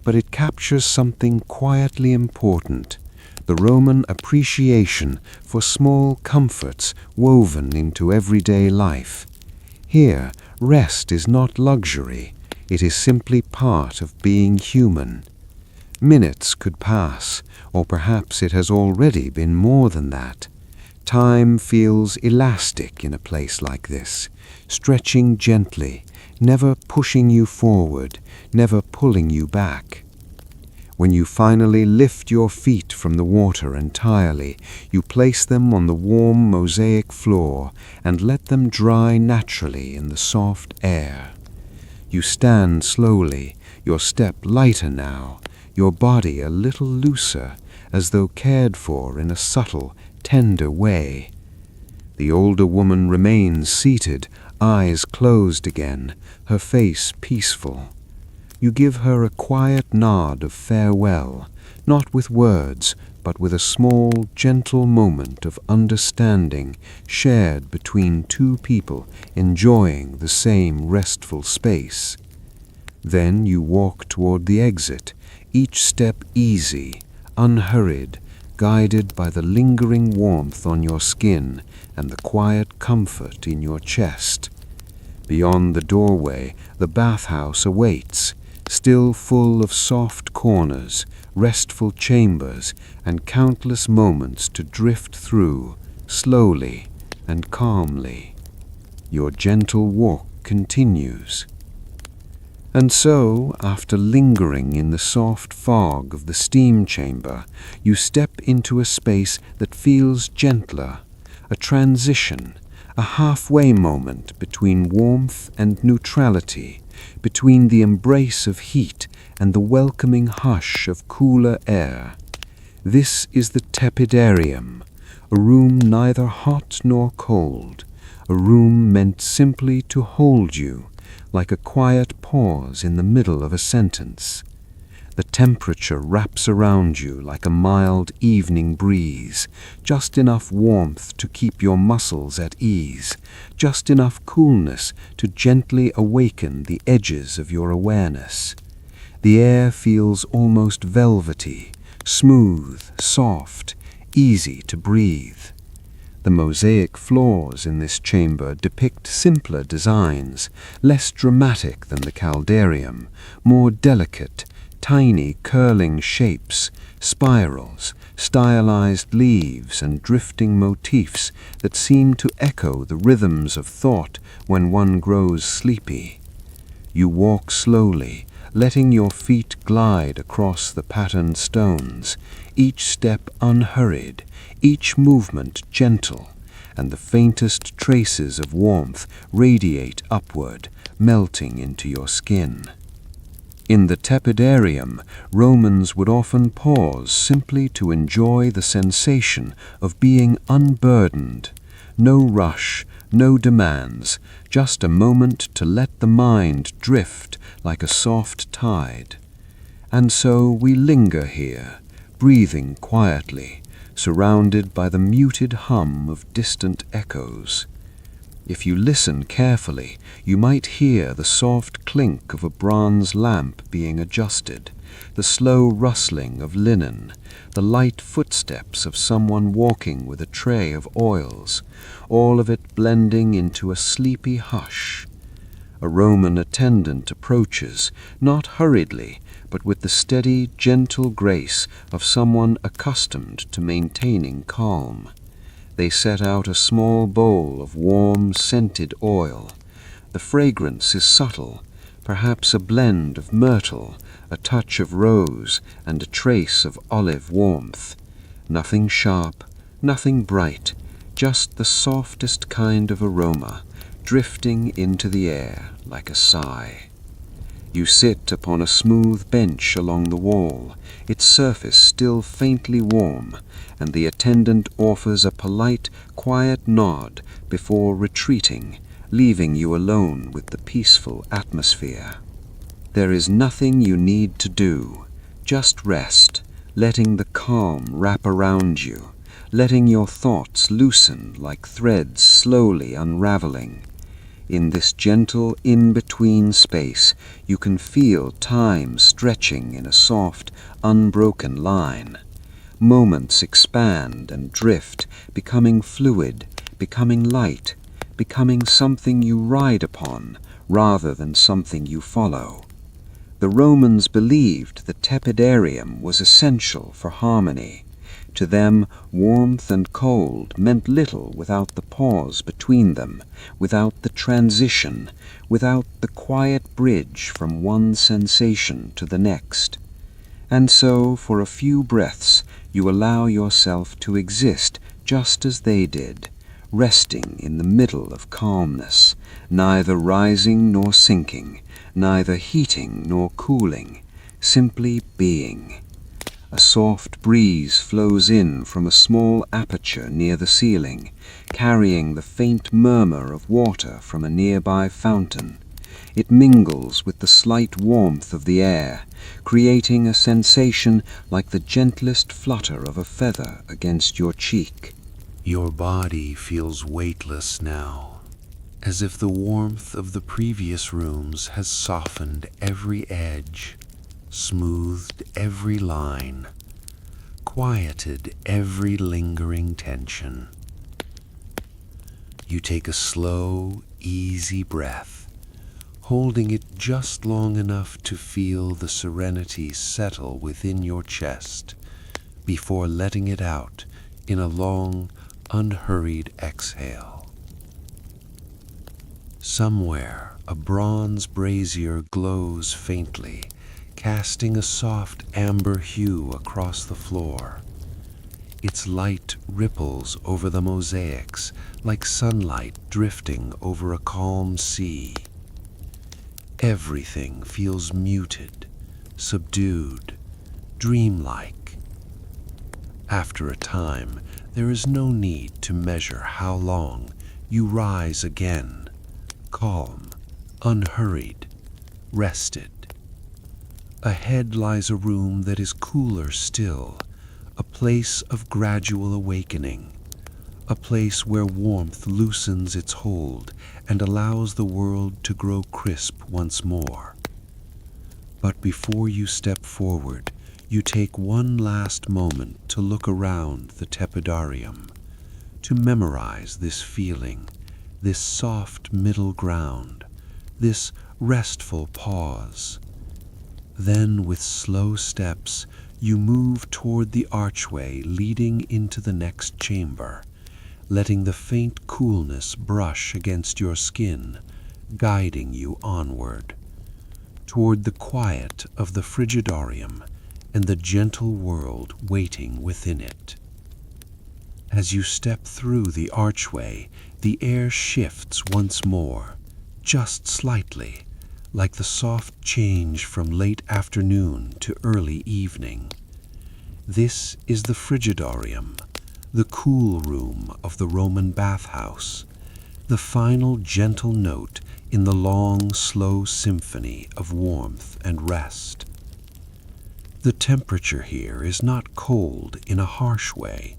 but it captures something quietly important, the Roman appreciation for small comforts woven into everyday life. Here, rest is not luxury, it is simply part of being human. Minutes could pass, or perhaps it has already been more than that. Time feels elastic in a place like this, stretching gently, never pushing you forward, never pulling you back. When you finally lift your feet from the water entirely, you place them on the warm mosaic floor and let them dry naturally in the soft air. You stand slowly, your step lighter now, your body a little looser, as though cared for in a subtle, tender way. The older woman remains seated, eyes closed again, her face peaceful. You give her a quiet nod of farewell, not with words, but but with a small, gentle moment of understanding shared between two people enjoying the same restful space. Then you walk toward the exit, each step easy, unhurried, guided by the lingering warmth on your skin and the quiet comfort in your chest. Beyond the doorway, the bathhouse awaits, still full of soft corners, restful chambers, and countless moments to drift through, slowly and calmly. Your gentle walk continues. And so, after lingering in the soft fog of the steam chamber, you step into a space that feels gentler, a transition, a halfway moment between warmth and neutrality, between the embrace of heat and the welcoming hush of cooler air. This is the Tepidarium, a room neither hot nor cold, a room meant simply to hold you, like a quiet pause in the middle of a sentence. The temperature wraps around you like a mild evening breeze, just enough warmth to keep your muscles at ease, just enough coolness to gently awaken the edges of your awareness. The air feels almost velvety, smooth, soft, easy to breathe. The mosaic floors in this chamber depict simpler designs, less dramatic than the caldarium, more delicate, tiny curling shapes, spirals, stylized leaves, and drifting motifs that seem to echo the rhythms of thought when one grows sleepy. You walk slowly, letting your feet glide across the patterned stones, each step unhurried, each movement gentle, and the faintest traces of warmth radiate upward, melting into your skin. In the tepidarium, Romans would often pause simply to enjoy the sensation of being unburdened. No rush, no demands, just a moment to let the mind drift like a soft tide. And so we linger here, breathing quietly, surrounded by the muted hum of distant echoes. If you listen carefully, you might hear the soft clink of a bronze lamp being adjusted, the slow rustling of linen, the light footsteps of someone walking with a tray of oils, all of it blending into a sleepy hush. A Roman attendant approaches, not hurriedly, but with the steady, gentle grace of someone accustomed to maintaining calm. They set out a small bowl of warm, scented oil. The fragrance is subtle, perhaps a blend of myrtle, a touch of rose, and a trace of olive warmth. Nothing sharp, nothing bright, just the softest kind of aroma, drifting into the air like a sigh. You sit upon a smooth bench along the wall, its surface still faintly warm, and the attendant offers a polite, quiet nod before retreating, leaving you alone with the peaceful atmosphere. There is nothing you need to do, just rest, letting the calm wrap around you, letting your thoughts loosen like threads slowly unraveling. In this gentle in-between space, you can feel time stretching in a soft, unbroken line. Moments expand and drift, becoming fluid, becoming light, becoming something you ride upon rather than something you follow. The Romans believed the tepidarium was essential for harmony. To them, warmth and cold meant little without the pause between them, without the transition, without the quiet bridge from one sensation to the next. And so, for a few breaths, you allow yourself to exist just as they did, resting in the middle of calmness, neither rising nor sinking, neither heating nor cooling, simply being. A soft breeze flows in from a small aperture near the ceiling, carrying the faint murmur of water from a nearby fountain. It mingles with the slight warmth of the air, creating a sensation like the gentlest flutter of a feather against your cheek. Your body feels weightless now, as if the warmth of the previous rooms has softened every edge, smoothed every line, quieted every lingering tension. You take a slow, easy breath, holding it just long enough to feel the serenity settle within your chest before letting it out in a long, unhurried exhale. Somewhere, a bronze brazier glows faintly, casting a soft amber hue across the floor. Its light ripples over the mosaics like sunlight drifting over a calm sea. Everything feels muted, subdued, dreamlike. After a time, there is no need to measure how long you rise again, calm, unhurried, rested. Ahead lies a room that is cooler still, a place of gradual awakening, a place where warmth loosens its hold and allows the world to grow crisp once more. But before you step forward, you take one last moment to look around the tepidarium, to memorize this feeling, this soft middle ground, this restful pause. Then, with slow steps, you move toward the archway leading into the next chamber, letting the faint coolness brush against your skin, guiding you onward, toward the quiet of the frigidarium and the gentle world waiting within it. As you step through the archway, the air shifts once more, just slightly, like the soft change from late afternoon to early evening. This is the frigidarium, the cool room of the Roman bathhouse, the final gentle note in the long, slow symphony of warmth and rest. The temperature here is not cold in a harsh way,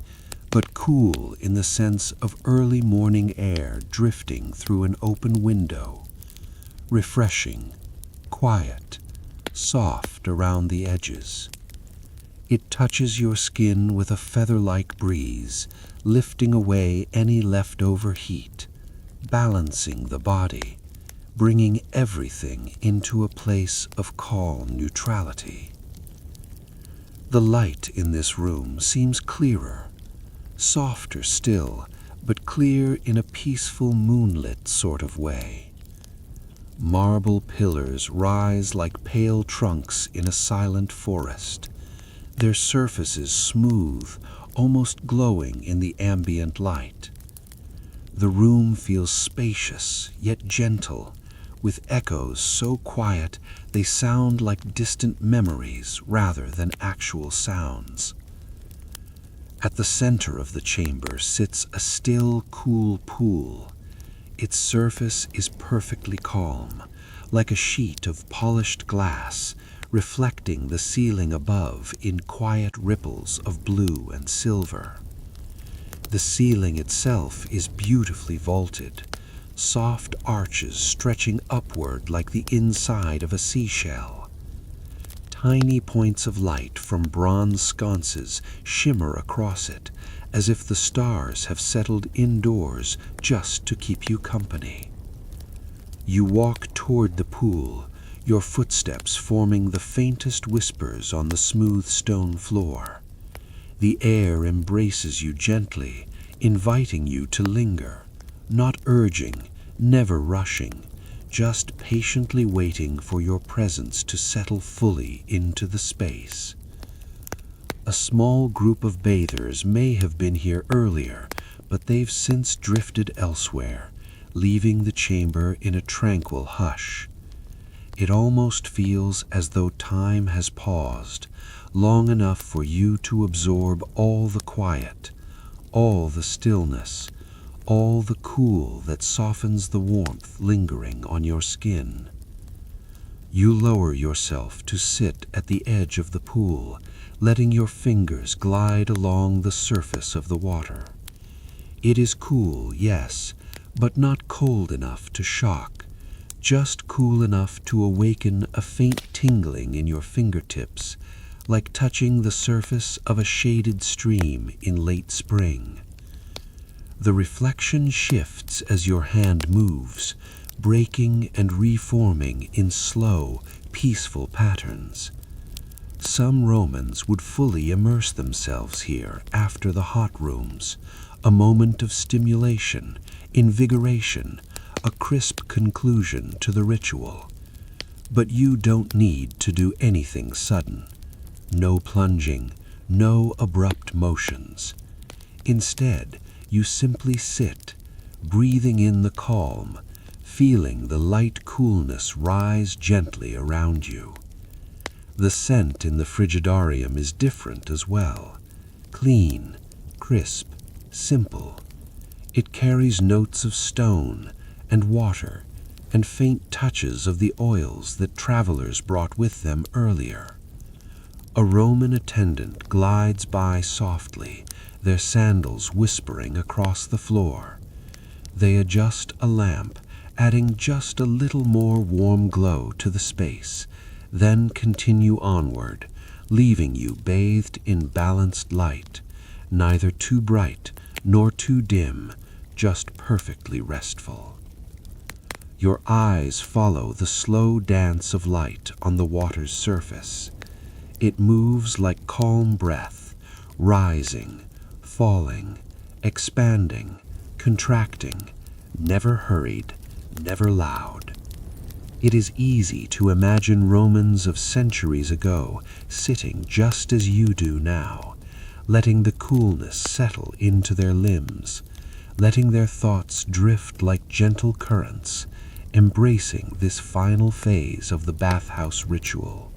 but cool in the sense of early morning air drifting through an open window, refreshing, quiet, soft around the edges. It touches your skin with a feather-like breeze, lifting away any leftover heat, balancing the body, bringing everything into a place of calm neutrality. The light in this room seems clearer, softer still, but clear in a peaceful moonlit sort of way. Marble pillars rise like pale trunks in a silent forest, their surfaces smooth, almost glowing in the ambient light. The room feels spacious, yet gentle, with echoes so quiet they sound like distant memories rather than actual sounds. At the center of the chamber sits a still, cool pool. Its surface is perfectly calm, like a sheet of polished glass, reflecting the ceiling above in quiet ripples of blue and silver. The ceiling itself is beautifully vaulted, soft arches stretching upward like the inside of a seashell. Tiny points of light from bronze sconces shimmer across it, as if the stars have settled indoors just to keep you company. You walk toward the pool, your footsteps forming the faintest whispers on the smooth stone floor. The air embraces you gently, inviting you to linger, not urging, never rushing, just patiently waiting for your presence to settle fully into the space. A small group of bathers may have been here earlier, but they've since drifted elsewhere, leaving the chamber in a tranquil hush. It almost feels as though time has paused, long enough for you to absorb all the quiet, all the stillness, all the cool that softens the warmth lingering on your skin. You lower yourself to sit at the edge of the pool, letting your fingers glide along the surface of the water. It is cool, yes, but not cold enough to shock, just cool enough to awaken a faint tingling in your fingertips, like touching the surface of a shaded stream in late spring. The reflection shifts as your hand moves, breaking and reforming in slow, peaceful patterns. Some Romans would fully immerse themselves here after the hot rooms, a moment of stimulation, invigoration, a crisp conclusion to the ritual. But you don't need to do anything sudden. No plunging, no abrupt motions. Instead, you simply sit, breathing in the calm, feeling the light coolness rise gently around you. The scent in the Frigidarium is different as well. Clean, crisp, simple. It carries notes of stone and water and faint touches of the oils that travelers brought with them earlier. A Roman attendant glides by softly, their sandals whispering across the floor. They adjust a lamp, adding just a little more warm glow to the space, then continue onward, leaving you bathed in balanced light, neither too bright nor too dim, just perfectly restful. Your eyes follow the slow dance of light on the water's surface. It moves like calm breath, rising, falling, expanding, contracting, never hurried, never loud. It is easy to imagine Romans of centuries ago sitting just as you do now, letting the coolness settle into their limbs, letting their thoughts drift like gentle currents, embracing this final phase of the bathhouse ritual.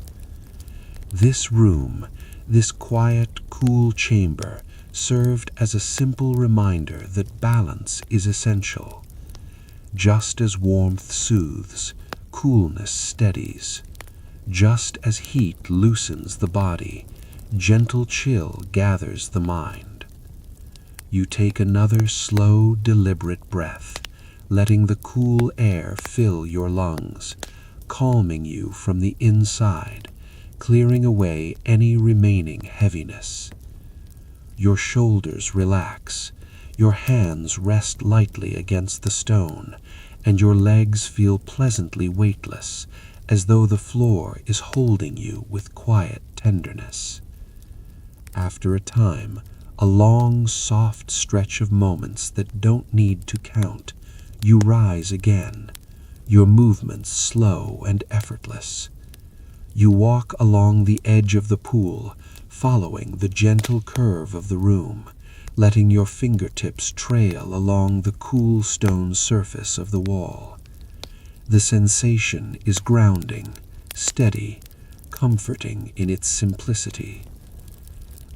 This room, this quiet, cool chamber, served as a simple reminder that balance is essential. Just as warmth soothes, coolness steadies. Just as heat loosens the body, gentle chill gathers the mind. You take another slow, deliberate breath, letting the cool air fill your lungs, calming you from the inside, clearing away any remaining heaviness. Your shoulders relax, your hands rest lightly against the stone, and your legs feel pleasantly weightless, as though the floor is holding you with quiet tenderness. After a time, a long, soft stretch of moments that don't need to count, you rise again, your movements slow and effortless. You walk along the edge of the pool, following the gentle curve of the room, letting your fingertips trail along the cool stone surface of the wall. The sensation is grounding, steady, comforting in its simplicity.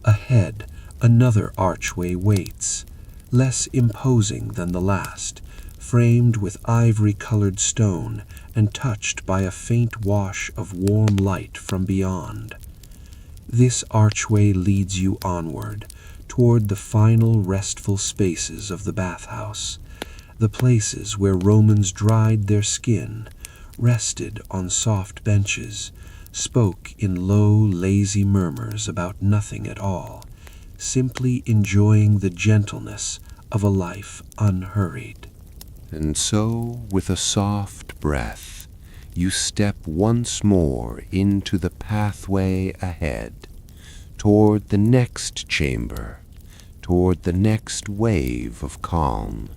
Ahead, another archway waits, less imposing than the last, framed with ivory-colored stone and touched by a faint wash of warm light from beyond. This archway leads you onward, toward the final restful spaces of the bathhouse, the places where Romans dried their skin, rested on soft benches, spoke in low, lazy murmurs about nothing at all, simply enjoying the gentleness of a life unhurried. And so, with a soft breath, you step once more into the pathway ahead, toward the next chamber, toward the next wave of calm,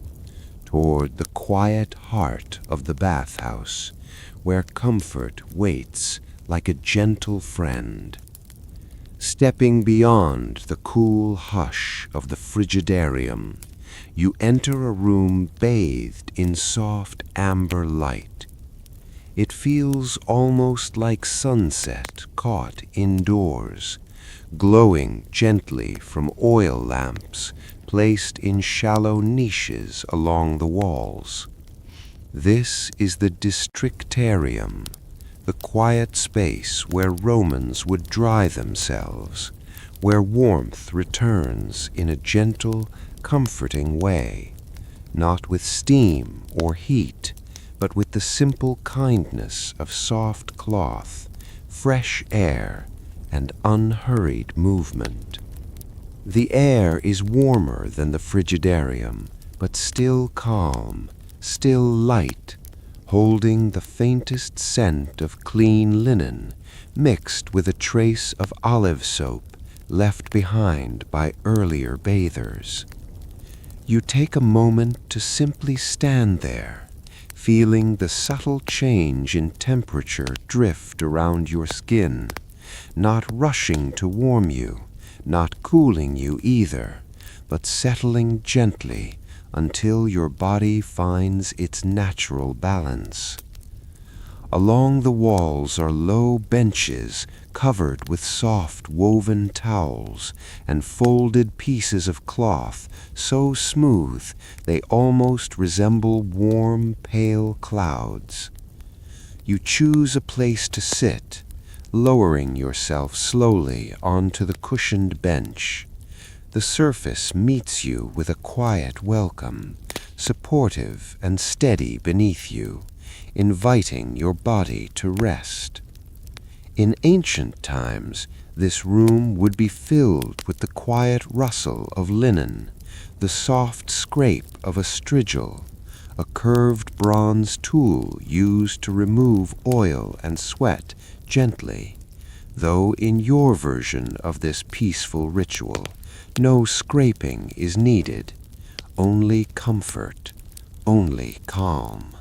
toward the quiet heart of the bathhouse, where comfort waits like a gentle friend. Stepping beyond the cool hush of the Frigidarium, you enter a room bathed in soft amber light. It feels almost like sunset caught indoors, glowing gently from oil lamps placed in shallow niches along the walls. This is the Districtarium, the quiet space where Romans would dry themselves, where warmth returns in a gentle, comforting way, not with steam or heat, but with the simple kindness of soft cloth, fresh air, and unhurried movement. The air is warmer than the Frigidarium, but still calm, still light, holding the faintest scent of clean linen, mixed with a trace of olive soap left behind by earlier bathers. You take a moment to simply stand there, feeling the subtle change in temperature drift around your skin, not rushing to warm you, not cooling you either, but settling gently until your body finds its natural balance. Along the walls are low benches covered with soft woven towels and folded pieces of cloth so smooth they almost resemble warm, pale clouds. You choose a place to sit, lowering yourself slowly onto the cushioned bench. The surface meets you with a quiet welcome, supportive and steady beneath you, inviting your body to rest. In ancient times, this room would be filled with the quiet rustle of linen, the soft scrape of a strigil, a curved bronze tool used to remove oil and sweat gently, though in your version of this peaceful ritual, no scraping is needed, only comfort, only calm.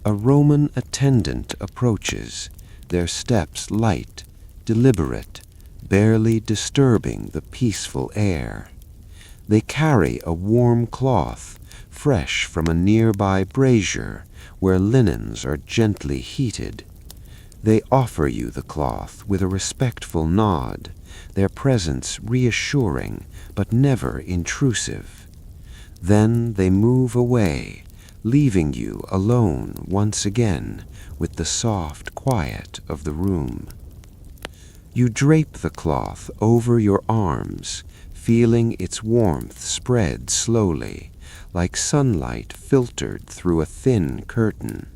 A Roman attendant approaches, their steps light, deliberate, barely disturbing the peaceful air. They carry a warm cloth, fresh from a nearby brazier where linens are gently heated. They offer you the cloth with a respectful nod, their presence reassuring but never intrusive. Then they move away, leaving you alone once again with the soft quiet of the room. You drape the cloth over your arms, feeling its warmth spread slowly, like sunlight filtered through a thin curtain.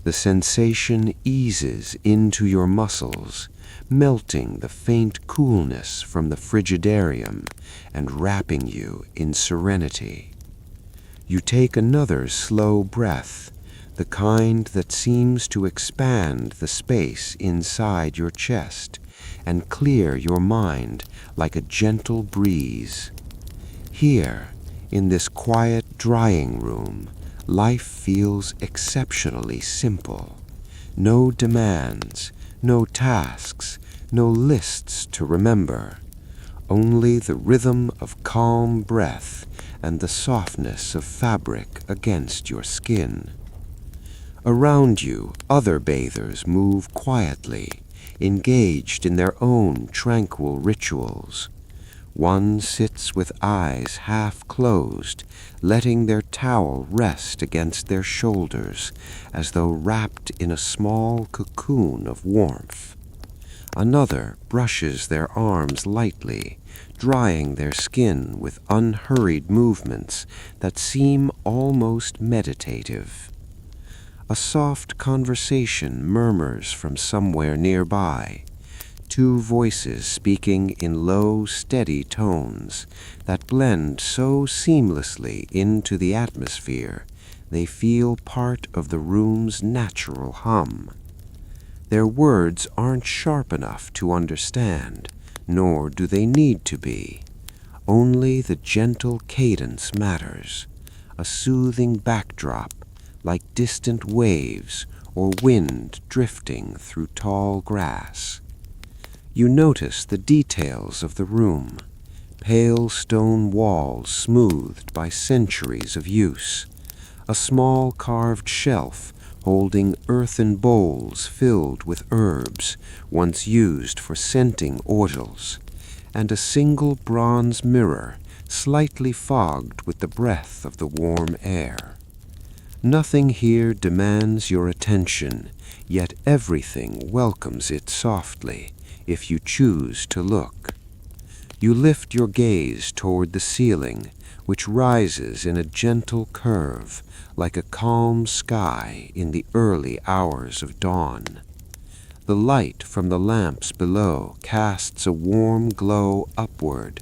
The sensation eases into your muscles, melting the faint coolness from the Frigidarium and wrapping you in serenity. You take another slow breath, the kind that seems to expand the space inside your chest and clear your mind like a gentle breeze. Here, in this quiet drying room, life feels exceptionally simple. No demands, no tasks, no lists to remember. Only the rhythm of calm breath and the softness of fabric against your skin. Around you, other bathers move quietly, engaged in their own tranquil rituals. One sits with eyes half closed, letting their towel rest against their shoulders, as though wrapped in a small cocoon of warmth. Another brushes their arms lightly, drying their skin with unhurried movements that seem almost meditative. A soft conversation murmurs from somewhere nearby, two voices speaking in low, steady tones that blend so seamlessly into the atmosphere they feel part of the room's natural hum. Their words aren't sharp enough to understand, nor do they need to be. Only the gentle cadence matters, a soothing backdrop like distant waves or wind drifting through tall grass. You notice the details of the room, pale stone walls smoothed by centuries of use, a small carved shelf holding earthen bowls filled with herbs once used for scenting oils, and a single bronze mirror slightly fogged with the breath of the warm air. Nothing here demands your attention, yet everything welcomes it softly, if you choose to look. You lift your gaze toward the ceiling, which rises in a gentle curve, like a calm sky in the early hours of dawn. The light from the lamps below casts a warm glow upward,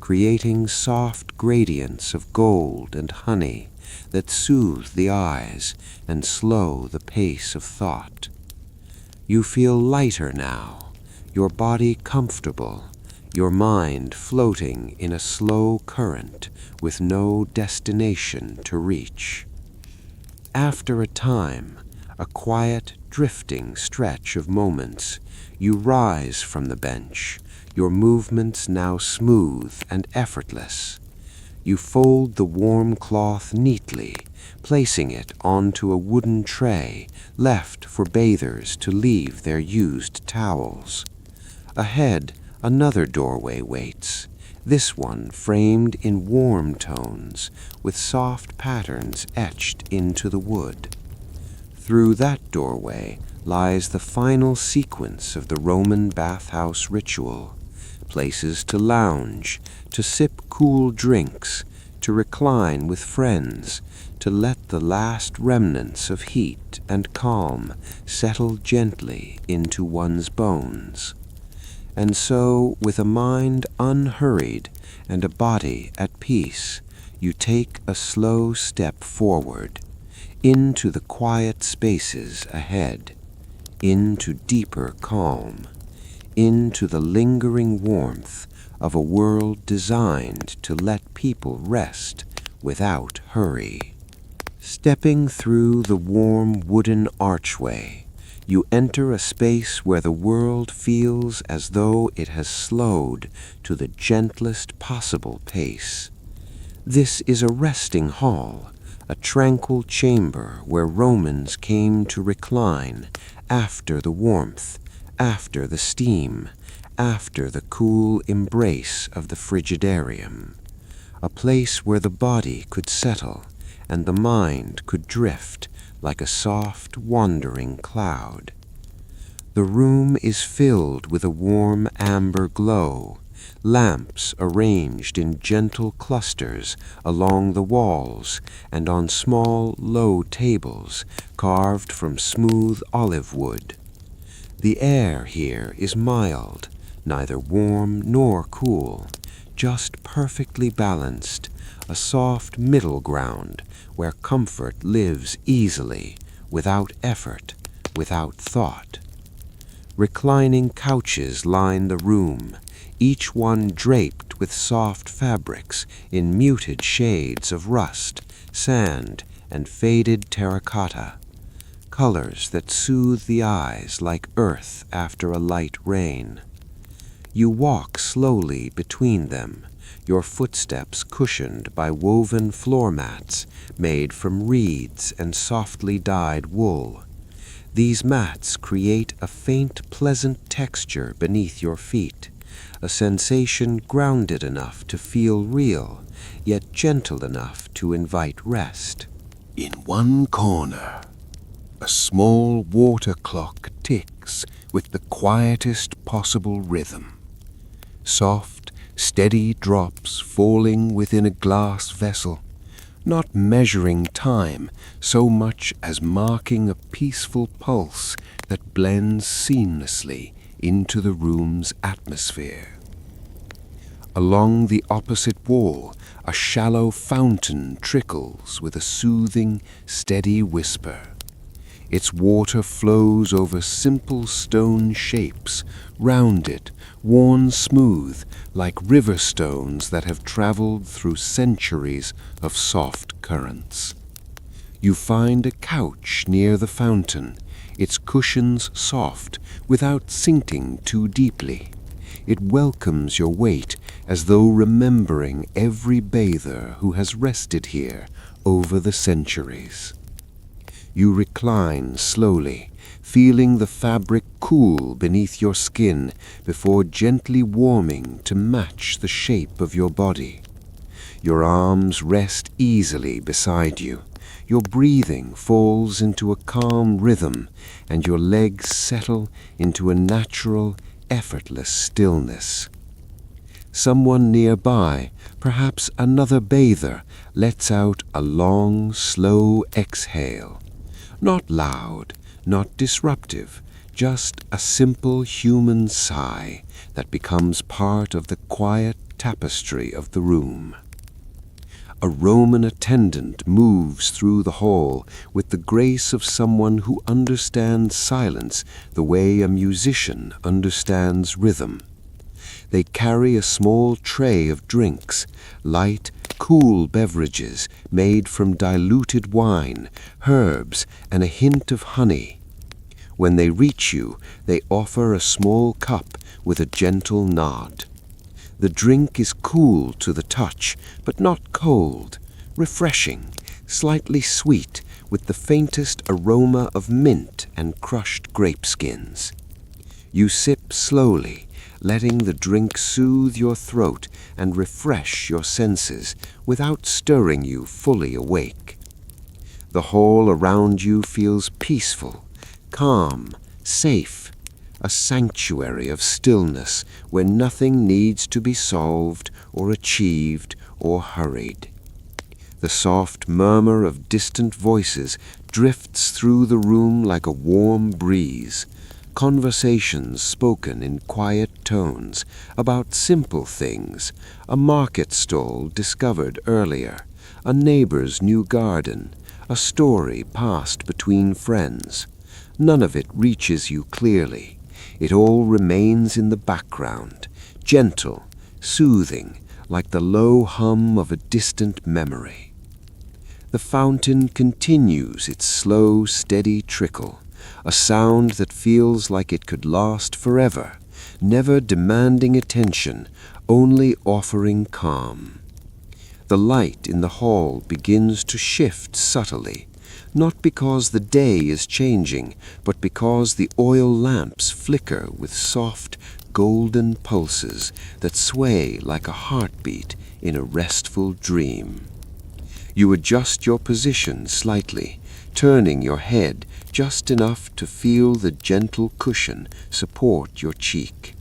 creating soft gradients of gold and honey that soothe the eyes and slow the pace of thought. You feel lighter now, your body comfortable, your mind floating in a slow current with no destination to reach. After a time, a quiet, drifting stretch of moments, you rise from the bench, your movements now smooth and effortless. You fold the warm cloth neatly, placing it onto a wooden tray left for bathers to leave their used towels. Ahead, another doorway waits, this one framed in warm tones with soft patterns etched into the wood. Through that doorway lies the final sequence of the Roman bathhouse ritual. Places to lounge, to sip cool drinks, to recline with friends, to let the last remnants of heat and calm settle gently into one's bones. And so, with a mind unhurried and a body at peace, you take a slow step forward, into the quiet spaces ahead, into deeper calm, into the lingering warmth of a world designed to let people rest without hurry. Stepping through the warm wooden archway, you enter a space where the world feels as though it has slowed to the gentlest possible pace. This is a resting hall, a tranquil chamber where Romans came to recline after the warmth, after the steam, after the cool embrace of the Frigidarium, a place where the body could settle and the mind could drift like a soft, wandering cloud. The room is filled with a warm amber glow, lamps arranged in gentle clusters along the walls and on small, low tables carved from smooth olive wood. The air here is mild, neither warm nor cool, just perfectly balanced, a soft middle ground where comfort lives easily, without effort, without thought. Reclining couches line the room, each one draped with soft fabrics in muted shades of rust, sand, and faded terracotta, colors that soothe the eyes like earth after a light rain. You walk slowly between them, your footsteps cushioned by woven floor mats made from reeds and softly dyed wool. These mats create a faint, pleasant texture beneath your feet, a sensation grounded enough to feel real, yet gentle enough to invite rest. In one corner, a small water clock ticks with the quietest possible rhythm. Soft, steady drops falling within a glass vessel, not measuring time so much as marking a peaceful pulse that blends seamlessly into the room's atmosphere. Along the opposite wall, a shallow fountain trickles with a soothing, steady whisper. Its water flows over simple stone shapes, rounded, worn smooth, like river stones that have traveled through centuries of soft currents. You find a couch near the fountain, its cushions soft, without sinking too deeply. It welcomes your weight as though remembering every bather who has rested here over the centuries. You recline slowly, feeling the fabric cool beneath your skin before gently warming to match the shape of your body. Your arms rest easily beside you. Your breathing falls into a calm rhythm, and your legs settle into a natural, effortless stillness. Someone nearby, perhaps another bather, lets out a long, slow exhale. Not loud, not disruptive, just a simple human sigh that becomes part of the quiet tapestry of the room. A Roman attendant moves through the hall with the grace of someone who understands silence the way a musician understands rhythm. They carry a small tray of drinks, light, cool beverages made from diluted wine, herbs, and a hint of honey. When they reach you, they offer a small cup with a gentle nod. The drink is cool to the touch, but not cold, refreshing, slightly sweet, with the faintest aroma of mint and crushed grape skins. You sip slowly, letting the drink soothe your throat and refresh your senses without stirring you fully awake. The hall around you feels peaceful, calm, safe, a sanctuary of stillness where nothing needs to be solved or achieved or hurried. The soft murmur of distant voices drifts through the room like a warm breeze, conversations spoken in quiet tones about simple things, a market stall discovered earlier, a neighbor's new garden, a story passed between friends. None of it reaches you clearly. It all remains in the background, gentle, soothing, like the low hum of a distant memory. The fountain continues its slow, steady trickle, a sound that feels like it could last forever, never demanding attention, only offering calm. The light in the hall begins to shift subtly, not because the day is changing, but because the oil lamps flicker with soft, golden pulses that sway like a heartbeat in a restful dream. You adjust your position slightly, turning your head just enough to feel the gentle cushion support your cheek.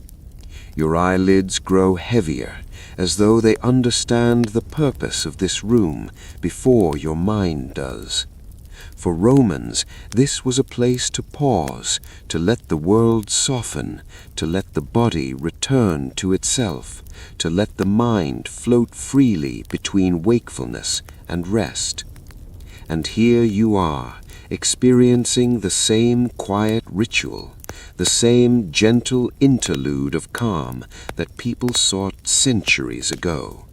Your eyelids grow heavier, as though they understand the purpose of this room before your mind does. For Romans, this was a place to pause, to let the world soften, to let the body return to itself, to let the mind float freely between wakefulness and rest. And here you are, experiencing the same quiet ritual, the same gentle interlude of calm that people sought centuries ago.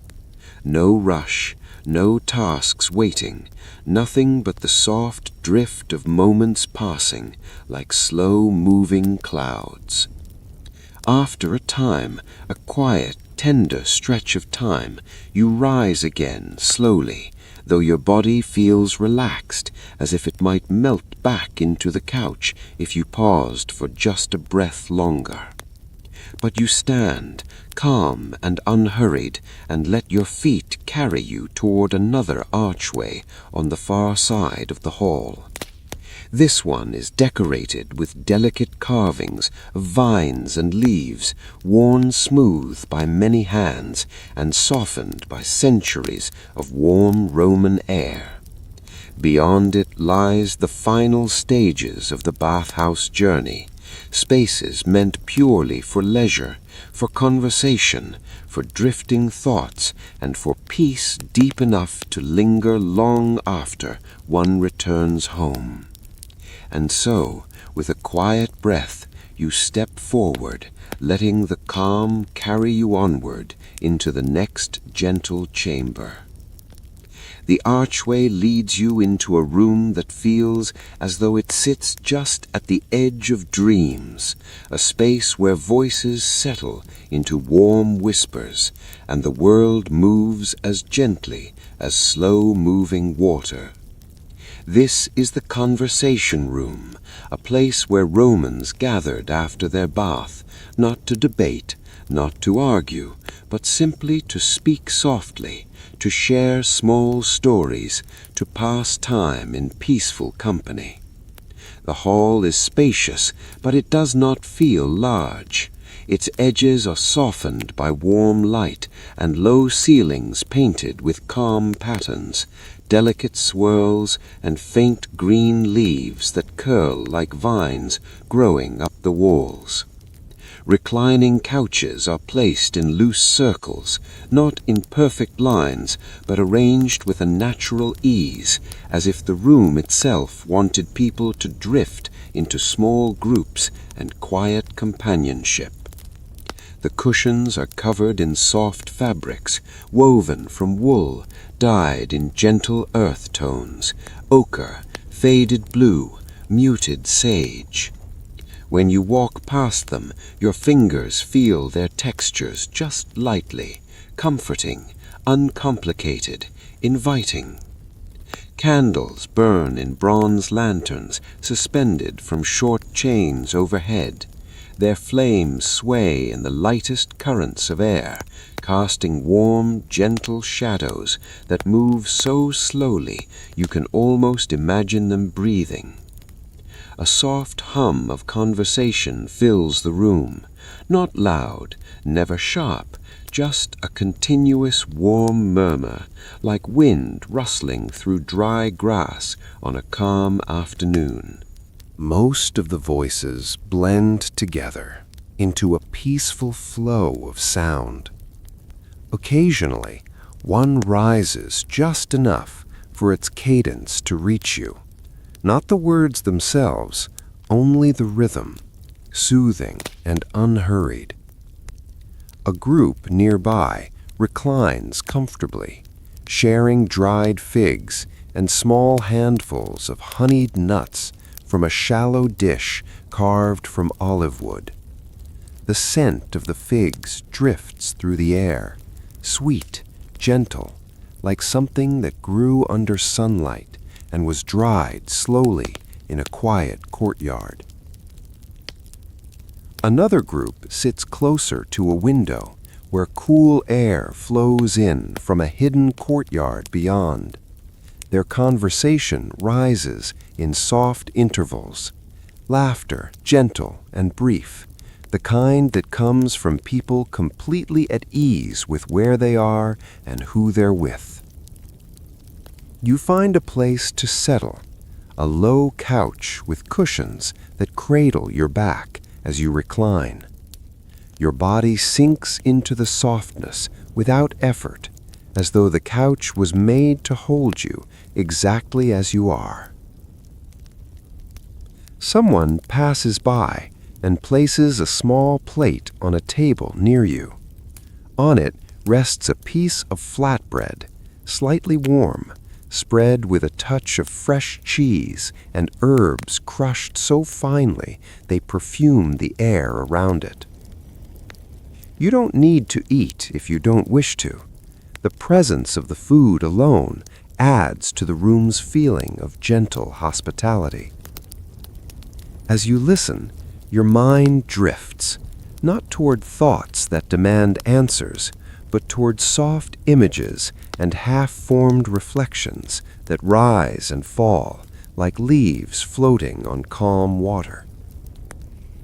No rush, no tasks waiting, nothing but the soft drift of moments passing like slow-moving clouds. After a time, a quiet, tender stretch of time, you rise again slowly, though your body feels relaxed, as if it might melt back into the couch if you paused for just a breath longer. But you stand, calm and unhurried, and let your feet carry you toward another archway on the far side of the hall. This one is decorated with delicate carvings of vines and leaves, worn smooth by many hands and softened by centuries of warm Roman air. Beyond it lies the final stages of the Bathhouse journey, spaces meant purely for leisure, for conversation, for drifting thoughts, and for peace deep enough to linger long after one returns home. And so, with a quiet breath, you step forward, letting the calm carry you onward into the next gentle chamber. The archway leads you into a room that feels as though it sits just at the edge of dreams, a space where voices settle into warm whispers, and the world moves as gently as slow-moving water. This is the conversation room, a place where Romans gathered after their bath, not to debate, not to argue, but simply to speak softly, to share small stories, to pass time in peaceful company. The hall is spacious, but it does not feel large. Its edges are softened by warm light and low ceilings painted with calm patterns, delicate swirls and faint green leaves that curl like vines growing up the walls. Reclining couches are placed in loose circles, not in perfect lines, but arranged with a natural ease, as if the room itself wanted people to drift into small groups and quiet companionship. The cushions are covered in soft fabrics, woven from wool, dyed in gentle earth tones, ochre, faded blue, muted sage. When you walk past them, your fingers feel their textures just lightly, comforting, uncomplicated, inviting. Candles burn in bronze lanterns suspended from short chains overhead. Their flames sway in the lightest currents of air, casting warm, gentle shadows that move so slowly you can almost imagine them breathing. A soft hum of conversation fills the room, not loud, never sharp, just a continuous warm murmur, like wind rustling through dry grass on a calm afternoon. Most of the voices blend together into a peaceful flow of sound. Occasionally, one rises just enough for its cadence to reach you. Not the words themselves, only the rhythm, soothing and unhurried. A group nearby reclines comfortably, sharing dried figs and small handfuls of honeyed nuts from a shallow dish carved from olive wood. The scent of the figs drifts through the air, sweet, gentle, like something that grew under sunlight and was dried slowly in a quiet courtyard. Another group sits closer to a window where cool air flows in from a hidden courtyard beyond. Their conversation rises in soft intervals, laughter gentle and brief, the kind that comes from people completely at ease with where they are and who they're with. You find a place to settle, a low couch with cushions that cradle your back as you recline. Your body sinks into the softness without effort, as though the couch was made to hold you exactly as you are. Someone passes by and places a small plate on a table near you. On it rests a piece of flatbread, slightly warm, spread with a touch of fresh cheese and herbs crushed so finely they perfume the air around it. You don't need to eat if you don't wish to. The presence of the food alone adds to the room's feeling of gentle hospitality. As you listen, your mind drifts, not toward thoughts that demand answers, but toward soft images and half-formed reflections that rise and fall like leaves floating on calm water.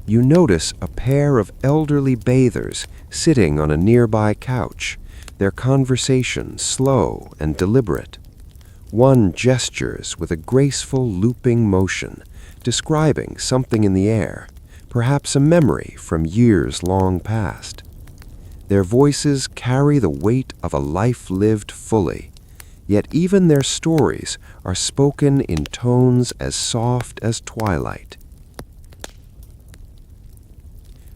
You notice a pair of elderly bathers sitting on a nearby couch, their conversation slow and deliberate. One gestures with a graceful looping motion, describing something in the air, perhaps a memory from years long past. Their voices carry the weight of a life lived fully, yet even their stories are spoken in tones as soft as twilight.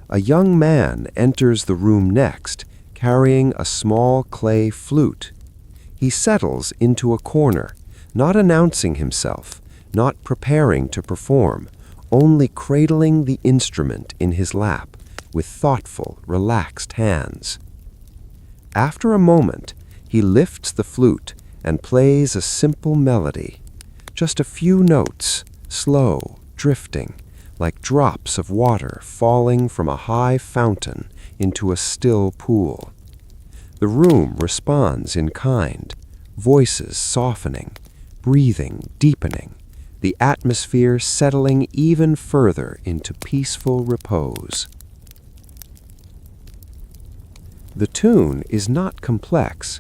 A young man enters the room next, carrying a small clay flute. He settles into a corner, not announcing himself, not preparing to perform, only cradling the instrument in his lap with thoughtful, relaxed hands. After a moment, he lifts the flute and plays a simple melody, just a few notes, slow, drifting, like drops of water falling from a high fountain into a still pool. The room responds in kind, voices softening, breathing deepening, the atmosphere settling even further into peaceful repose. The tune is not complex.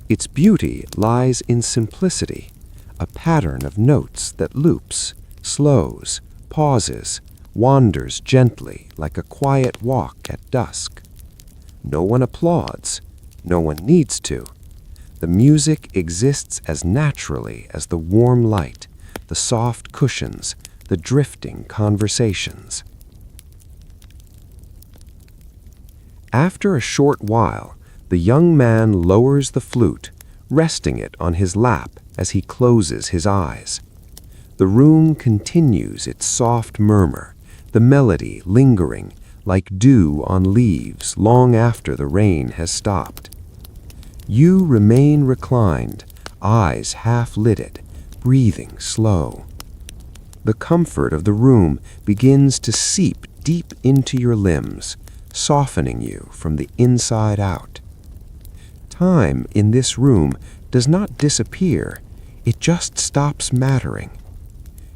Its beauty lies in simplicity, a pattern of notes that loops, slows, pauses, wanders gently like a quiet walk at dusk. No one applauds. No one needs to. The music exists as naturally as the warm light, the soft cushions, the drifting conversations. After a short while, the young man lowers the flute, resting it on his lap as he closes his eyes. The room continues its soft murmur, the melody lingering like dew on leaves long after the rain has stopped. You remain reclined, eyes half-lidded, breathing slow. The comfort of the room begins to seep deep into your limbs, softening you from the inside out. Time in this room does not disappear, it just stops mattering.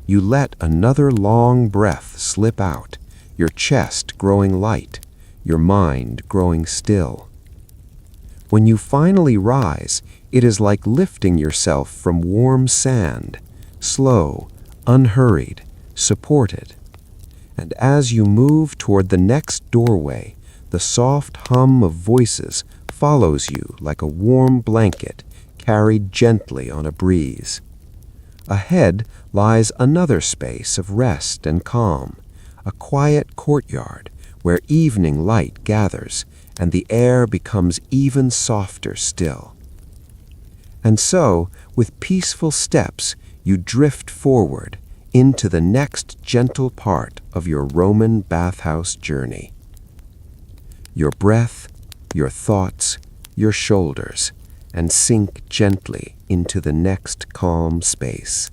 You let another long breath slip out, your chest growing light, your mind growing still. When you finally rise, it is like lifting yourself from warm sand, slow, unhurried, supported. And as you move toward the next doorway, the soft hum of voices follows you like a warm blanket carried gently on a breeze. Ahead lies another space of rest and calm, a quiet courtyard where evening light gathers and the air becomes even softer still. And so, with peaceful steps, you drift forward into the next gentle part of your Roman bathhouse journey. Your breath, your thoughts, your shoulders, and sink gently into the next calm space.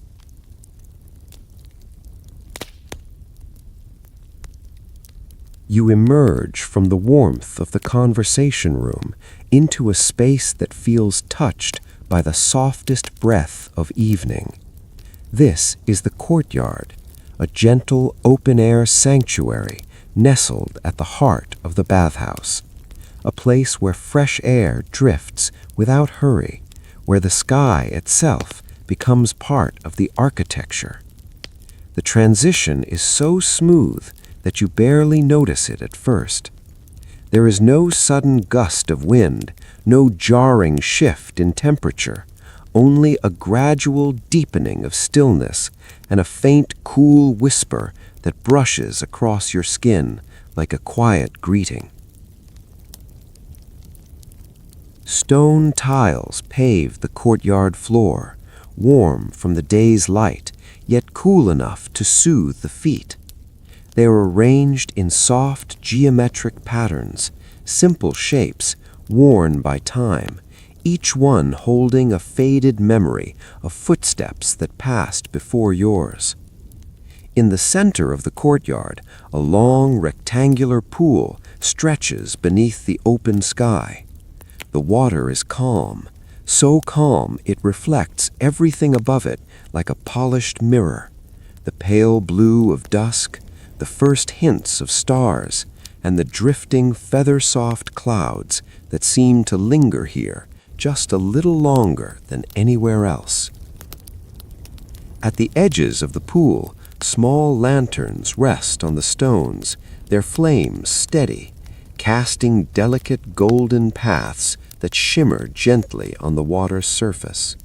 You emerge from the warmth of the conversation room into a space that feels touched by the softest breath of evening. This is the courtyard, a gentle open-air sanctuary nestled at the heart of the bathhouse, a place where fresh air drifts without hurry, where the sky itself becomes part of the architecture. The transition is so smooth that you barely notice it at first. There is no sudden gust of wind, no jarring shift in temperature, only a gradual deepening of stillness and a faint, cool whisper that brushes across your skin like a quiet greeting. Stone tiles pave the courtyard floor, warm from the day's light, yet cool enough to soothe the feet. They are arranged in soft geometric patterns, simple shapes worn by time, each one holding a faded memory of footsteps that passed before yours. In the center of the courtyard, a long rectangular pool stretches beneath the open sky. The water is calm, so calm it reflects everything above it like a polished mirror. The pale blue of dusk, the first hints of stars, and the drifting feather-soft clouds that seem to linger here just a little longer than anywhere else. At the edges of the pool, small lanterns rest on the stones, their flames steady, casting delicate golden paths that shimmer gently on the water's surface.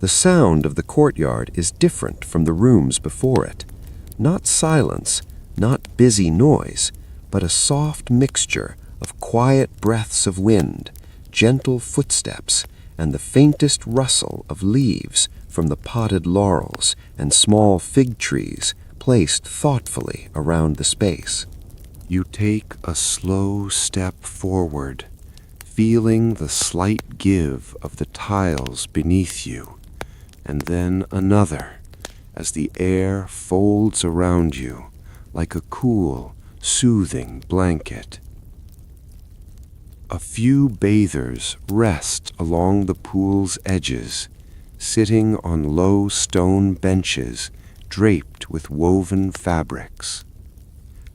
The sound of the courtyard is different from the rooms before it. Not silence, not busy noise, but a soft mixture of quiet breaths of wind, gentle footsteps, and the faintest rustle of leaves from the potted laurels and small fig trees placed thoughtfully around the space. You take a slow step forward, feeling the slight give of the tiles beneath you, and then another, as the air folds around you like a cool, soothing blanket. A few bathers rest along the pool's edges, sitting on low stone benches draped with woven fabrics.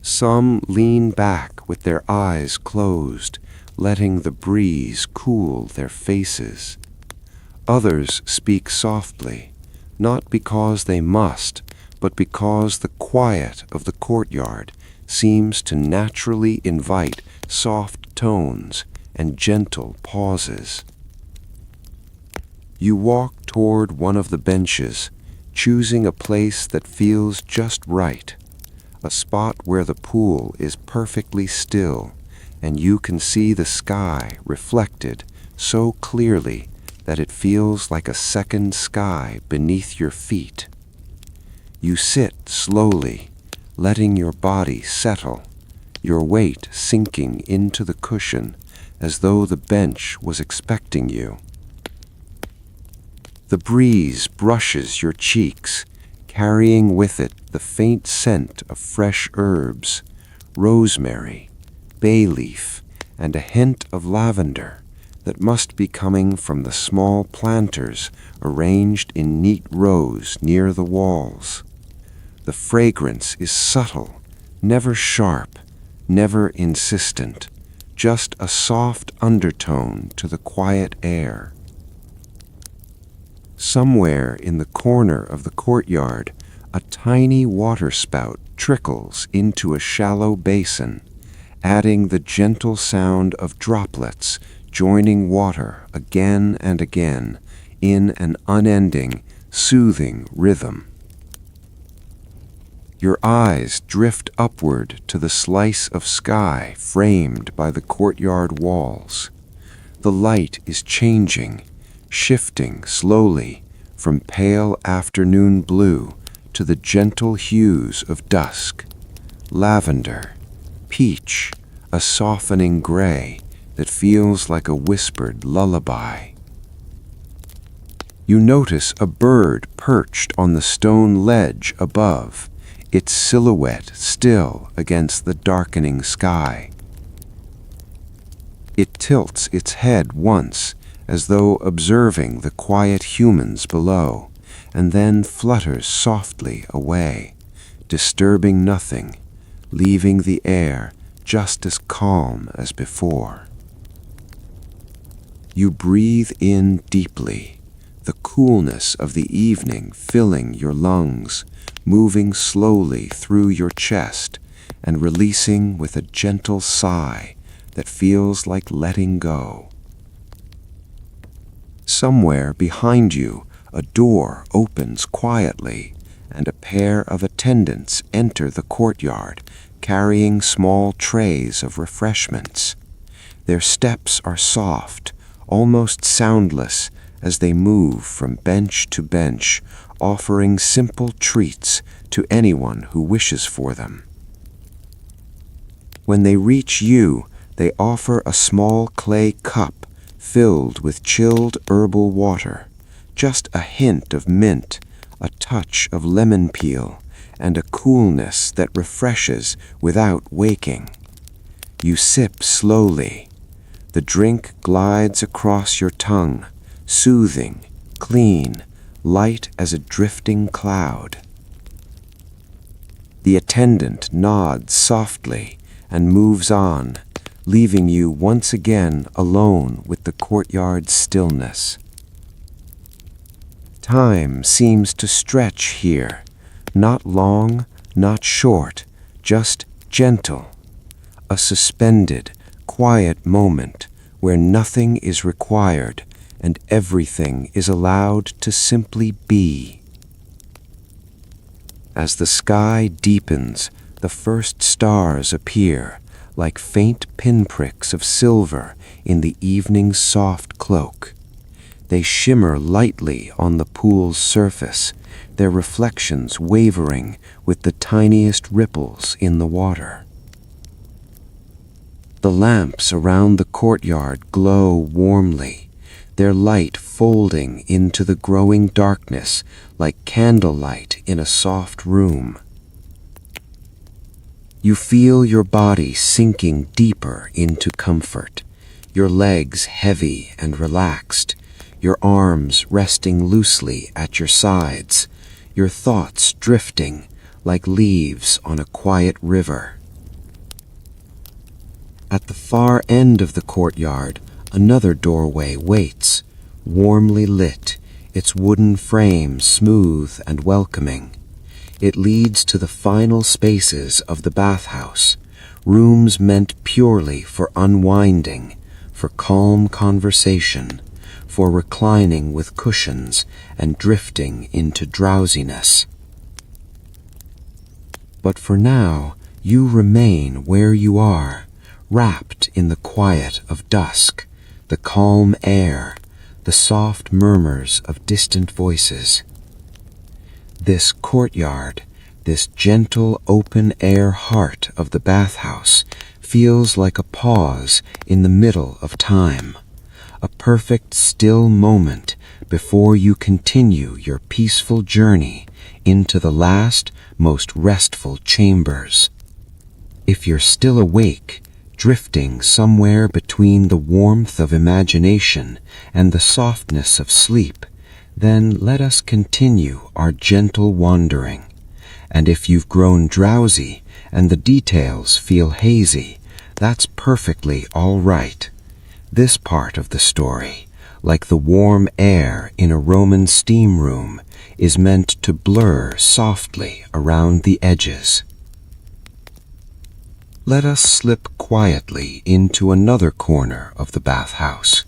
Some lean back with their eyes closed, letting the breeze cool their faces. Others speak softly, not because they must, but because the quiet of the courtyard seems to naturally invite soft tones and gentle pauses. You walk toward one of the benches, choosing a place that feels just right, a spot where the pool is perfectly still and you can see the sky reflected so clearly that it feels like a second sky beneath your feet. You sit slowly, letting your body settle, your weight sinking into the cushion as though the bench was expecting you. The breeze brushes your cheeks, carrying with it the faint scent of fresh herbs, rosemary, bay leaf, and a hint of lavender that must be coming from the small planters arranged in neat rows near the walls. The fragrance is subtle, never sharp, never insistent, just a soft undertone to the quiet air. Somewhere in the corner of the courtyard, a tiny waterspout trickles into a shallow basin, adding the gentle sound of droplets joining water again and again in an unending, soothing rhythm. Your eyes drift upward to the slice of sky framed by the courtyard walls. The light is changing, shifting slowly from pale afternoon blue to the gentle hues of dusk, lavender, peach, a softening gray that feels like a whispered lullaby. You notice a bird perched on the stone ledge above, its silhouette still against the darkening sky. It tilts its head once, as though observing the quiet humans below, and then flutters softly away, disturbing nothing, leaving the air just as calm as before. You breathe in deeply, the coolness of the evening filling your lungs, moving slowly through your chest and releasing with a gentle sigh that feels like letting go. Somewhere behind you, a door opens quietly, and a pair of attendants enter the courtyard, carrying small trays of refreshments. Their steps are soft, almost soundless, as they move from bench to bench, offering simple treats to anyone who wishes for them. When they reach you, they offer a small clay cup filled with chilled herbal water, just a hint of mint, a touch of lemon peel, and a coolness that refreshes without waking. You sip slowly. The drink glides across your tongue, soothing, clean, light as a drifting cloud. The attendant nods softly and moves on, leaving you once again alone with the courtyard's stillness. Time seems to stretch here, not long, not short, just gentle, a suspended, quiet moment where nothing is required and everything is allowed to simply be. As the sky deepens, the first stars appear, like faint pinpricks of silver in the evening's soft cloak. They shimmer lightly on the pool's surface, their reflections wavering with the tiniest ripples in the water. The lamps around the courtyard glow warmly, their light folding into the growing darkness like candlelight in a soft room. You feel your body sinking deeper into comfort, your legs heavy and relaxed, your arms resting loosely at your sides, your thoughts drifting like leaves on a quiet river. At the far end of the courtyard, another doorway waits, warmly lit, its wooden frame smooth and welcoming. It leads to the final spaces of the bathhouse, rooms meant purely for unwinding, for calm conversation, for reclining with cushions and drifting into drowsiness. But for now, you remain where you are, wrapped in the quiet of dusk, the calm air, the soft murmurs of distant voices. This courtyard, this gentle open-air heart of the bathhouse, feels like a pause in the middle of time, a perfect still moment before you continue your peaceful journey into the last, most restful chambers. If you're still awake, drifting somewhere between the warmth of imagination and the softness of sleep, then let us continue our gentle wandering. And if you've grown drowsy and the details feel hazy, that's perfectly all right. This part of the story, like the warm air in a Roman steam room, is meant to blur softly around the edges. Let us slip quietly into another corner of the bathhouse,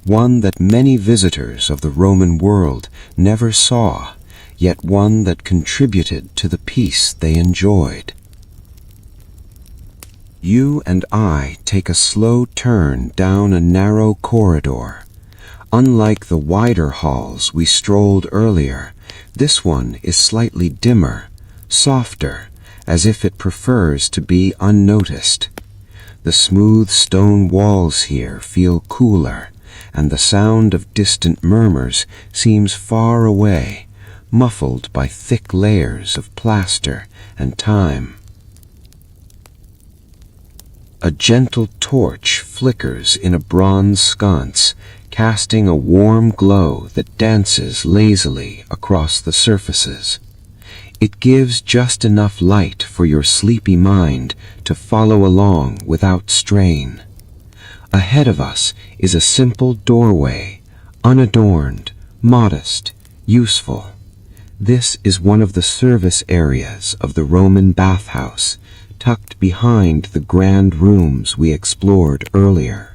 one that many visitors of the Roman world never saw, yet one that contributed to the peace they enjoyed. You and I take a slow turn down a narrow corridor. Unlike the wider halls we strolled earlier, this one is slightly dimmer, softer, as if it prefers to be unnoticed. The smooth stone walls here feel cooler, and the sound of distant murmurs seems far away, muffled by thick layers of plaster and time. A gentle torch flickers in a bronze sconce, casting a warm glow that dances lazily across the surfaces. It gives just enough light for your sleepy mind to follow along without strain. Ahead of us is a simple doorway, unadorned, modest, useful. This is one of the service areas of the Roman bathhouse, tucked behind the grand rooms we explored earlier.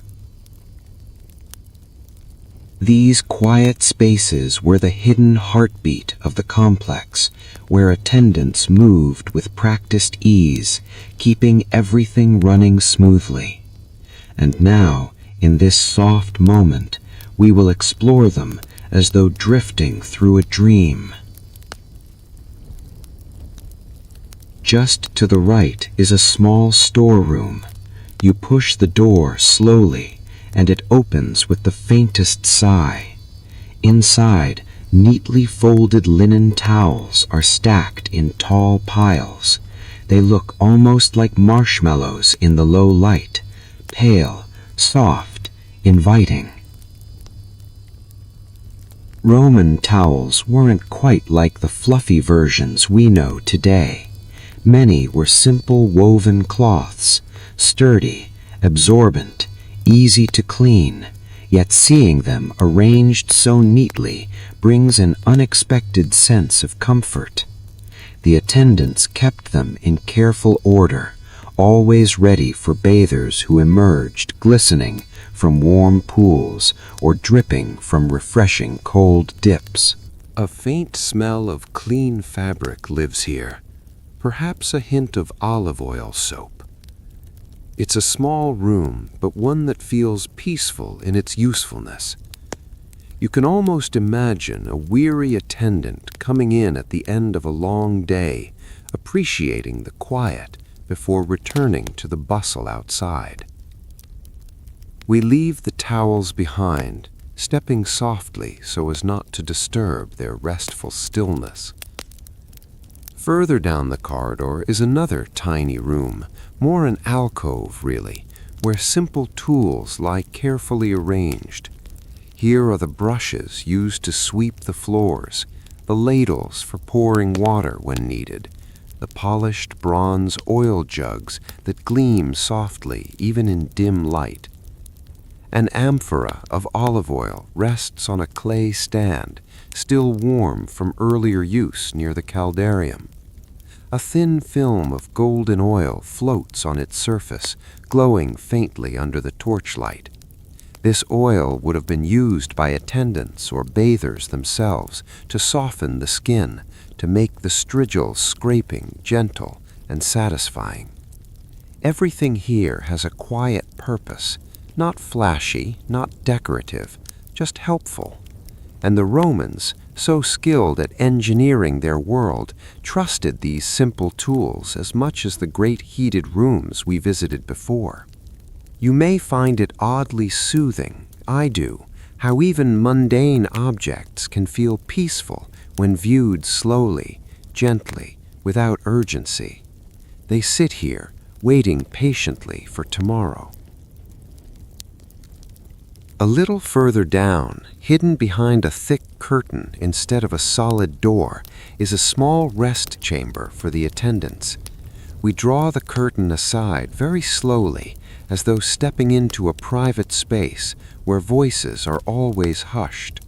These quiet spaces were the hidden heartbeat of the complex, where attendants moved with practiced ease, keeping everything running smoothly. And now, in this soft moment, we will explore them as though drifting through a dream. Just to the right is a small storeroom. You push the door slowly, and it opens with the faintest sigh. Inside, neatly folded linen towels are stacked in tall piles. They look almost like marshmallows in the low light, pale, soft, inviting. Roman towels weren't quite like the fluffy versions we know today. Many were simple woven cloths, sturdy, absorbent, easy to clean, yet seeing them arranged so neatly brings an unexpected sense of comfort. The attendants kept them in careful order, always ready for bathers who emerged glistening from warm pools or dripping from refreshing cold dips. A faint smell of clean fabric lives here, perhaps a hint of olive oil soap. It's a small room, but one that feels peaceful in its usefulness. You can almost imagine a weary attendant coming in at the end of a long day, appreciating the quiet before returning to the bustle outside. We leave the towels behind, stepping softly so as not to disturb their restful stillness. Further down the corridor is another tiny room, more an alcove really, where simple tools lie carefully arranged. Here are the brushes used to sweep the floors, the ladles for pouring water when needed, the polished bronze oil jugs that gleam softly even in dim light. An amphora of olive oil rests on a clay stand, still warm from earlier use near the caldarium. A thin film of golden oil floats on its surface, glowing faintly under the torchlight. This oil would have been used by attendants or bathers themselves to soften the skin, to make the strigil scraping gentle and satisfying. Everything here has a quiet purpose, not flashy, not decorative, just helpful. And the Romans, so skilled at engineering their world, trusted these simple tools as much as the great heated rooms we visited before. You may find it oddly soothing, I do, how even mundane objects can feel peaceful when viewed slowly, gently, without urgency. They sit here, waiting patiently for tomorrow. A little further down, hidden behind a thick curtain instead of a solid door, is a small rest chamber for the attendants. We draw the curtain aside very slowly, as though stepping into a private space where voices are always hushed.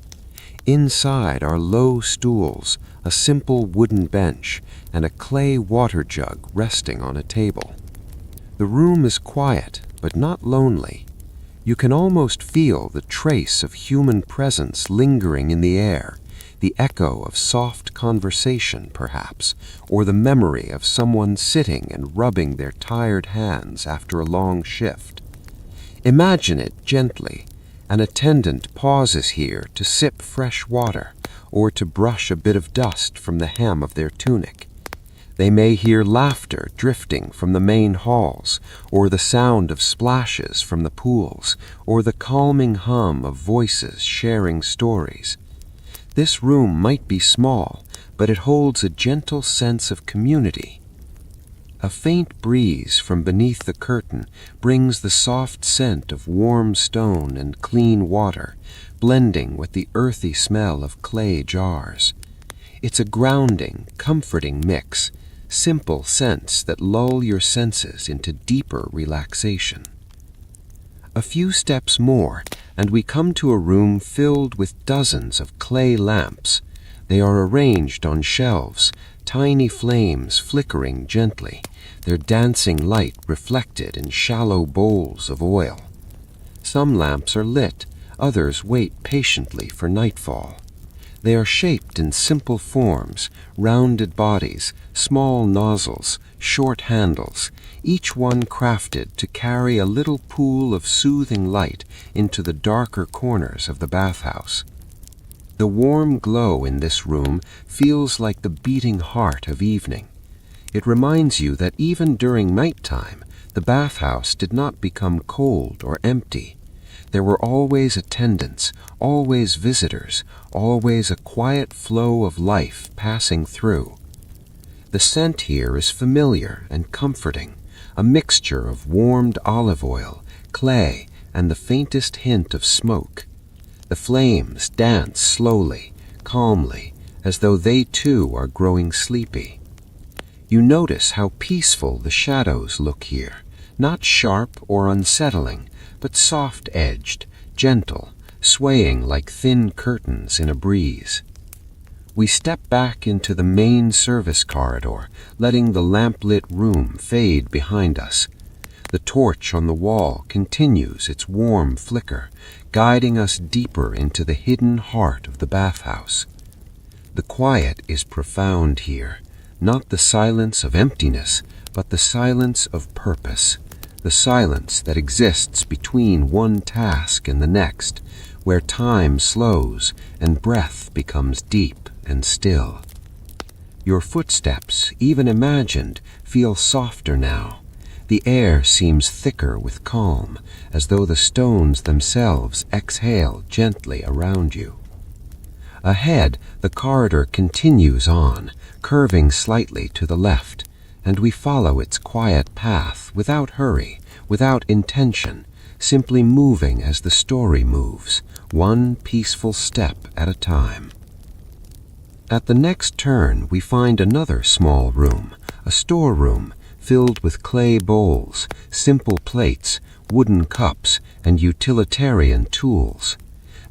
Inside are low stools, a simple wooden bench, and a clay water jug resting on a table. The room is quiet, but not lonely. You can almost feel the trace of human presence lingering in the air, the echo of soft conversation, perhaps, or the memory of someone sitting and rubbing their tired hands after a long shift. Imagine it gently. An attendant pauses here to sip fresh water or to brush a bit of dust from the hem of their tunic. They may hear laughter drifting from the main halls, or the sound of splashes from the pools, or the calming hum of voices sharing stories. This room might be small, but it holds a gentle sense of community. A faint breeze from beneath the curtain brings the soft scent of warm stone and clean water, blending with the earthy smell of clay jars. It's a grounding, comforting mix, simple scents that lull your senses into deeper relaxation. A few steps more, and we come to a room filled with dozens of clay lamps. They are arranged on shelves, tiny flames flickering gently, their dancing light reflected in shallow bowls of oil. Some lamps are lit, others wait patiently for nightfall. They are shaped in simple forms, rounded bodies, small nozzles, short handles, each one crafted to carry a little pool of soothing light into the darker corners of the bathhouse. The warm glow in this room feels like the beating heart of evening. It reminds you that even during nighttime, the bathhouse did not become cold or empty. There were always attendants, always visitors, always a quiet flow of life passing through. The scent here is familiar and comforting, a mixture of warmed olive oil, clay, and the faintest hint of smoke. The flames dance slowly, calmly, as though they too are growing sleepy. You notice how peaceful the shadows look here, not sharp or unsettling, but soft-edged, gentle, swaying like thin curtains in a breeze. We step back into the main service corridor, letting the lamplit room fade behind us. The torch on the wall continues its warm flicker, guiding us deeper into the hidden heart of the bathhouse. The quiet is profound here, not the silence of emptiness, but the silence of purpose, the silence that exists between one task and the next, where time slows and breath becomes deep and still. Your footsteps, even imagined, feel softer now. The air seems thicker with calm, as though the stones themselves exhale gently around you. Ahead, the corridor continues on, curving slightly to the left, and we follow its quiet path without hurry, without intention, simply moving as the story moves, one peaceful step at a time. At the next turn, we find another small room, a storeroom filled with clay bowls, simple plates, wooden cups, and utilitarian tools.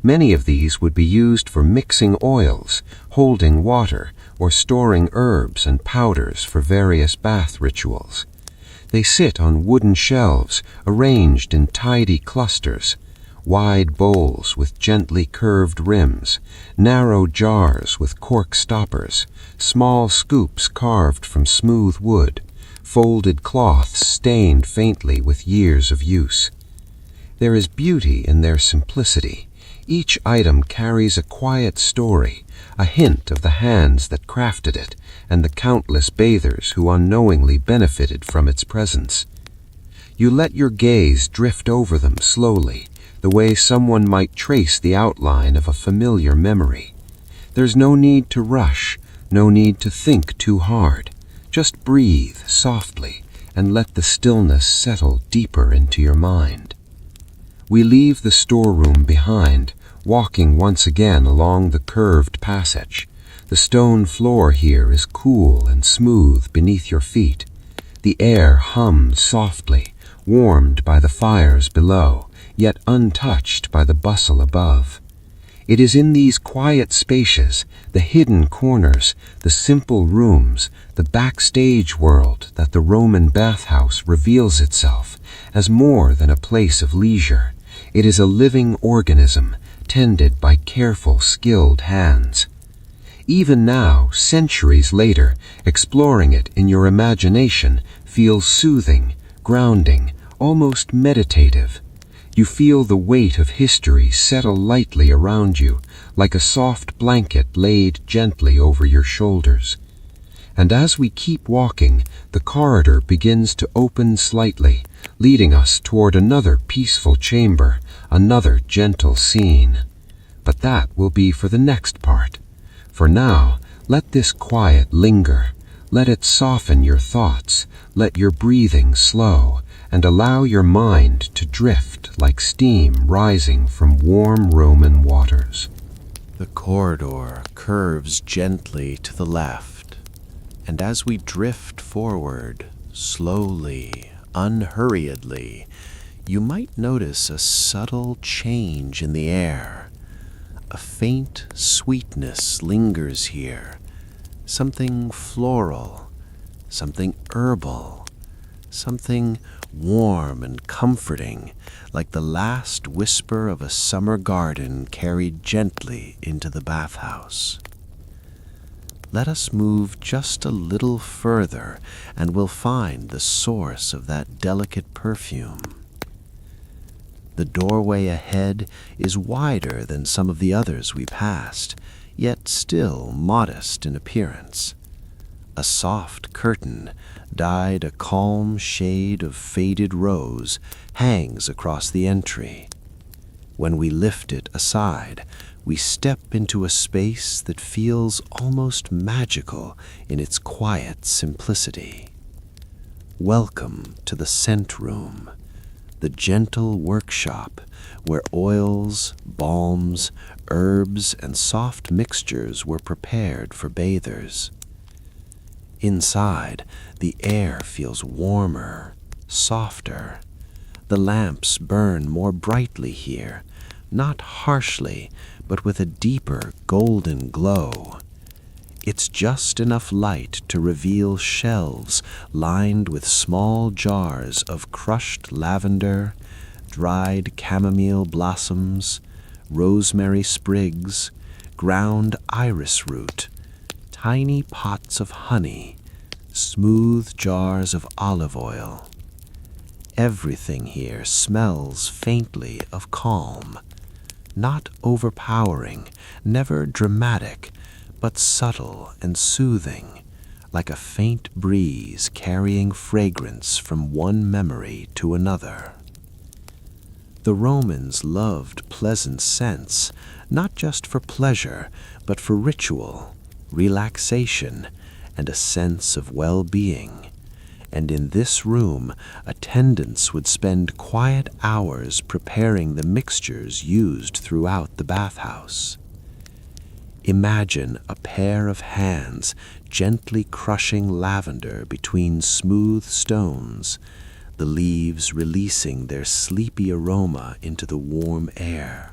Many of these would be used for mixing oils, holding water, or storing herbs and powders for various bath rituals. They sit on wooden shelves, arranged in tidy clusters, wide bowls with gently curved rims, narrow jars with cork stoppers, small scoops carved from smooth wood, folded cloths stained faintly with years of use. There is beauty in their simplicity. Each item carries a quiet story, a hint of the hands that crafted it, and the countless bathers who unknowingly benefited from its presence. You let your gaze drift over them slowly, the way someone might trace the outline of a familiar memory. There's no need to rush, no need to think too hard. Just breathe softly and let the stillness settle deeper into your mind. We leave the storeroom behind, walking once again along the curved passage. The stone floor here is cool and smooth beneath your feet. The air hums softly, warmed by the fires below, yet untouched by the bustle above. It is in these quiet spaces, the hidden corners, the simple rooms, the backstage world that the Roman bathhouse reveals itself as more than a place of leisure. It is a living organism, tended by careful, skilled hands. Even now, centuries later, exploring it in your imagination feels soothing, grounding, almost meditative. You feel the weight of history settle lightly around you, like a soft blanket laid gently over your shoulders. And as we keep walking, the corridor begins to open slightly, leading us toward another peaceful chamber, another gentle scene. But that will be for the next part. For now, let this quiet linger. Let it soften your thoughts, let your breathing slow, and allow your mind to drift like steam rising from warm Roman waters. The corridor curves gently to the left, and as we drift forward, slowly, unhurriedly, you might notice a subtle change in the air. A faint sweetness lingers here, something floral, something herbal, something warm and comforting, like the last whisper of a summer garden carried gently into the bathhouse. Let us move just a little further, and we'll find the source of that delicate perfume. The doorway ahead is wider than some of the others we passed, yet still modest in appearance. A soft curtain, dyed a calm shade of faded rose, hangs across the entry. When we lift it aside, we step into a space that feels almost magical in its quiet simplicity. Welcome to the scent room, the gentle workshop where oils, balms, herbs, and soft mixtures were prepared for bathers. Inside, the air feels warmer, softer. The lamps burn more brightly here, not harshly, but with a deeper golden glow. It's just enough light to reveal shelves lined with small jars of crushed lavender, dried chamomile blossoms, rosemary sprigs, ground iris root, tiny pots of honey, smooth jars of olive oil. Everything here smells faintly of calm, not overpowering, never dramatic, but subtle and soothing, like a faint breeze carrying fragrance from one memory to another. The Romans loved pleasant scents, not just for pleasure, but for ritual, relaxation, and a sense of well-being. And in this room, attendants would spend quiet hours preparing the mixtures used throughout the bathhouse. Imagine a pair of hands gently crushing lavender between smooth stones, the leaves releasing their sleepy aroma into the warm air.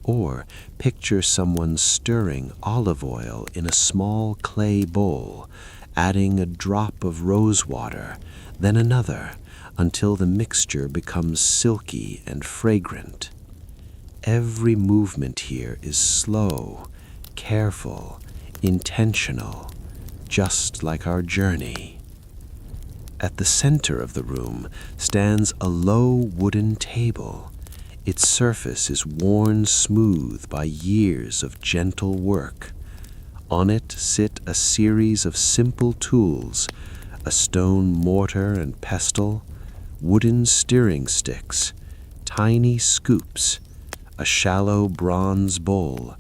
Or picture someone stirring olive oil in a small clay bowl, adding a drop of rose water, then another, until the mixture becomes silky and fragrant. Every movement here is slow, careful, intentional, just like our journey. At the center of the room stands a low wooden table. Its surface is worn smooth by years of gentle work. On it sit a series of simple tools, a stone mortar and pestle, wooden stirring sticks, tiny scoops, a shallow bronze bowl,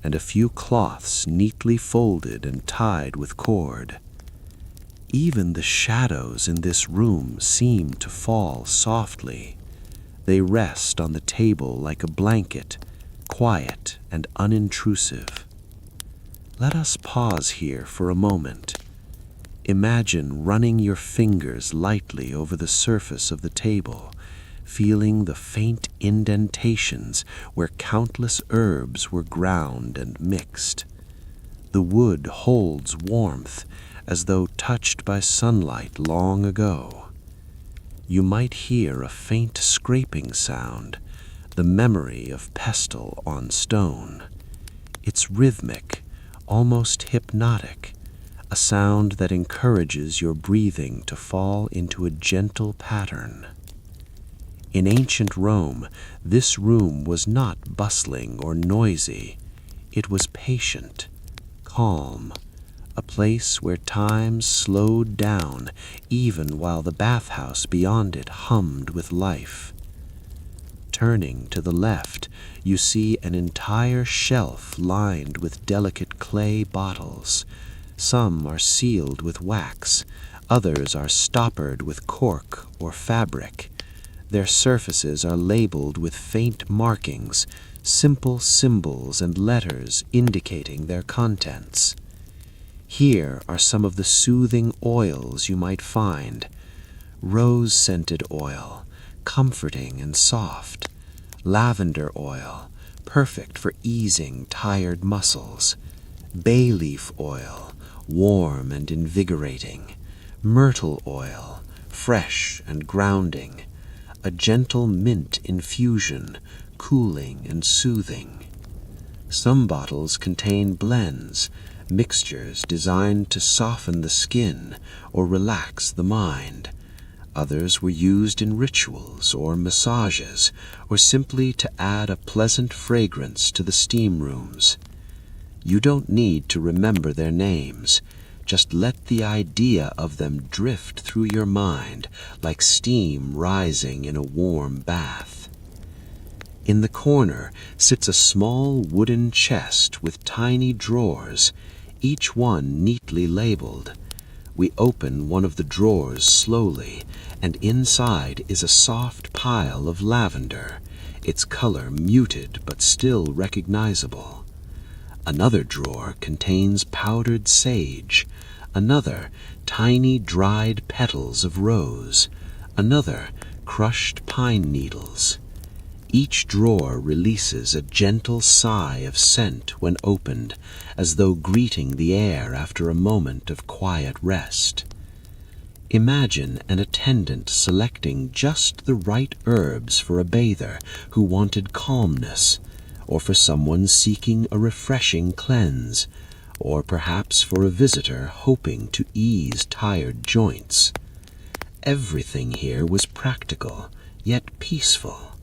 and a few cloths neatly folded and tied with cord. Even the shadows in this room seem to fall softly. They rest on the table like a blanket, quiet and unintrusive. Let us pause here for a moment. Imagine running your fingers lightly over the surface of the table, feeling the faint indentations where countless herbs were ground and mixed. The wood holds warmth, as though touched by sunlight long ago. You might hear a faint scraping sound, the memory of pestle on stone. It's rhythmic, almost hypnotic, a sound that encourages your breathing to fall into a gentle pattern. In ancient Rome, this room was not bustling or noisy. It was patient, calm, a place where time slowed down even while the bathhouse beyond it hummed with life. Turning to the left, you see an entire shelf lined with delicate clay bottles. Some are sealed with wax, others are stoppered with cork or fabric. Their surfaces are labeled with faint markings, simple symbols and letters indicating their contents. Here are some of the soothing oils you might find. Rose-scented oil, comforting and soft. Lavender oil, perfect for easing tired muscles. Bay leaf oil, warm and invigorating. Myrtle oil, fresh and grounding. A gentle mint infusion, cooling and soothing. Some bottles contain blends, mixtures designed to soften the skin or relax the mind. Others were used in rituals or massages, or simply to add a pleasant fragrance to the steam rooms. You don't need to remember their names. Just let the idea of them drift through your mind like steam rising in a warm bath. In the corner sits a small wooden chest with tiny drawers, each one neatly labeled. We open one of the drawers slowly, and inside is a soft pile of lavender, its color muted but still recognizable. Another drawer contains powdered sage, another tiny dried petals of rose, another crushed pine needles. Each drawer releases a gentle sigh of scent when opened, as though greeting the air after a moment of quiet rest. Imagine an attendant selecting just the right herbs for a bather who wanted calmness, or for someone seeking a refreshing cleanse, or perhaps for a visitor hoping to ease tired joints. Everything here was practical, yet peaceful.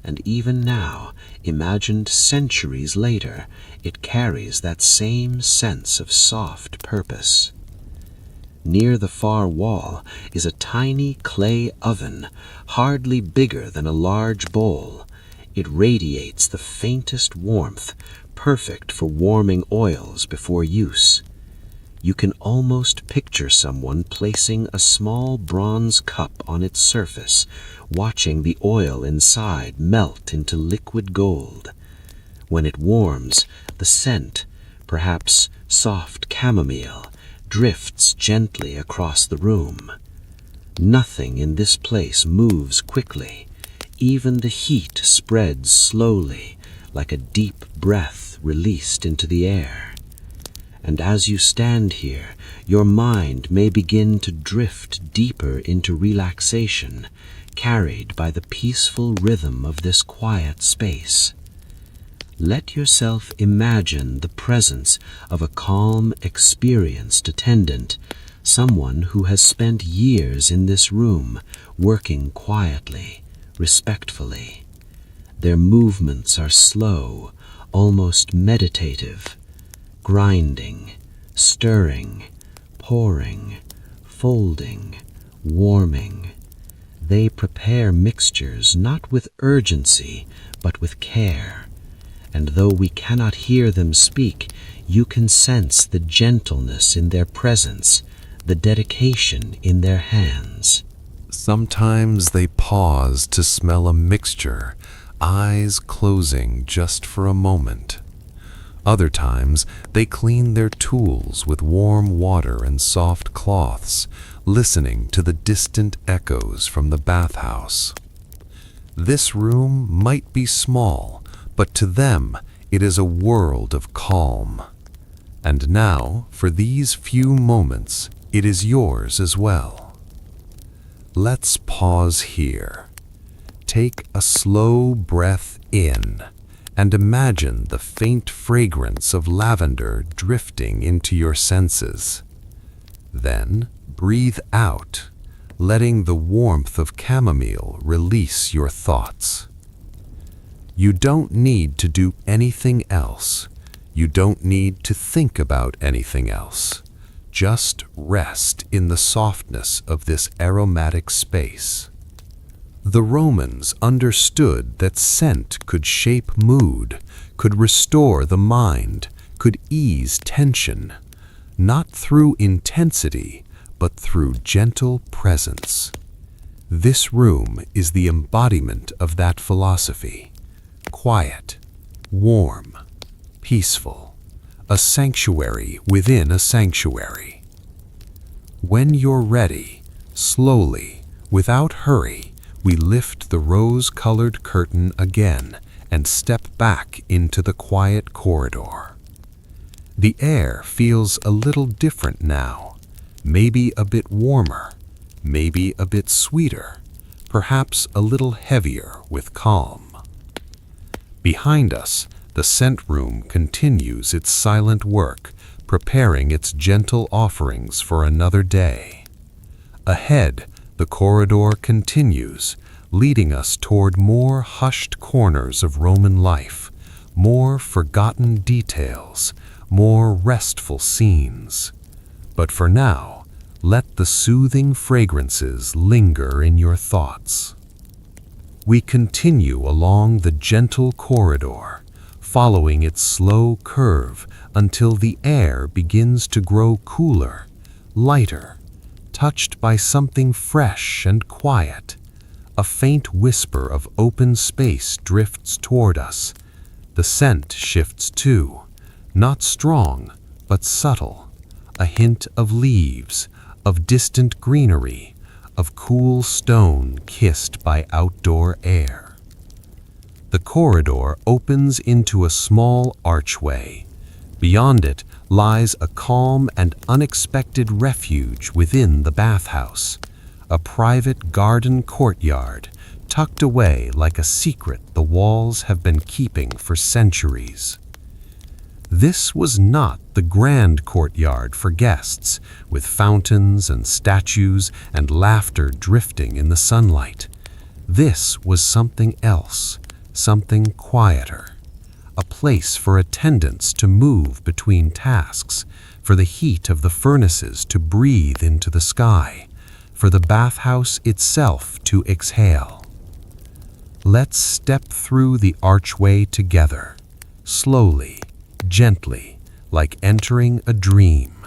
And even now, imagined centuries later, it carries that same sense of soft purpose. Near the far wall is a tiny clay oven, hardly bigger than a large bowl. It radiates the faintest warmth, perfect for warming oils before use. You can almost picture someone placing a small bronze cup on its surface, watching the oil inside melt into liquid gold. When it warms, the scent, perhaps soft chamomile, drifts gently across the room. Nothing in this place moves quickly. Even the heat spreads slowly, like a deep breath released into the air. And as you stand here, your mind may begin to drift deeper into relaxation, carried by the peaceful rhythm of this quiet space. Let yourself imagine the presence of a calm, experienced attendant, someone who has spent years in this room, working quietly, respectfully. Their movements are slow, almost meditative, grinding, stirring, pouring, folding, warming. They prepare mixtures not with urgency, but with care. And though we cannot hear them speak, you can sense the gentleness in their presence, the dedication in their hands. Sometimes they pause to smell a mixture, eyes closing just for a moment. Other times they clean their tools with warm water and soft cloths, listening to the distant echoes from the bathhouse. This room might be small, but to them it is a world of calm. And now, for these few moments, it is yours as well. Let's pause here. Take a slow breath in and imagine the faint fragrance of lavender drifting into your senses. Then breathe out, letting the warmth of chamomile release your thoughts. You don't need to do anything else. You don't need to think about anything else. Just rest in the softness of this aromatic space. The Romans understood that scent could shape mood, could restore the mind, could ease tension, not through intensity, but through gentle presence. This room is the embodiment of that philosophy. Quiet, warm, peaceful, a sanctuary within a sanctuary. When you're ready, slowly, without hurry, we lift the rose-colored curtain again and step back into the quiet corridor. The air feels a little different now, maybe a bit warmer, maybe a bit sweeter, perhaps a little heavier with calm. Behind us, the scent room continues its silent work, preparing its gentle offerings for another day. Ahead, the corridor continues, leading us toward more hushed corners of Roman life, more forgotten details, more restful scenes. But for now, let the soothing fragrances linger in your thoughts. We continue along the gentle corridor, following its slow curve until the air begins to grow cooler, lighter, touched by something fresh and quiet. A faint whisper of open space drifts toward us. The scent shifts too, not strong, but subtle. A hint of leaves, of distant greenery, of cool stone kissed by outdoor air. The corridor opens into a small archway. Beyond it lies a calm and unexpected refuge within the bathhouse, a private garden courtyard tucked away like a secret the walls have been keeping for centuries. This was not the grand courtyard for guests, with fountains and statues and laughter drifting in the sunlight. This was something else, something quieter. A place for attendants to move between tasks, for the heat of the furnaces to breathe into the sky, for the bathhouse itself to exhale. Let's step through the archway together, slowly, gently, like entering a dream.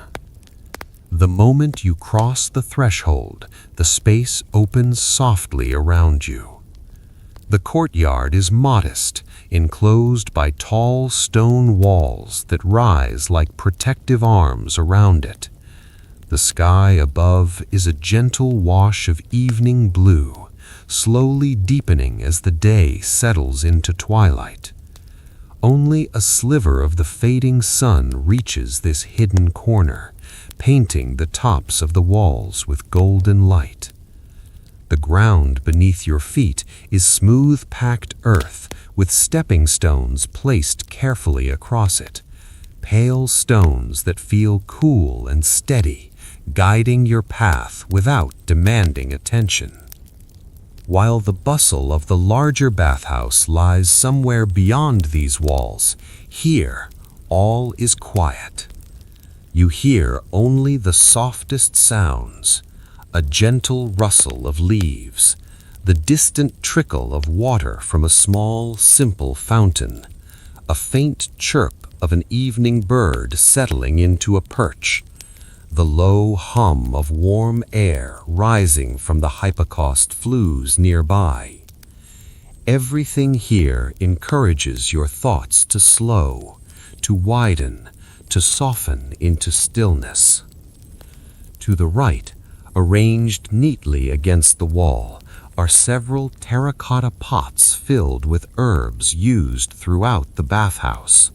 The moment you cross the threshold, the space opens softly around you. The courtyard is modest, enclosed by tall stone walls that rise like protective arms around it. The sky above is a gentle wash of evening blue, slowly deepening as the day settles into twilight. Only a sliver of the fading sun reaches this hidden corner, painting the tops of the walls with golden light. The ground beneath your feet is smooth packed earth with stepping stones placed carefully across it, pale stones that feel cool and steady, guiding your path without demanding attention. While the bustle of the larger bathhouse lies somewhere beyond these walls, here all is quiet. You hear only the softest sounds, a gentle rustle of leaves, the distant trickle of water from a small, simple fountain, a faint chirp of an evening bird settling into a perch, the low hum of warm air rising from the hypocaust flues nearby. Everything here encourages your thoughts to slow, to widen, to soften into stillness. To the right, arranged neatly against the wall, are several terracotta pots filled with herbs used throughout the bathhouse.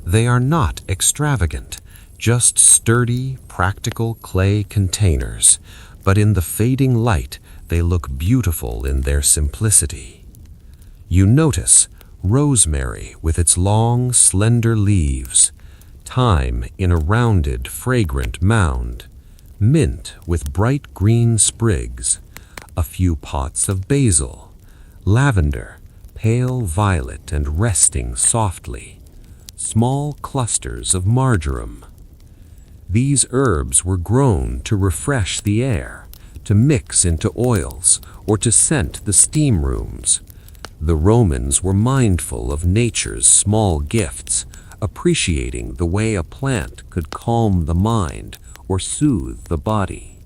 They are not extravagant, just sturdy, practical clay containers, but in the fading light they look beautiful in their simplicity. You notice rosemary with its long, slender leaves, thyme in a rounded, fragrant mound, mint with bright green sprigs, a few pots of basil, lavender, pale violet and resting softly, small clusters of marjoram. These herbs were grown to refresh the air, to mix into oils, or to scent the steam rooms. The Romans were mindful of nature's small gifts, appreciating the way a plant could calm the mind or soothe the body.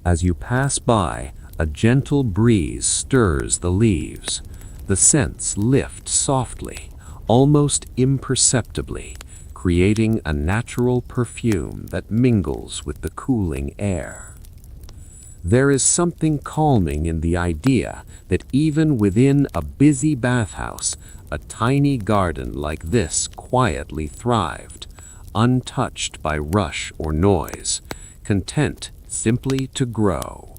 As you pass by, a gentle breeze stirs the leaves. The scents lift softly, almost imperceptibly, creating a natural perfume that mingles with the cooling air. There is something calming in the idea that even within a busy bathhouse, a tiny garden like this quietly thrived, untouched by rush or noise, content simply to grow.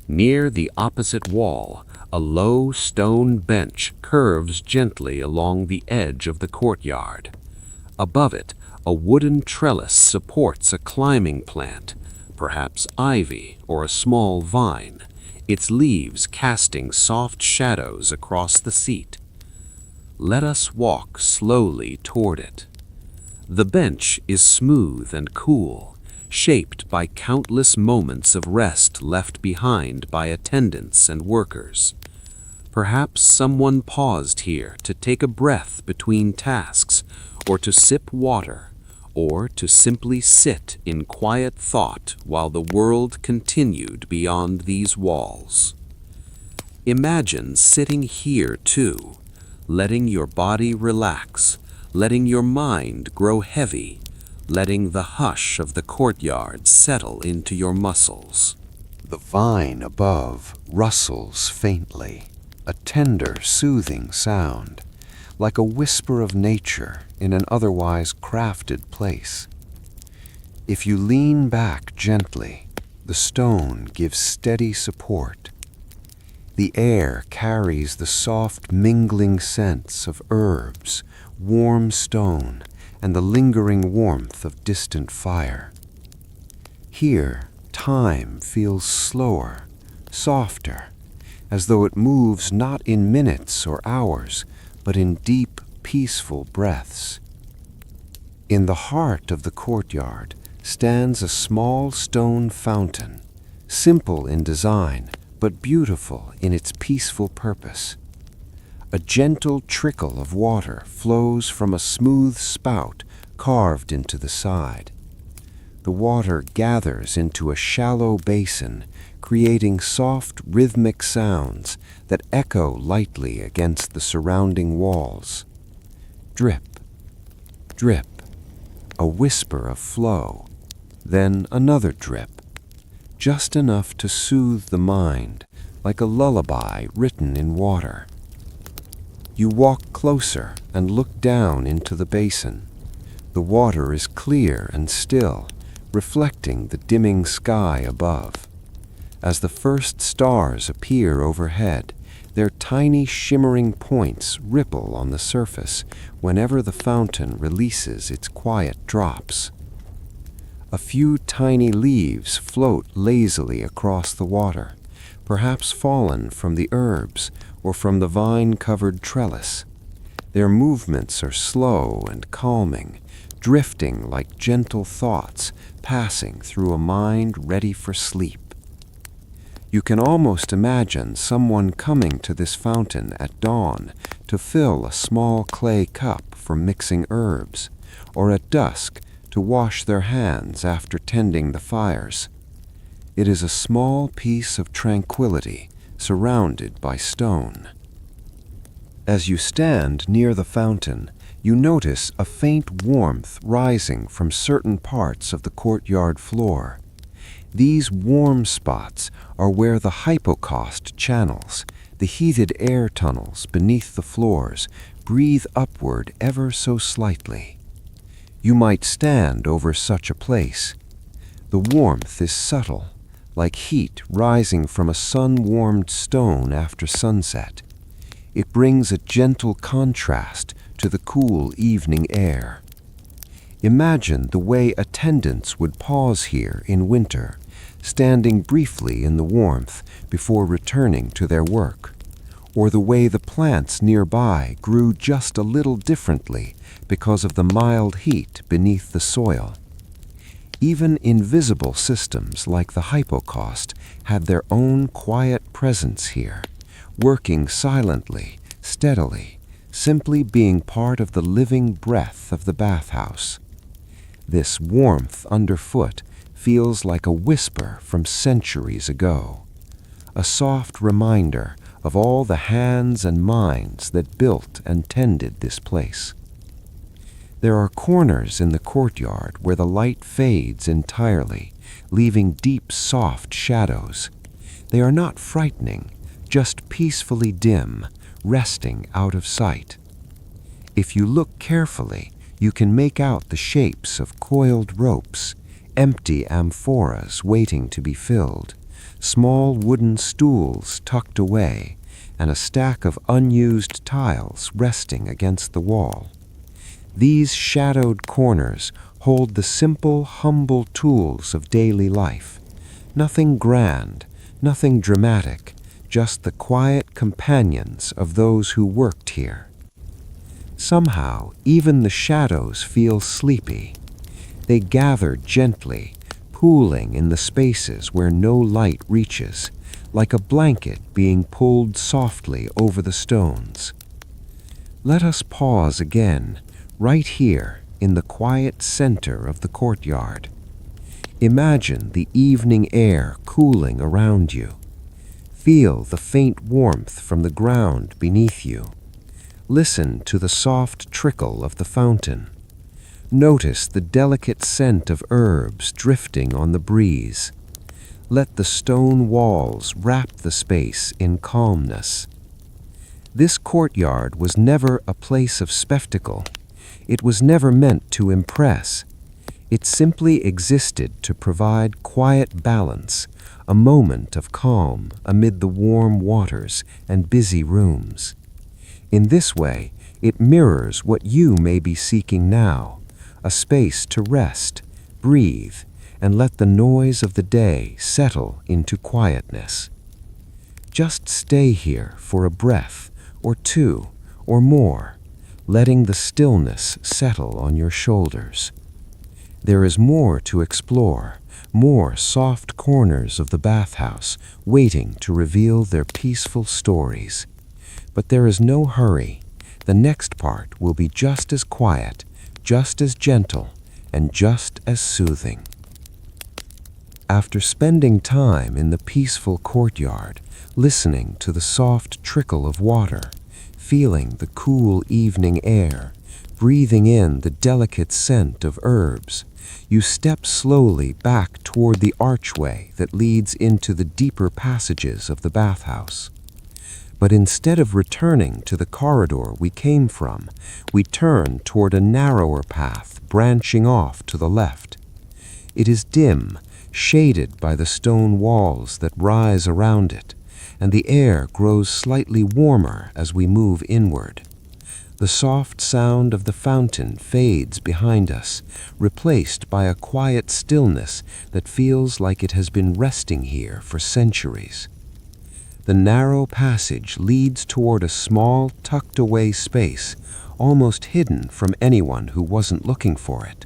Near the opposite wall, a low stone bench curves gently along the edge of the courtyard. Above it, a wooden trellis supports a climbing plant, perhaps ivy or a small vine, its leaves casting soft shadows across the seat. Let us walk slowly toward it. The bench is smooth and cool, shaped by countless moments of rest left behind by attendants and workers. Perhaps someone paused here to take a breath between tasks, or to sip water, or to simply sit in quiet thought while the world continued beyond these walls. Imagine sitting here too, letting your body relax, letting your mind grow heavy, letting the hush of the courtyard settle into your muscles. The vine above rustles faintly, a tender, soothing sound, like a whisper of nature in an otherwise crafted place. If you lean back gently, the stone gives steady support. The air carries the soft mingling scents of herbs, warm stone, and the lingering warmth of distant fire. Here, time feels slower, softer, as though it moves not in minutes or hours, but in deep, peaceful breaths. In the heart of the courtyard stands a small stone fountain, simple in design but beautiful in its peaceful purpose. A gentle trickle of water flows from a smooth spout carved into the side. The water gathers into a shallow basin, creating soft rhythmic sounds that echo lightly against the surrounding walls. Drip, drip, a whisper of flow, then another drip, just enough to soothe the mind, like a lullaby written in water. You walk closer and look down into the basin. The water is clear and still, reflecting the dimming sky above. As the first stars appear overhead, their tiny shimmering points ripple on the surface whenever the fountain releases its quiet drops. A few tiny leaves float lazily across the water, perhaps fallen from the herbs or from the vine-covered trellis. Their movements are slow and calming, drifting like gentle thoughts passing through a mind ready for sleep. You can almost imagine someone coming to this fountain at dawn to fill a small clay cup for mixing herbs, or at dusk to wash their hands after tending the fires. It is a small piece of tranquility surrounded by stone. As you stand near the fountain, you notice a faint warmth rising from certain parts of the courtyard floor. These warm spots are where the hypocaust channels, the heated air tunnels beneath the floors, breathe upward ever so slightly. You might stand over such a place. The warmth is subtle, like heat rising from a sun-warmed stone after sunset. It brings a gentle contrast to the cool evening air. Imagine the way attendants would pause here in winter, standing briefly in the warmth before returning to their work, or the way the plants nearby grew just a little differently because of the mild heat beneath the soil. Even invisible systems like the hypocaust had their own quiet presence here, working silently, steadily, simply being part of the living breath of the bathhouse. This warmth underfoot feels like a whisper from centuries ago, a soft reminder of all the hands and minds that built and tended this place. There are corners in the courtyard where the light fades entirely, leaving deep, soft shadows. They are not frightening, just peacefully dim, resting out of sight. If you look carefully, you can make out the shapes of coiled ropes, empty amphoras waiting to be filled, small wooden stools tucked away, and a stack of unused tiles resting against the wall. These shadowed corners hold the simple, humble tools of daily life. Nothing grand, nothing dramatic, just the quiet companions of those who worked here. Somehow, even the shadows feel sleepy. They gather gently, pooling in the spaces where no light reaches, like a blanket being pulled softly over the stones. Let us pause again, right here in the quiet center of the courtyard. Imagine the evening air cooling around you. Feel the faint warmth from the ground beneath you. Listen to the soft trickle of the fountain. Notice the delicate scent of herbs drifting on the breeze. Let the stone walls wrap the space in calmness. This courtyard was never a place of spectacle. It was never meant to impress. It simply existed to provide quiet balance, a moment of calm amid the warm waters and busy rooms. In this way, it mirrors what you may be seeking now, a space to rest, breathe, and let the noise of the day settle into quietness. Just stay here for a breath, or two, or more. letting the stillness settle on your shoulders. There is more to explore, more soft corners of the bathhouse waiting to reveal their peaceful stories. But there is no hurry. The next part will be just as quiet, just as gentle, and just as soothing. After spending time in the peaceful courtyard, listening to the soft trickle of water, feeling the cool evening air, breathing in the delicate scent of herbs, you step slowly back toward the archway that leads into the deeper passages of the bathhouse. But instead of returning to the corridor we came from, we turn toward a narrower path branching off to the left. It is dim, shaded by the stone walls that rise around it, and the air grows slightly warmer as we move inward. The soft sound of the fountain fades behind us, replaced by a quiet stillness that feels like it has been resting here for centuries. The narrow passage leads toward a small, tucked-away space, almost hidden from anyone who wasn't looking for it.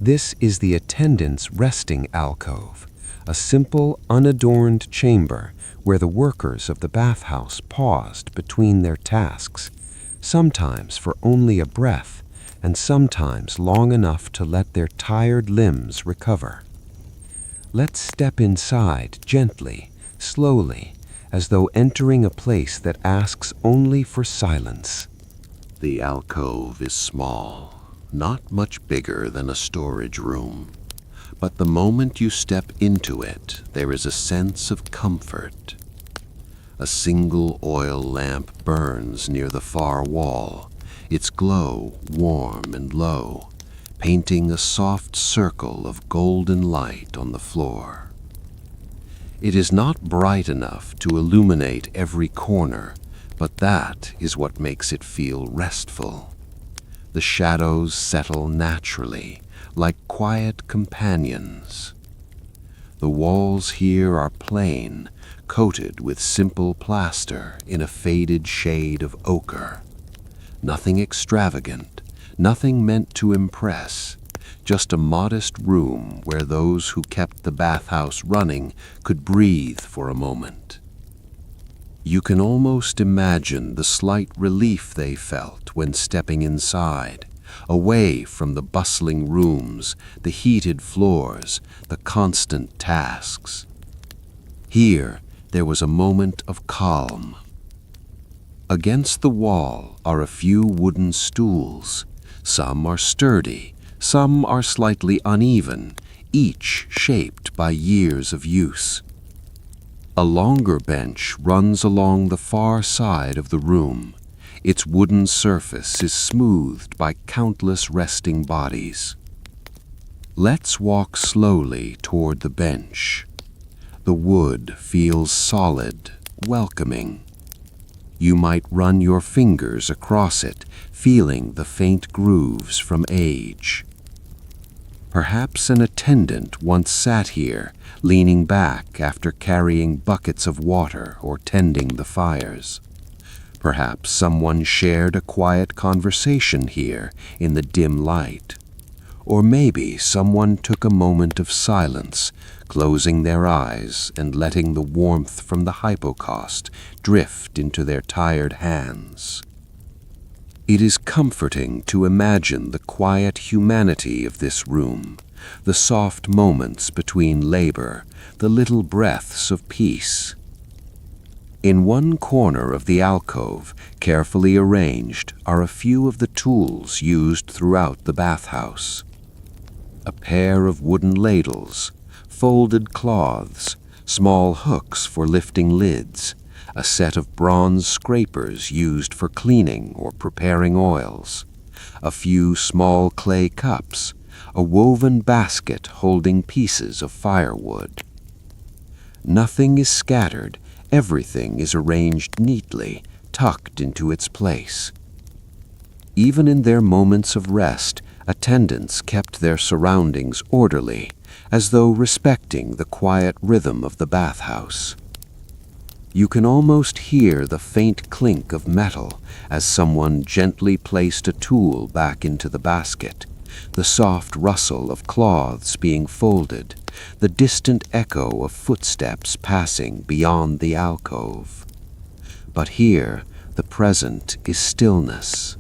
This is the attendant's resting alcove, a simple, unadorned chamber where the workers of the bathhouse paused between their tasks, sometimes for only a breath, and sometimes long enough to let their tired limbs recover. Let's step inside gently, slowly, as though entering a place that asks only for silence. The alcove is small, not much bigger than a storage room. But the moment you step into it, there is a sense of comfort. A single oil lamp burns near the far wall, its glow warm and low, painting a soft circle of golden light on the floor. It is not bright enough to illuminate every corner, but that is what makes it feel restful. The shadows settle naturally, like quiet companions. The walls here are plain, coated with simple plaster in a faded shade of ochre. Nothing extravagant, nothing meant to impress, just a modest room where those who kept the bathhouse running could breathe for a moment. You can almost imagine the slight relief they felt when stepping inside, away from the bustling rooms, the heated floors, the constant tasks. Here, there was a moment of calm. Against the wall are a few wooden stools. Some are sturdy, some are slightly uneven, each shaped by years of use. A longer bench runs along the far side of the room. Its wooden surface is smoothed by countless resting bodies. Let's walk slowly toward the bench. The wood feels solid, welcoming. You might run your fingers across it, feeling the faint grooves from age. Perhaps an attendant once sat here, leaning back after carrying buckets of water or tending the fires. Perhaps someone shared a quiet conversation here in the dim light. Or maybe someone took a moment of silence, closing their eyes and letting the warmth from the hypocaust drift into their tired hands. It is comforting to imagine the quiet humanity of this room, the soft moments between labor, the little breaths of peace. In one corner of the alcove, carefully arranged, are a few of the tools used throughout the bathhouse. A pair of wooden ladles, folded cloths, small hooks for lifting lids, a set of bronze scrapers used for cleaning or preparing oils, a few small clay cups, a woven basket holding pieces of firewood. Nothing is scattered, everything is arranged neatly, tucked into its place. Even in their moments of rest, attendants kept their surroundings orderly, as though respecting the quiet rhythm of the bathhouse. You can almost hear the faint clink of metal as someone gently placed a tool back into the basket, the soft rustle of cloths being folded, the distant echo of footsteps passing beyond the alcove. But here, the present is stillness.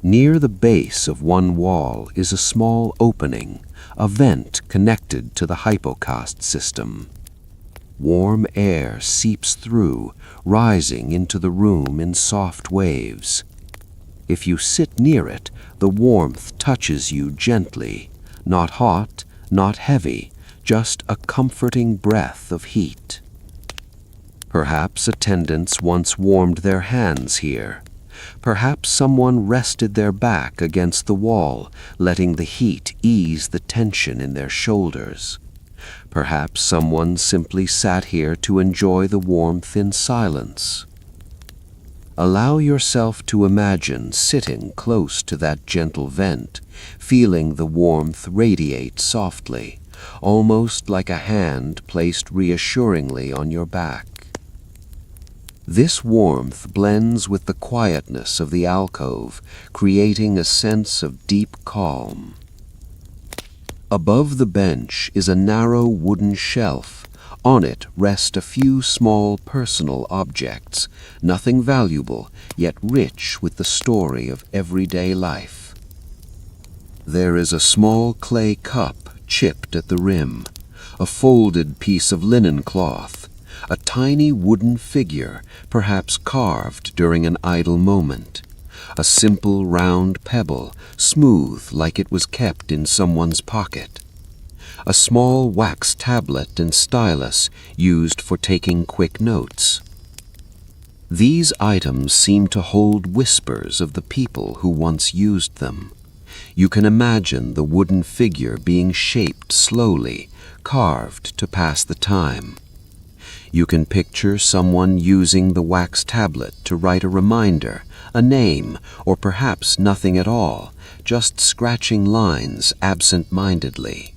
Near the base of one wall is a small opening, a vent connected to the hypocast system. Warm air seeps through, rising into the room in soft waves. If you sit near it, the warmth touches you gently, not hot, not heavy, just a comforting breath of heat. Perhaps attendants once warmed their hands here. Perhaps someone rested their back against the wall, letting the heat ease the tension in their shoulders. Perhaps someone simply sat here to enjoy the warmth in silence. Allow yourself to imagine sitting close to that gentle vent, feeling the warmth radiate softly, almost like a hand placed reassuringly on your back. This warmth blends with the quietness of the alcove, creating a sense of deep calm. Above the bench is a narrow wooden shelf. On it rest a few small personal objects, nothing valuable, yet rich with the story of everyday life. There is a small clay cup chipped at the rim, a folded piece of linen cloth, a tiny wooden figure, perhaps carved during an idle moment, a simple round pebble, smooth like it was kept in someone's pocket, a small wax tablet and stylus used for taking quick notes. These items seem to hold whispers of the people who once used them. You can imagine the wooden figure being shaped slowly, carved to pass the time. You can picture someone using the wax tablet to write a reminder, a name, or perhaps nothing at all, just scratching lines absent-mindedly.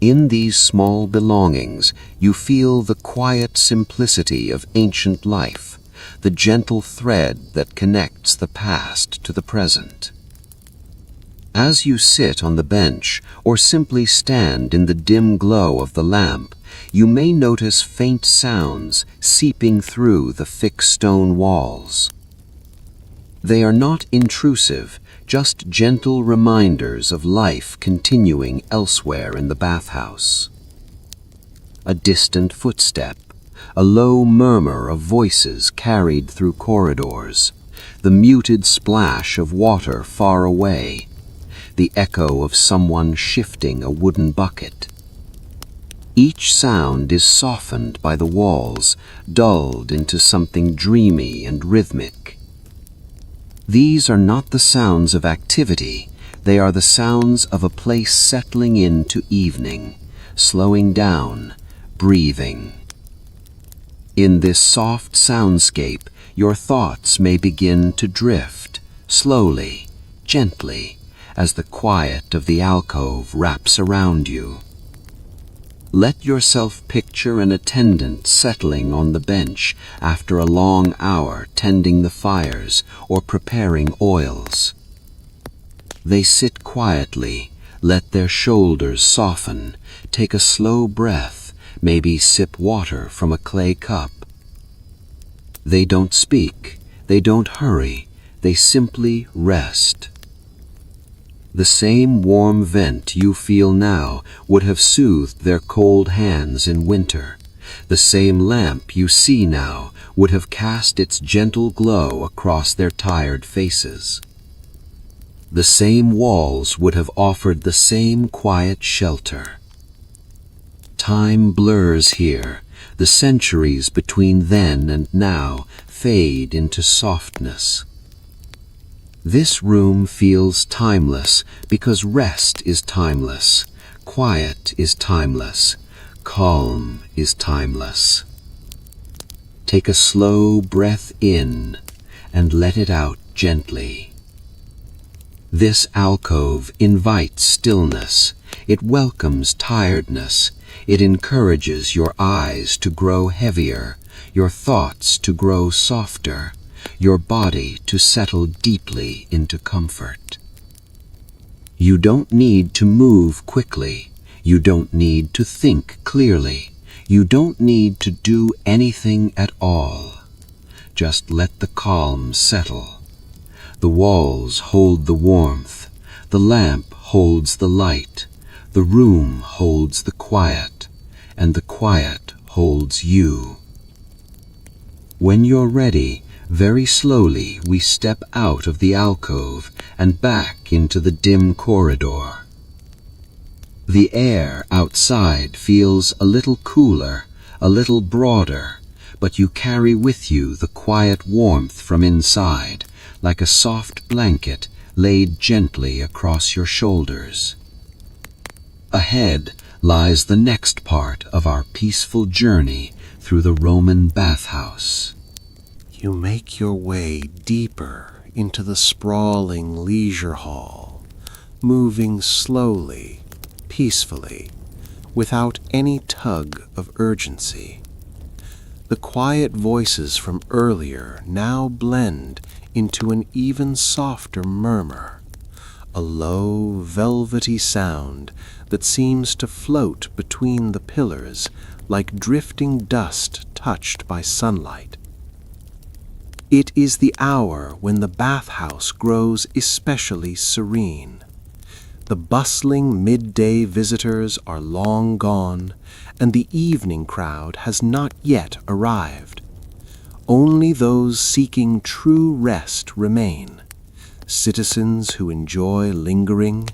In these small belongings, you feel the quiet simplicity of ancient life, the gentle thread that connects the past to the present. As you sit on the bench or simply stand in the dim glow of the lamp, you may notice faint sounds seeping through the thick stone walls. They are not intrusive, just gentle reminders of life continuing elsewhere in the bathhouse. A distant footstep, a low murmur of voices carried through corridors, the muted splash of water far away, the echo of someone shifting a wooden bucket. Each sound is softened by the walls, dulled into something dreamy and rhythmic. These are not the sounds of activity, they are the sounds of a place settling into evening, slowing down, breathing. In this soft soundscape, your thoughts may begin to drift, slowly, gently, as the quiet of the alcove wraps around you. Let yourself picture an attendant settling on the bench after a long hour tending the fires or preparing oils. They sit quietly, let their shoulders soften, take a slow breath, maybe sip water from a clay cup. They don't speak, they don't hurry, they simply rest. The same warm vent you feel now would have soothed their cold hands in winter. The same lamp you see now would have cast its gentle glow across their tired faces. The same walls would have offered the same quiet shelter. Time blurs here. The centuries between then and now fade into softness. This room feels timeless because rest is timeless, quiet is timeless, calm is timeless. Take a slow breath in and let it out gently. This alcove invites stillness, it welcomes tiredness, It encourages your eyes to grow heavier, your thoughts to grow softer, your body to settle deeply into comfort. You don't need to move quickly. You don't need to think clearly. You don't need to do anything at all. Just let the calm settle. The walls hold the warmth. The lamp holds the light. The room holds the quiet. And the quiet holds you. When you're ready, very slowly we step out of the alcove and back into the dim corridor. The air outside feels a little cooler, a little broader, but you carry with you the quiet warmth from inside, like a soft blanket laid gently across your shoulders. Ahead lies the next part of our peaceful journey through the Roman bathhouse. You make your way deeper into the sprawling leisure hall, moving slowly, peacefully, without any tug of urgency. The quiet voices from earlier now blend into an even softer murmur, a low, velvety sound that seems to float between the pillars like drifting dust touched by sunlight. It is the hour when the bathhouse grows especially serene. The bustling midday visitors are long gone, and the evening crowd has not yet arrived. Only those seeking true rest remain, citizens who enjoy lingering,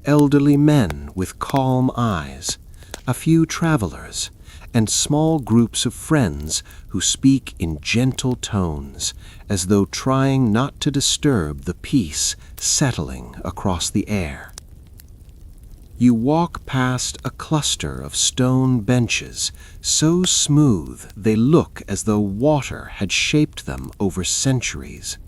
elderly men with calm eyes, a few travelers, and small groups of friends who speak in gentle tones, as though trying not to disturb the peace settling across the air. You walk past a cluster of stone benches, so smooth they look as though water had shaped them over centuries.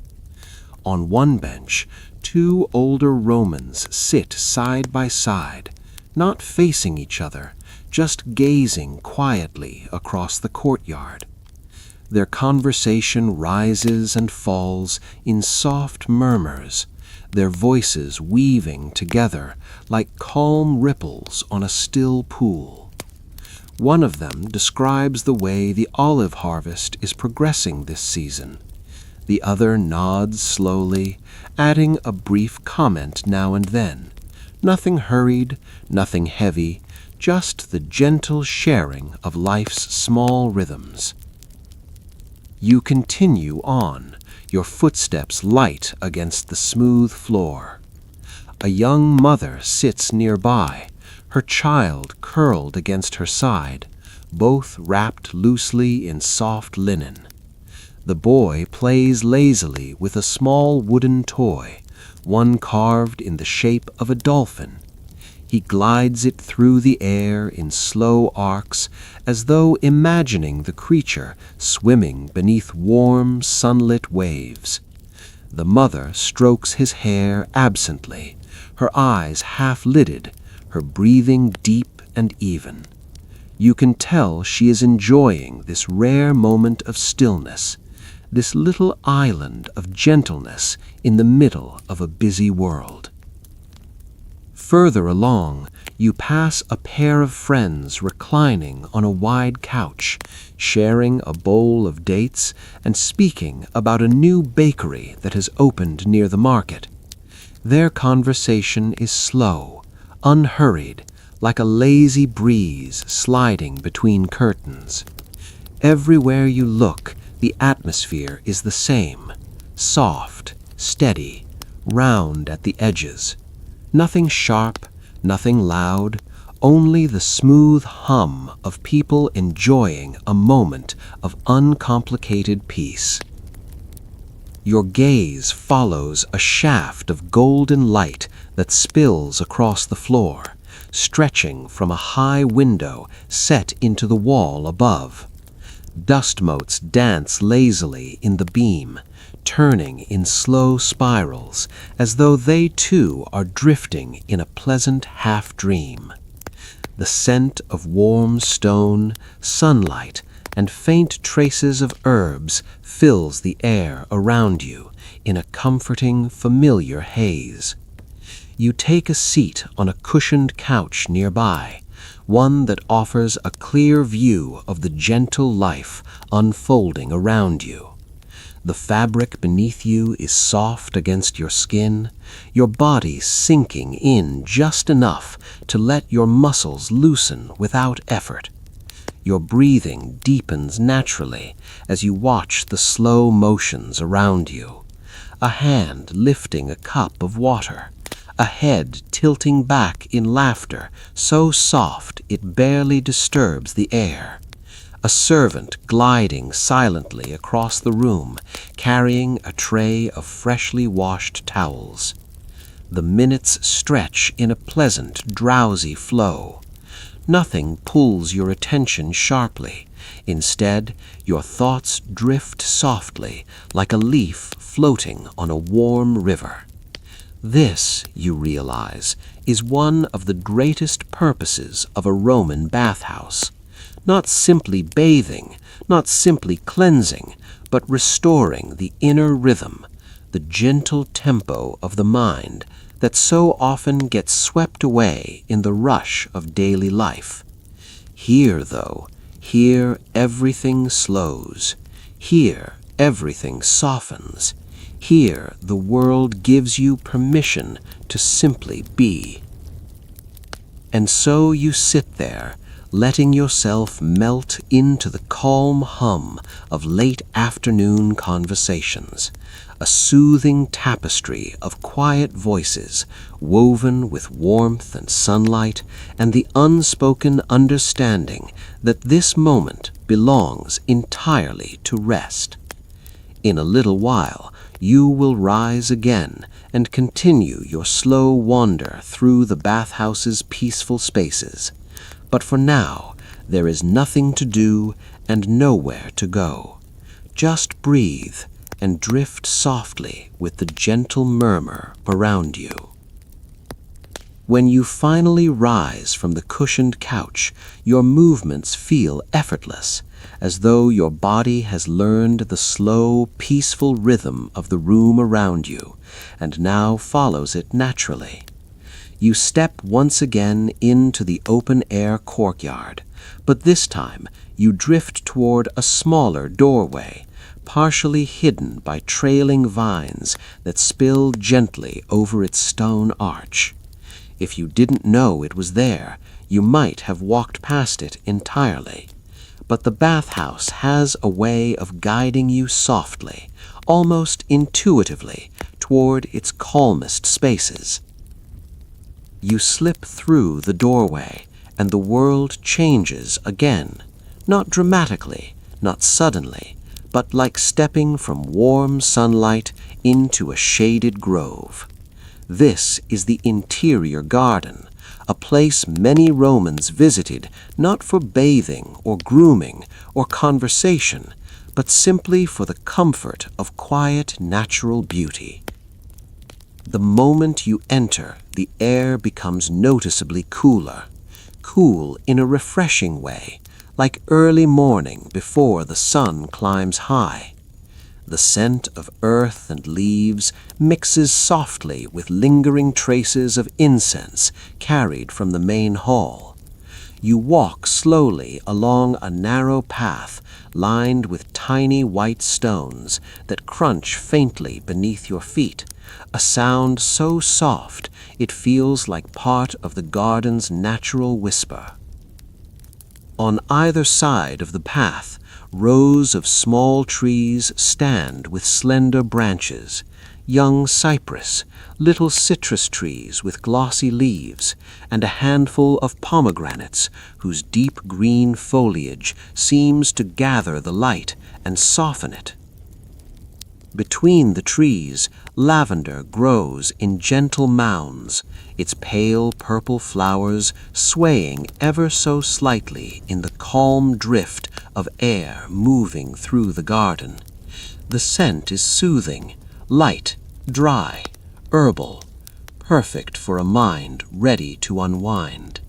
On one bench, two older Romans sit side by side, not facing each other, just gazing quietly across the courtyard. Their conversation rises and falls in soft murmurs, their voices weaving together like calm ripples on a still pool. One of them describes the way the olive harvest is progressing this season. The other nods slowly, adding a brief comment now and then. Nothing hurried, nothing heavy, just the gentle sharing of life's small rhythms. You continue on, your footsteps light against the smooth floor. A young mother sits nearby, her child curled against her side, both wrapped loosely in soft linen. The boy plays lazily with a small wooden toy, one carved in the shape of a dolphin. He glides it through the air in slow arcs, as though imagining the creature swimming beneath warm, sunlit waves. The mother strokes his hair absently, her eyes half-lidded, her breathing deep and even. You can tell she is enjoying this rare moment of stillness, this little island of gentleness in the middle of a busy world. Further along, you pass a pair of friends reclining on a wide couch, sharing a bowl of dates and speaking about a new bakery that has opened near the market. Their conversation is slow, unhurried, like a lazy breeze sliding between curtains. Everywhere you look, the atmosphere is the same, soft, steady, round at the edges. Nothing sharp, nothing loud, only the smooth hum of people enjoying a moment of uncomplicated peace. Your gaze follows a shaft of golden light that spills across the floor, stretching from a high window set into the wall above. Dust motes dance lazily in the beam, turning in slow spirals, as though they too are drifting in a pleasant half-dream. The scent of warm stone, sunlight, and faint traces of herbs fills the air around you in a comforting, familiar haze. You take a seat on a cushioned couch nearby, one that offers a clear view of the gentle life unfolding around you. The fabric beneath you is soft against your skin, your body sinking in just enough to let your muscles loosen without effort. Your breathing deepens naturally as you watch the slow motions around you. A hand lifting a cup of water, a head tilting back in laughter so soft it barely disturbs the air. A servant gliding silently across the room, carrying a tray of freshly washed towels. The minutes stretch in a pleasant, drowsy flow. Nothing pulls your attention sharply. Instead, your thoughts drift softly like a leaf floating on a warm river. This, you realize, is one of the greatest purposes of a Roman bathhouse. Not simply bathing, not simply cleansing, but restoring the inner rhythm, the gentle tempo of the mind that so often gets swept away in the rush of daily life. Here, though, here everything slows. Here everything softens. Here the world gives you permission to simply be. And so you sit there, letting yourself melt into the calm hum of late afternoon conversations, a soothing tapestry of quiet voices woven with warmth and sunlight and the unspoken understanding that this moment belongs entirely to rest. In a little while, you will rise again and continue your slow wander through the bathhouse's peaceful spaces. But for now, there is nothing to do and nowhere to go. Just breathe and drift softly with the gentle murmur around you. When you finally rise from the cushioned couch, your movements feel effortless, as though your body has learned the slow, peaceful rhythm of the room around you, and now follows it naturally. You step once again into the open-air courtyard, but this time you drift toward a smaller doorway, partially hidden by trailing vines that spill gently over its stone arch. If you didn't know it was there, you might have walked past it entirely. But the bathhouse has a way of guiding you softly, almost intuitively, toward its calmest spaces. You slip through the doorway, and the world changes again, not dramatically, not suddenly, but like stepping from warm sunlight into a shaded grove. This is the interior garden, a place many Romans visited not for bathing or grooming or conversation, but simply for the comfort of quiet natural beauty. The moment you enter, the air becomes noticeably cooler, cool in a refreshing way, like early morning before the sun climbs high. The scent of earth and leaves mixes softly with lingering traces of incense carried from the main hall. You walk slowly along a narrow path lined with tiny white stones that crunch faintly beneath your feet, a sound so soft it feels like part of the garden's natural whisper. On either side of the path, rows of small trees stand with slender branches, young cypress, little citrus trees with glossy leaves, and a handful of pomegranates whose deep green foliage seems to gather the light and soften it. Between the trees, lavender grows in gentle mounds, its pale purple flowers swaying ever so slightly in the calm drift of air moving through the garden. The scent is soothing, light, dry, herbal, perfect for a mind ready to unwind.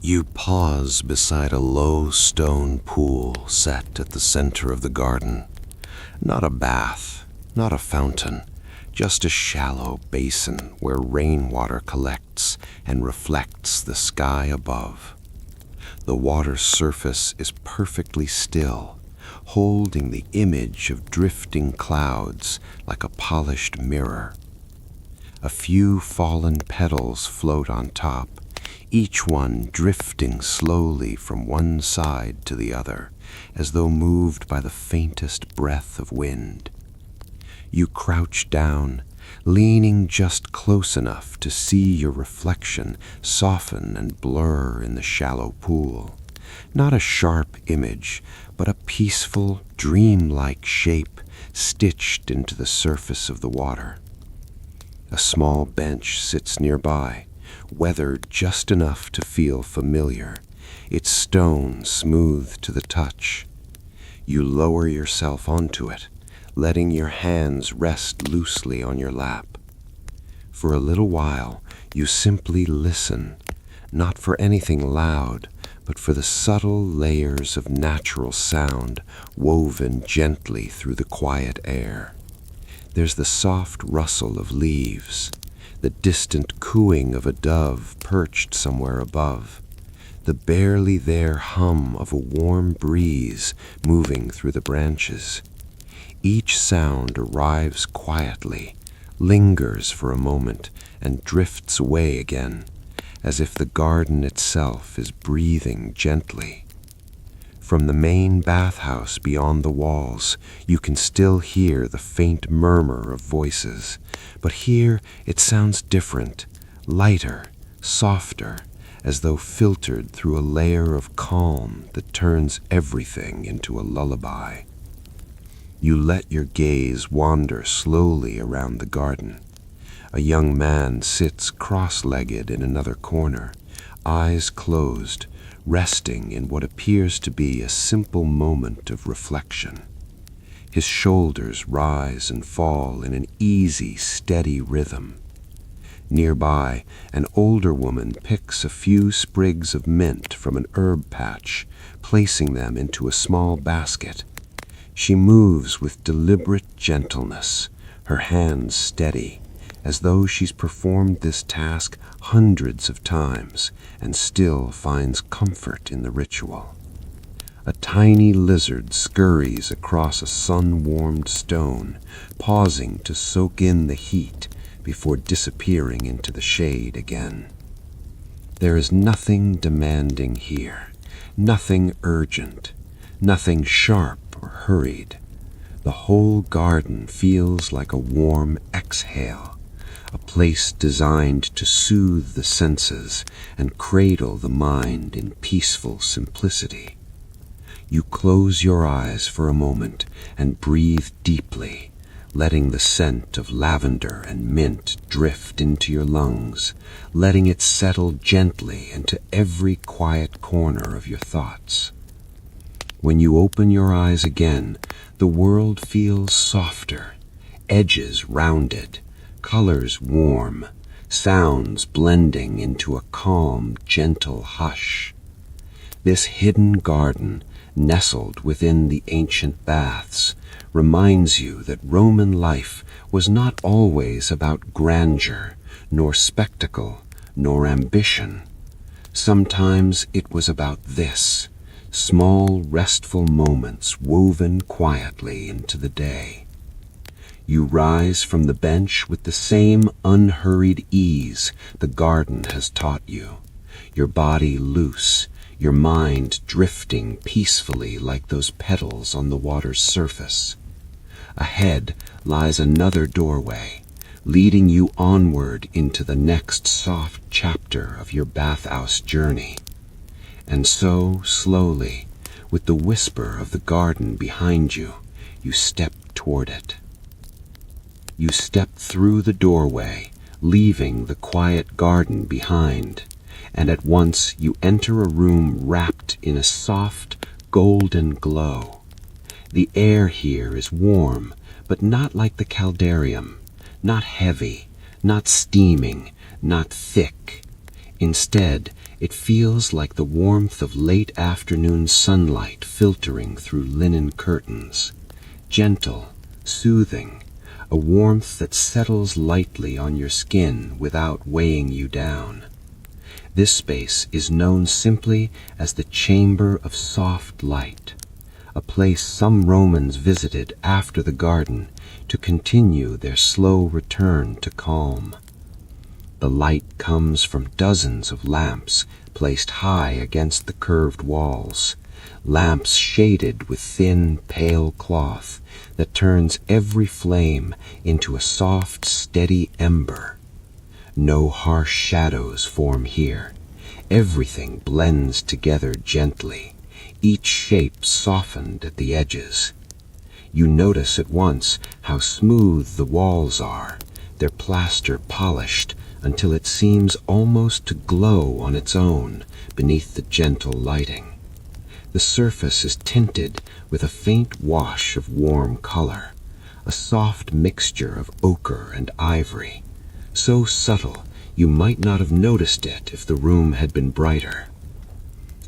You pause beside a low stone pool set at the center of the garden. Not a bath, not a fountain, just a shallow basin where rainwater collects and reflects the sky above. The water's surface is perfectly still, holding the image of drifting clouds like a polished mirror. A few fallen petals float on top, each one drifting slowly from one side to the other, as though moved by the faintest breath of wind. You crouch down, leaning just close enough to see your reflection soften and blur in the shallow pool. Not a sharp image, but a peaceful, dreamlike shape stitched into the surface of the water. A small bench sits nearby, weathered just enough to feel familiar, its stone smooth to the touch. You lower yourself onto it, letting your hands rest loosely on your lap. For a little while, you simply listen, not for anything loud, but for the subtle layers of natural sound woven gently through the quiet air. There's the soft rustle of leaves, the distant cooing of a dove perched somewhere above, the barely there hum of a warm breeze moving through the branches. Each sound arrives quietly, lingers for a moment, and drifts away again, as if the garden itself is breathing gently. From the main bathhouse beyond the walls, you can still hear the faint murmur of voices, but here it sounds different, lighter, softer, as though filtered through a layer of calm that turns everything into a lullaby. You let your gaze wander slowly around the garden. A young man sits cross-legged in another corner, eyes closed, resting in what appears to be a simple moment of reflection. His shoulders rise and fall in an easy, steady rhythm. Nearby, an older woman picks a few sprigs of mint from an herb patch, placing them into a small basket. She moves with deliberate gentleness, her hands steady, as though she's performed this task hundreds of times and still finds comfort in the ritual. A tiny lizard scurries across a sun-warmed stone, pausing to soak in the heat before disappearing into the shade again. There is nothing demanding here, nothing urgent, nothing sharp or hurried. The whole garden feels like a warm exhale, a place designed to soothe the senses and cradle the mind in peaceful simplicity. You close your eyes for a moment and breathe deeply, letting the scent of lavender and mint drift into your lungs, letting it settle gently into every quiet corner of your thoughts. When you open your eyes again, the world feels softer, edges rounded, colors warm, sounds blending into a calm, gentle hush. This hidden garden, nestled within the ancient baths, reminds you that Roman life was not always about grandeur, nor spectacle, nor ambition. Sometimes it was about this, small, restful moments woven quietly into the day. You rise from the bench with the same unhurried ease the garden has taught you, your body loose, your mind drifting peacefully like those petals on the water's surface. Ahead lies another doorway, leading you onward into the next soft chapter of your bathhouse journey. And so, slowly, with the whisper of the garden behind you, you step toward it. You step through the doorway, leaving the quiet garden behind, and at once you enter a room wrapped in a soft, golden glow. The air here is warm, but not like the caldarium, not heavy, not steaming, not thick. Instead, it feels like the warmth of late afternoon sunlight filtering through linen curtains. Gentle, soothing, a warmth that settles lightly on your skin without weighing you down. This space is known simply as the Chamber of Soft Light, a place some Romans visited after the garden to continue their slow return to calm. The light comes from dozens of lamps placed high against the curved walls, lamps shaded with thin, pale cloth that turns every flame into a soft, steady ember. No harsh shadows form here. Everything blends together gently, each shape softened at the edges. You notice at once how smooth the walls are, their plaster polished until it seems almost to glow on its own beneath the gentle lighting. The surface is tinted with a faint wash of warm color, a soft mixture of ochre and ivory, so subtle you might not have noticed it if the room had been brighter.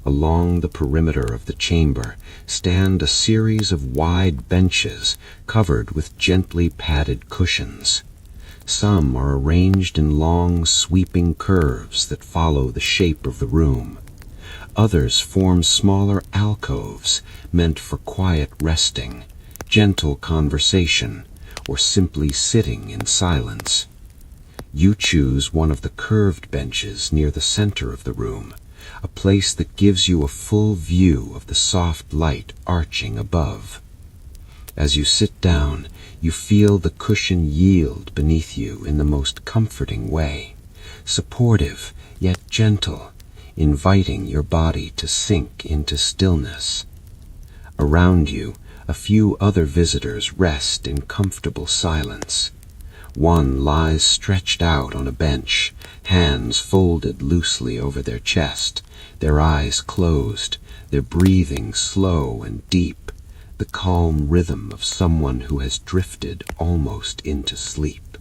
Along the perimeter of the chamber stand a series of wide benches covered with gently padded cushions. Some are arranged in long, sweeping curves that follow the shape of the room. Others form smaller alcoves meant for quiet resting, gentle conversation, or simply sitting in silence. You choose one of the curved benches near the center of the room, a place that gives you a full view of the soft light arching above. As you sit down, you feel the cushion yield beneath you in the most comforting way, supportive yet gentle, inviting your body to sink into stillness. Around you, a few other visitors rest in comfortable silence. One lies stretched out on a bench, hands folded loosely over their chest, their eyes closed, their breathing slow and deep, the calm rhythm of someone who has drifted almost into sleep.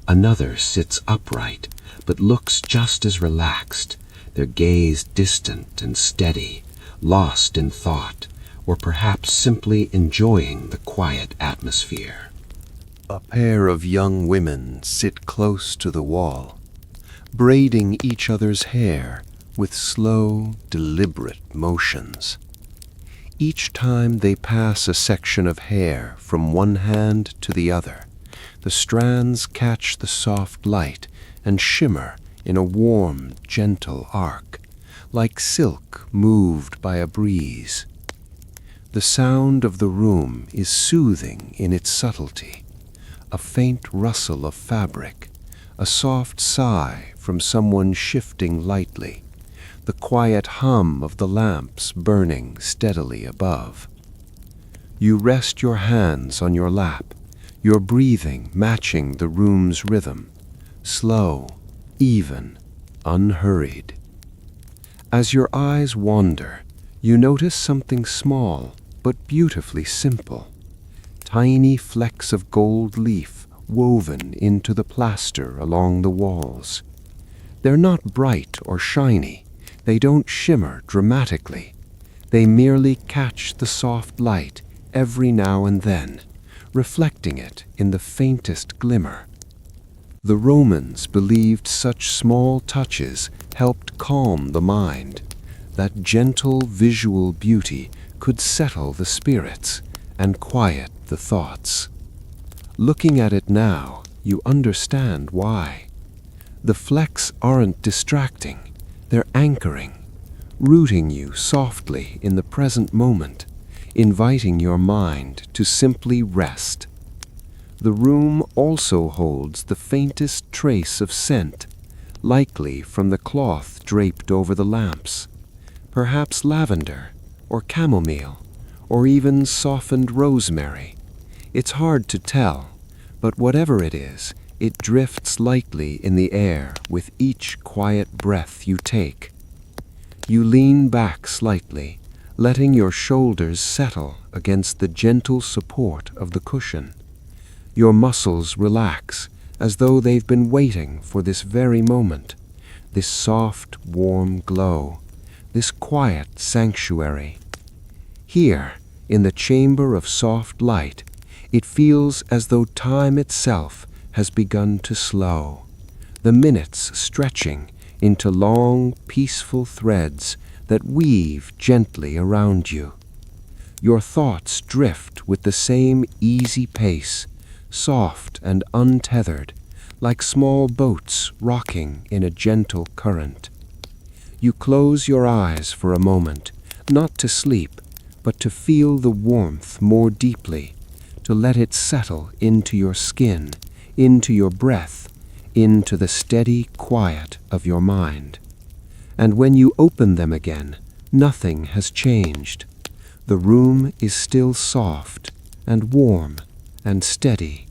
Another sits upright, but looks just as relaxed, their gaze distant and steady, lost in thought, or perhaps simply enjoying the quiet atmosphere. A pair of young women sit close to the wall, braiding each other's hair with slow, deliberate motions. Each time they pass a section of hair from one hand to the other, the strands catch the soft light and shimmer in a warm, gentle arc, like silk moved by a breeze. The sound of the room is soothing in its subtlety, a faint rustle of fabric, a soft sigh from someone shifting lightly, the quiet hum of the lamps burning steadily above. You rest your hands on your lap, your breathing matching the room's rhythm, slow, even, unhurried. As your eyes wander, you notice something small but beautifully simple. Tiny flecks of gold leaf woven into the plaster along the walls. They're not bright or shiny. They don't shimmer dramatically. They merely catch the soft light every now and then, reflecting it in the faintest glimmer. The Romans believed such small touches helped calm the mind, that gentle visual beauty could settle the spirits and quiet the thoughts. Looking at it now, you understand why. The flecks aren't distracting, they're anchoring, rooting you softly in the present moment, inviting your mind to simply rest. The room also holds the faintest trace of scent, likely from the cloth draped over the lamps, perhaps lavender or chamomile, or even softened rosemary. It's hard to tell, but whatever it is, it drifts lightly in the air with each quiet breath you take. You lean back slightly, letting your shoulders settle against the gentle support of the cushion. Your muscles relax, as though they've been waiting for this very moment. this soft, warm glow, this quiet sanctuary. Here, in the chamber of soft light, it feels as though time itself has begun to slow, the minutes stretching into long, peaceful threads that weave gently around you. Your thoughts drift with the same easy pace, soft and untethered, like small boats rocking in a gentle current. You close your eyes for a moment, not to sleep, but to feel the warmth more deeply, to let it settle into your skin, into your breath, into the steady quiet of your mind. And when you open them again, nothing has changed. The room is still soft and warm and steady,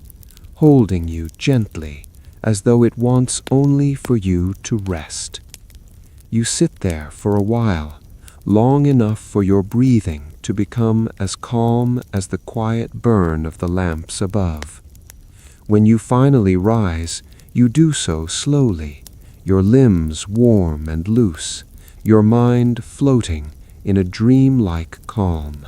holding you gently as though it wants only for you to rest. You sit there for a while, long enough for your breathing to become as calm as the quiet burn of the lamps above. When you finally rise, you do so slowly, your limbs warm and loose, your mind floating in a dream-like calm.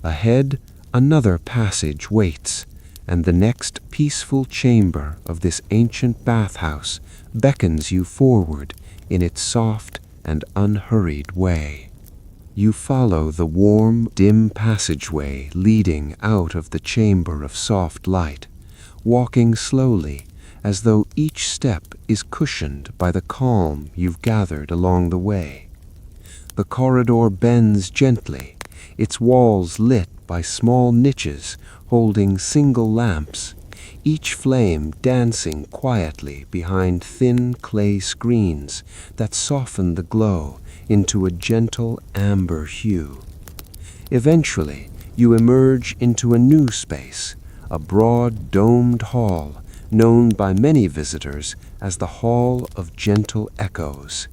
Ahead, another passage waits, and the next peaceful chamber of this ancient bathhouse beckons you forward in its soft and unhurried way. You follow the warm, dim passageway leading out of the chamber of soft light, walking slowly as though each step is cushioned by the calm you've gathered along the way. The corridor bends gently, its walls lit by small niches holding single lamps, each flame dancing quietly behind thin clay screens that soften the glow into a gentle amber hue. Eventually, you emerge into a new space, a broad domed hall known by many visitors as the Hall of Gentle Echoes.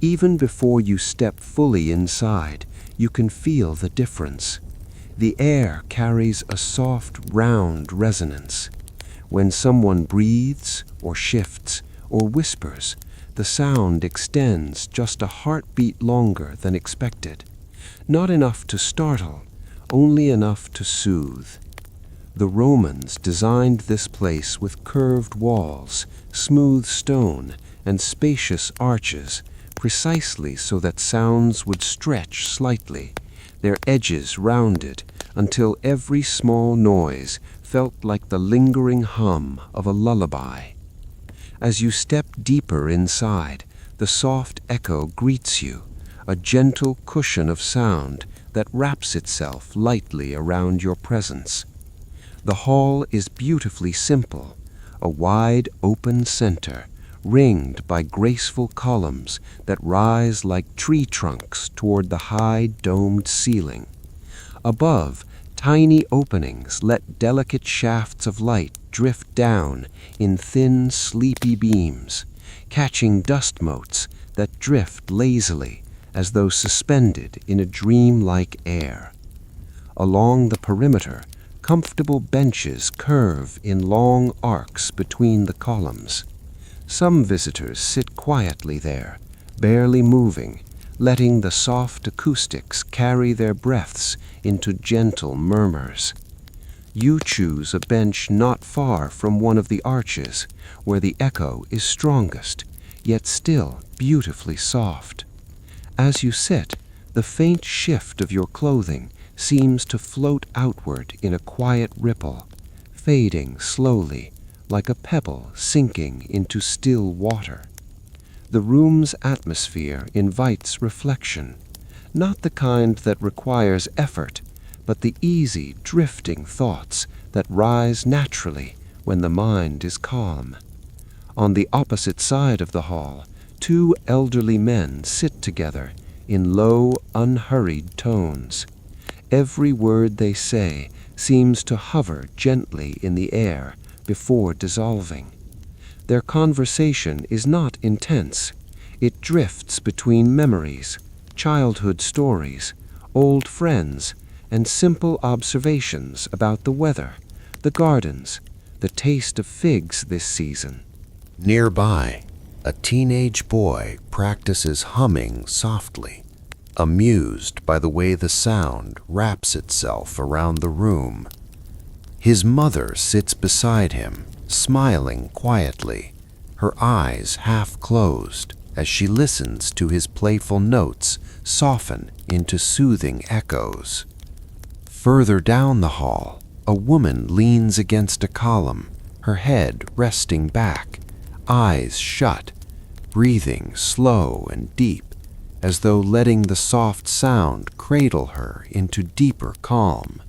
Even before you step fully inside, you can feel the difference. The air carries a soft, round resonance. When someone breathes or shifts or whispers, the sound extends just a heartbeat longer than expected. Not enough to startle, only enough to soothe. The Romans designed this place with curved walls, smooth stone, and spacious arches, precisely so that sounds would stretch slightly, their edges rounded until every small noise felt like the lingering hum of a lullaby. As you step deeper inside, the soft echo greets you, a gentle cushion of sound that wraps itself lightly around your presence. The hall is beautifully simple, a wide open center, ringed by graceful columns that rise like tree trunks toward the high domed ceiling. Above, tiny openings let delicate shafts of light drift down in thin, sleepy beams, catching dust motes that drift lazily as though suspended in a dream-like air. Along the perimeter, comfortable benches curve in long arcs between the columns. Some visitors sit quietly there, barely moving, letting the soft acoustics carry their breaths into gentle murmurs. You choose a bench not far from one of the arches, where the echo is strongest, yet still beautifully soft. As you sit, the faint shift of your clothing seems to float outward in a quiet ripple, fading slowly, like a pebble sinking into still water. The room's atmosphere invites reflection, not the kind that requires effort, but the easy, drifting thoughts that rise naturally when the mind is calm. On the opposite side of the hall, two elderly men sit together in low, unhurried tones. Every word they say seems to hover gently in the air before dissolving. Their conversation is not intense. It drifts between memories, childhood stories, old friends, and simple observations about the weather, the gardens, the taste of figs this season. Nearby, A teenage boy practices humming softly, amused by the way the sound wraps itself around the room. His mother sits beside him, smiling quietly, her eyes half closed as she listens to his playful notes soften into soothing echoes. Further down the hall, a woman leans against a column, her head resting back, eyes shut, breathing slow and deep, as though letting the soft sound cradle her into deeper calm.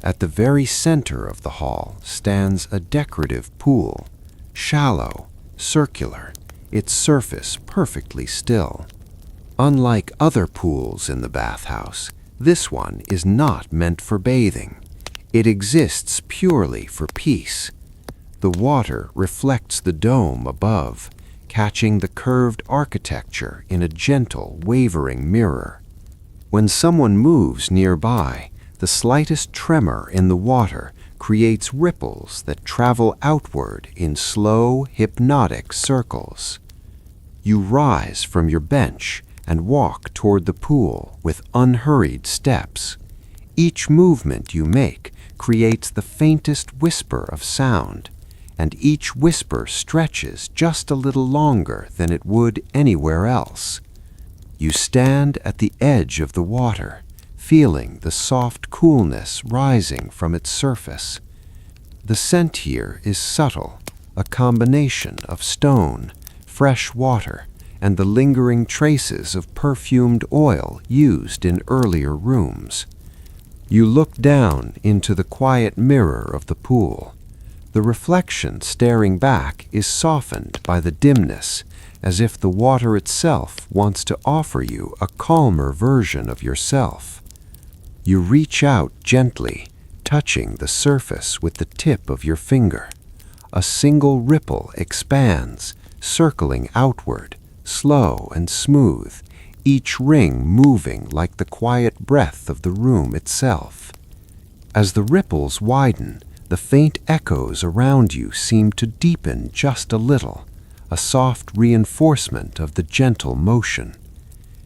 At the very center of the hall stands a decorative pool, shallow, circular, its surface perfectly still. Unlike other pools in the bathhouse, this one is not meant for bathing. It exists purely for peace. The water reflects the dome above, catching the curved architecture in a gentle, wavering mirror. When someone moves nearby, the slightest tremor in the water creates ripples that travel outward in slow, hypnotic circles. You rise from your bench and walk toward the pool with unhurried steps. Each movement you make creates the faintest whisper of sound, and each whisper stretches just a little longer than it would anywhere else. You stand at the edge of the water, feeling the soft coolness rising from its surface. The scent here is subtle, a combination of stone, fresh water, and the lingering traces of perfumed oil used in earlier rooms. You look down into the quiet mirror of the pool. The reflection staring back is softened by the dimness, as if the water itself wants to offer you a calmer version of yourself. You reach out gently, touching the surface with the tip of your finger. A single ripple expands, circling outward, slow and smooth, each ring moving like the quiet breath of the room itself. As the ripples widen, the faint echoes around you seem to deepen just a little, a soft reinforcement of the gentle motion.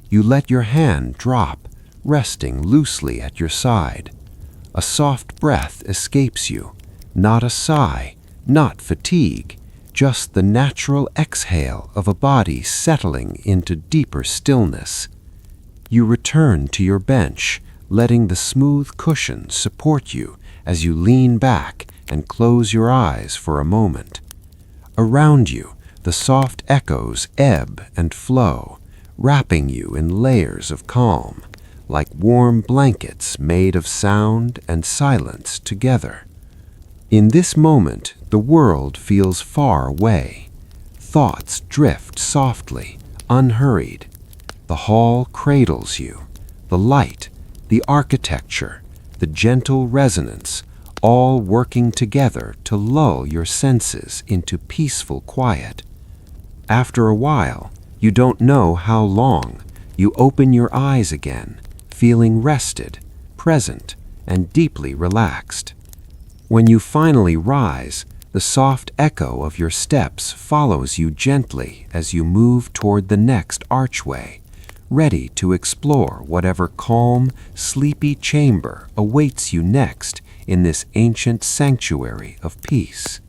You let your hand drop, resting loosely at your side. A soft breath escapes you, not a sigh, not fatigue, just the natural exhale of a body settling into deeper stillness. You return to your bench, letting the smooth cushion support you as you lean back and close your eyes for a moment. Around you, the soft echoes ebb and flow, wrapping you in layers of calm, like warm blankets made of sound and silence together. In this moment, the world feels far away. Thoughts drift softly, unhurried. The hall cradles you. The light, the architecture, the gentle resonance, all working together to lull your senses into peaceful quiet. After a while, you don't know how long, you open your eyes again, feeling rested, present, and deeply relaxed. When you finally rise, the soft echo of your steps follows you gently as you move toward the next archway, ready to explore whatever calm, sleepy chamber awaits you next in this ancient sanctuary of peace.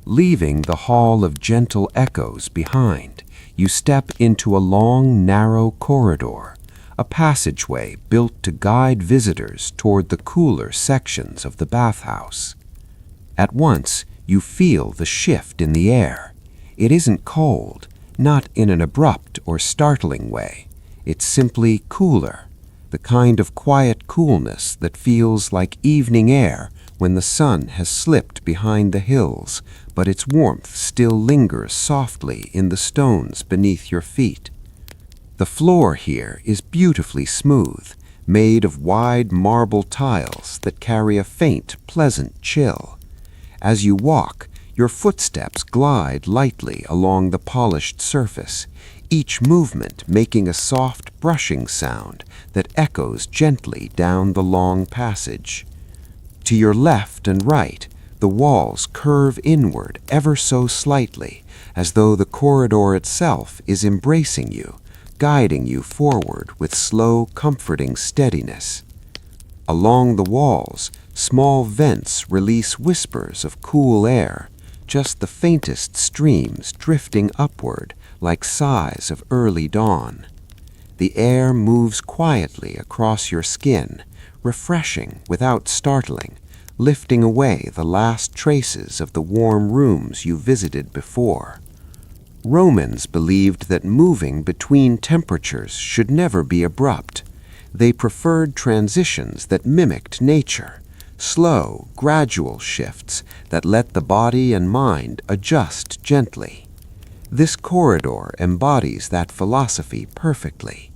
Leaving the hall of gentle echoes behind, you step into a long, narrow corridor, a passageway built to guide visitors toward the cooler sections of the bathhouse. At once, you feel the shift in the air. It isn't cold, not in an abrupt or startling way. It's simply cooler, the kind of quiet coolness that feels like evening air when the sun has slipped behind the hills, but its warmth still lingers softly in the stones beneath your feet. The floor here is beautifully smooth, made of wide marble tiles that carry a faint, pleasant chill. As you walk, your footsteps glide lightly along the polished surface, each movement making a soft brushing sound that echoes gently down the long passage. To your left and right, The walls curve inward ever so slightly, as though the corridor itself is embracing you, guiding you forward with slow, comforting steadiness. Along the walls, small vents release whispers of cool air, just the faintest streams drifting upward like sighs of early dawn. The air moves quietly across your skin, refreshing without startling, lifting away the last traces of the warm rooms you visited before. Romans believed that moving between temperatures should never be abrupt. They preferred transitions that mimicked nature, slow, gradual shifts that let the body and mind adjust gently. This corridor embodies that philosophy perfectly.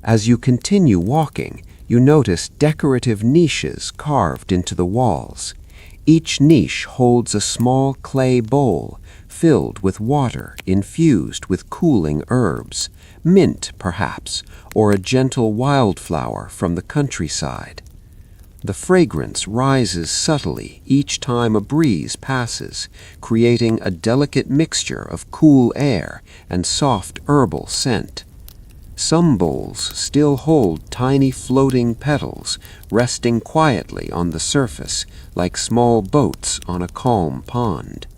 As you continue walking, you notice decorative niches carved into the walls. Each niche holds a small clay bowl filled with water infused with cooling herbs, mint perhaps, or a gentle wildflower from the countryside. The fragrance rises subtly each time a breeze passes, creating a delicate mixture of cool air and soft herbal scent. Some bowls still hold tiny floating petals, resting quietly on the surface like small boats on a calm pond.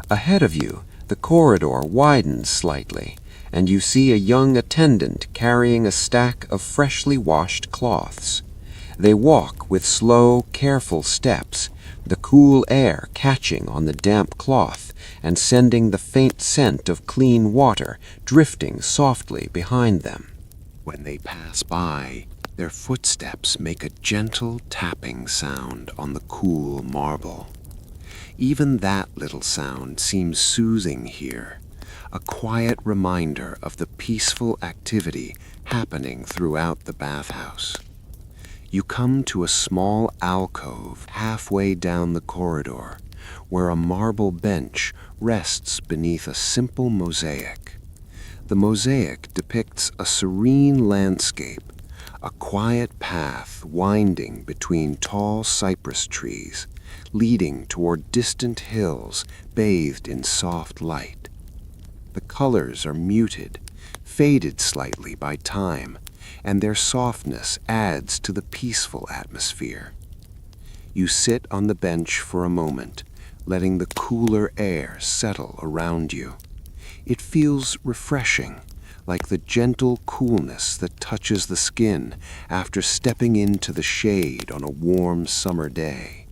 Ahead of you, the corridor widens slightly, and you see a young attendant carrying a stack of freshly washed cloths. They walk with slow, careful steps, the cool air catching on the damp cloth and sending the faint scent of clean water drifting softly behind them. When they pass by, their footsteps make a gentle tapping sound on the cool marble. Even that little sound seems soothing here, a quiet reminder of the peaceful activity happening throughout the bathhouse. You come to a small alcove halfway down the corridor, where a marble bench rests beneath a simple mosaic. The mosaic depicts a serene landscape, a quiet path winding between tall cypress trees, leading toward distant hills bathed in soft light. The colors are muted, faded slightly by time, and their softness adds to the peaceful atmosphere. You sit on the bench for a moment, letting the cooler air settle around you. It feels refreshing, like the gentle coolness that touches the skin after stepping into the shade on a warm summer day.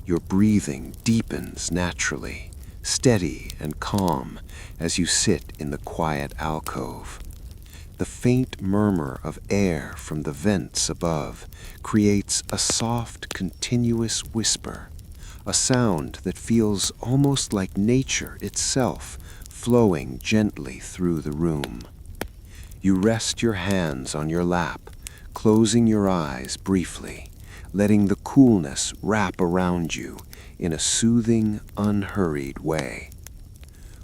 Your breathing deepens naturally, steady and calm as you sit in the quiet alcove. The faint murmur of air from the vents above creates a soft, continuous whisper, a sound that feels almost like nature itself flowing gently through the room. You rest your hands on your lap, closing your eyes briefly, letting the coolness wrap around you in a soothing, unhurried way.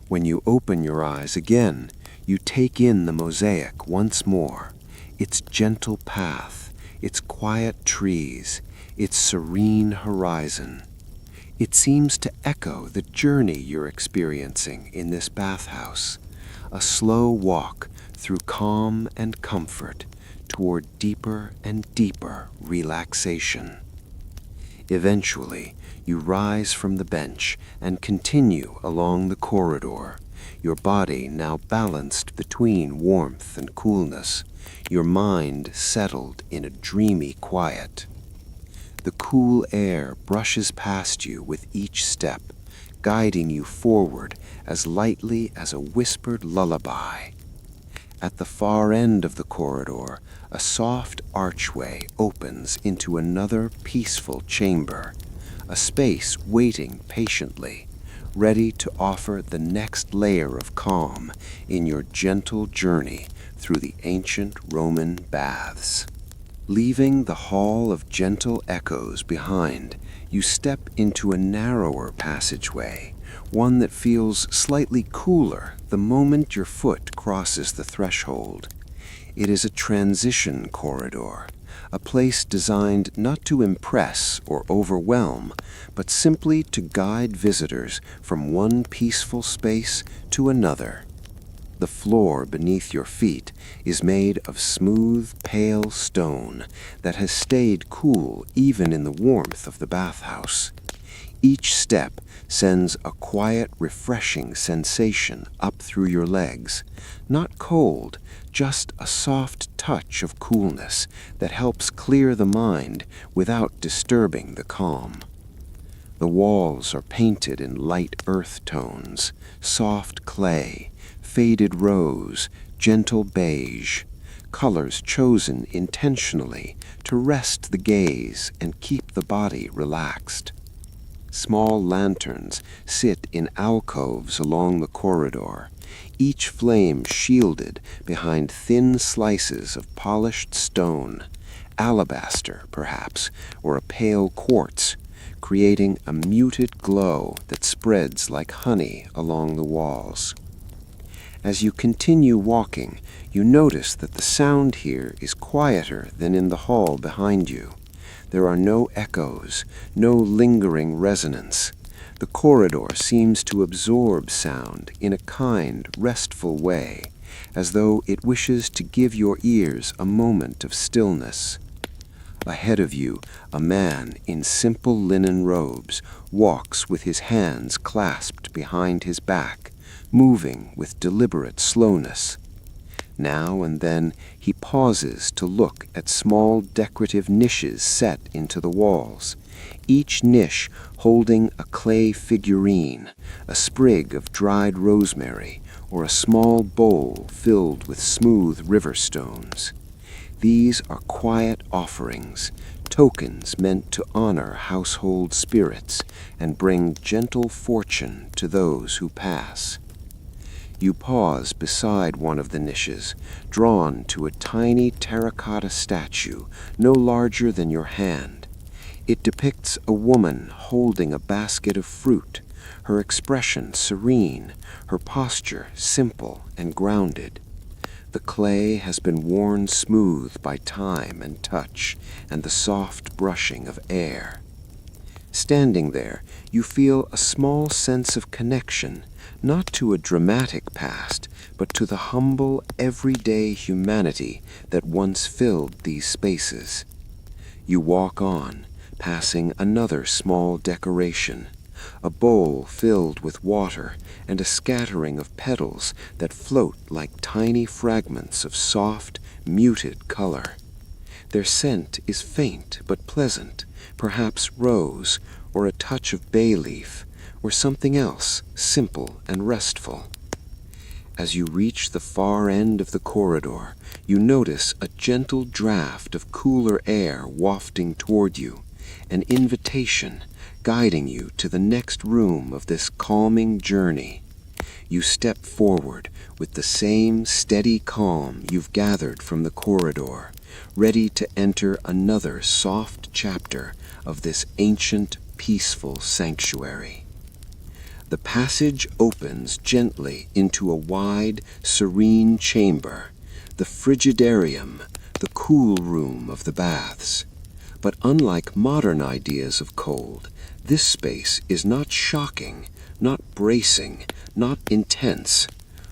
When you open your eyes again, you take in the mosaic once more, its gentle path, its quiet trees, its serene horizon. It seems to echo the journey you're experiencing in this bathhouse, a slow walk through calm and comfort toward deeper and deeper relaxation. Eventually, you rise from the bench and continue along the corridor, your body now balanced between warmth and coolness, your mind settled in a dreamy quiet. The cool air brushes past you with each step, guiding you forward as lightly as a whispered lullaby. At the far end of the corridor, a soft archway opens into another peaceful chamber, a space waiting patiently, ready to offer the next layer of calm in your gentle journey through the ancient Roman baths. Leaving the hall of gentle echoes behind, you step into a narrower passageway, one that feels slightly cooler the moment your foot crosses the threshold. It is a transition corridor, a place designed not to impress or overwhelm, but simply to guide visitors from one peaceful space to another. The floor beneath your feet is made of smooth, pale stone that has stayed cool even in the warmth of the bathhouse. Each step sends a quiet, refreshing sensation up through your legs. Not cold, just a soft touch of coolness that helps clear the mind without disturbing the calm. The walls are painted in light earth tones, soft clay, faded rose, gentle beige, colors chosen intentionally to rest the gaze and keep the body relaxed. Small lanterns sit in alcoves along the corridor, each flame shielded behind thin slices of polished stone, alabaster perhaps, or a pale quartz, creating a muted glow that spreads like honey along the walls. As you continue walking, you notice that the sound here is quieter than in the hall behind you. There are no echoes, no lingering resonance. The corridor seems to absorb sound in a kind, restful way, as though it wishes to give your ears a moment of stillness. Ahead of you, a man in simple linen robes walks with his hands clasped behind his back, moving with deliberate slowness. Now and then he pauses to look at small decorative niches set into the walls, each niche holding a clay figurine, a sprig of dried rosemary, or a small bowl filled with smooth river stones. These are quiet offerings, tokens meant to honor household spirits and bring gentle fortune to those who pass. You pause beside one of the niches, drawn to a tiny terracotta statue no larger than your hand. It depicts a woman holding a basket of fruit, her expression serene, her posture simple and grounded. The clay has been worn smooth by time and touch and the soft brushing of air. Standing there, you feel a small sense of connection, not to a dramatic past, but to the humble, everyday humanity that once filled these spaces. You walk on, passing another small decoration, a bowl filled with water and a scattering of petals that float like tiny fragments of soft, muted color. Their scent is faint but pleasant, perhaps rose, or a touch of bay leaf, or something else simple and restful. As you reach the far end of the corridor, you notice a gentle draft of cooler air wafting toward you, an invitation guiding you to the next room of this calming journey. You step forward with the same steady calm you've gathered from the corridor, ready to enter another soft chapter of this ancient, peaceful sanctuary. The passage opens gently into a wide, serene chamber, the frigidarium, the cool room of the baths. But unlike modern ideas of cold, this space is not shocking, not bracing, not intense.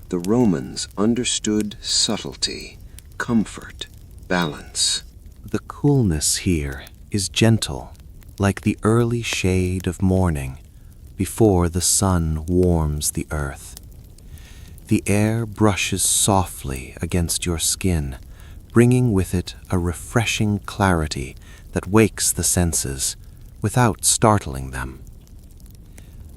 The Romans understood subtlety, comfort, balance. The coolness here is gentle, like the early shade of morning, before the sun warms the earth. The air brushes softly against your skin, bringing with it a refreshing clarity that wakes the senses without startling them.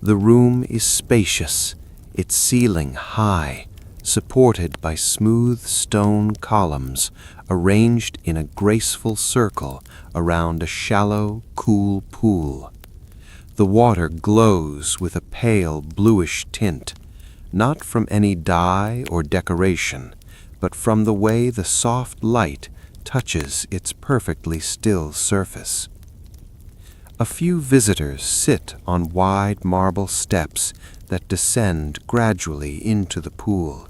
The room is spacious, its ceiling high, supported by smooth stone columns arranged in a graceful circle around a shallow, cool pool. The water glows with a pale bluish tint, not from any dye or decoration, but from the way the soft light touches its perfectly still surface. A few visitors sit on wide marble steps that descend gradually into the pool,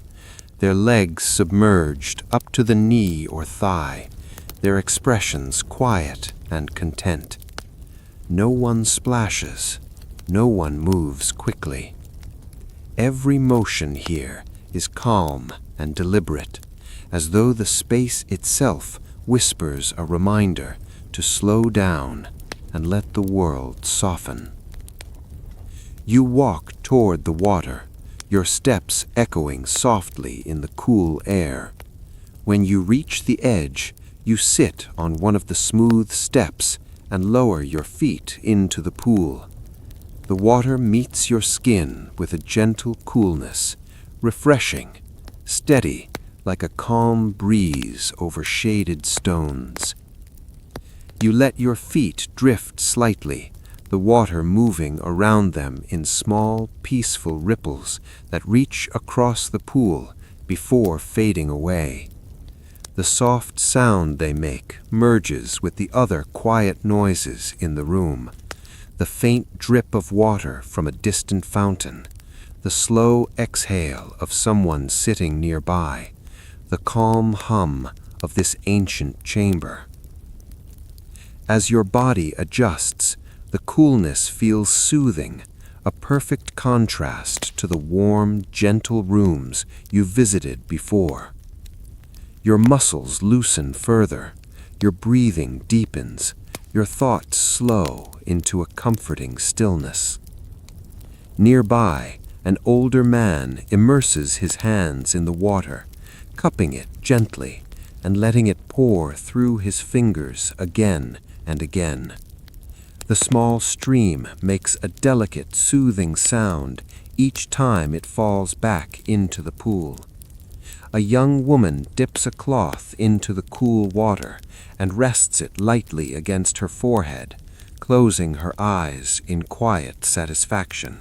their legs submerged up to the knee or thigh, their expressions quiet and content. No one splashes, no one moves quickly. Every motion here is calm and deliberate, as though the space itself whispers a reminder to slow down and let the world soften. You walk toward the water, your steps echoing softly in the cool air. When you reach the edge, you sit on one of the smooth steps and lower your feet into the pool. The water meets your skin with a gentle coolness, refreshing, steady, like a calm breeze over shaded stones. You let your feet drift slightly, the water moving around them in small, peaceful ripples that reach across the pool before fading away. The soft sound they make merges with the other quiet noises in the room. The faint drip of water from a distant fountain, the slow exhale of someone sitting nearby, the calm hum of this ancient chamber. As your body adjusts, the coolness feels soothing, a perfect contrast to the warm, gentle rooms you visited before. Your muscles loosen further, your breathing deepens, your thoughts slow into a comforting stillness. Nearby, an older man immerses his hands in the water, cupping it gently and letting it pour through his fingers again and again. The small stream makes a delicate, soothing sound each time it falls back into the pool. A young woman dips a cloth into the cool water and rests it lightly against her forehead, closing her eyes in quiet satisfaction.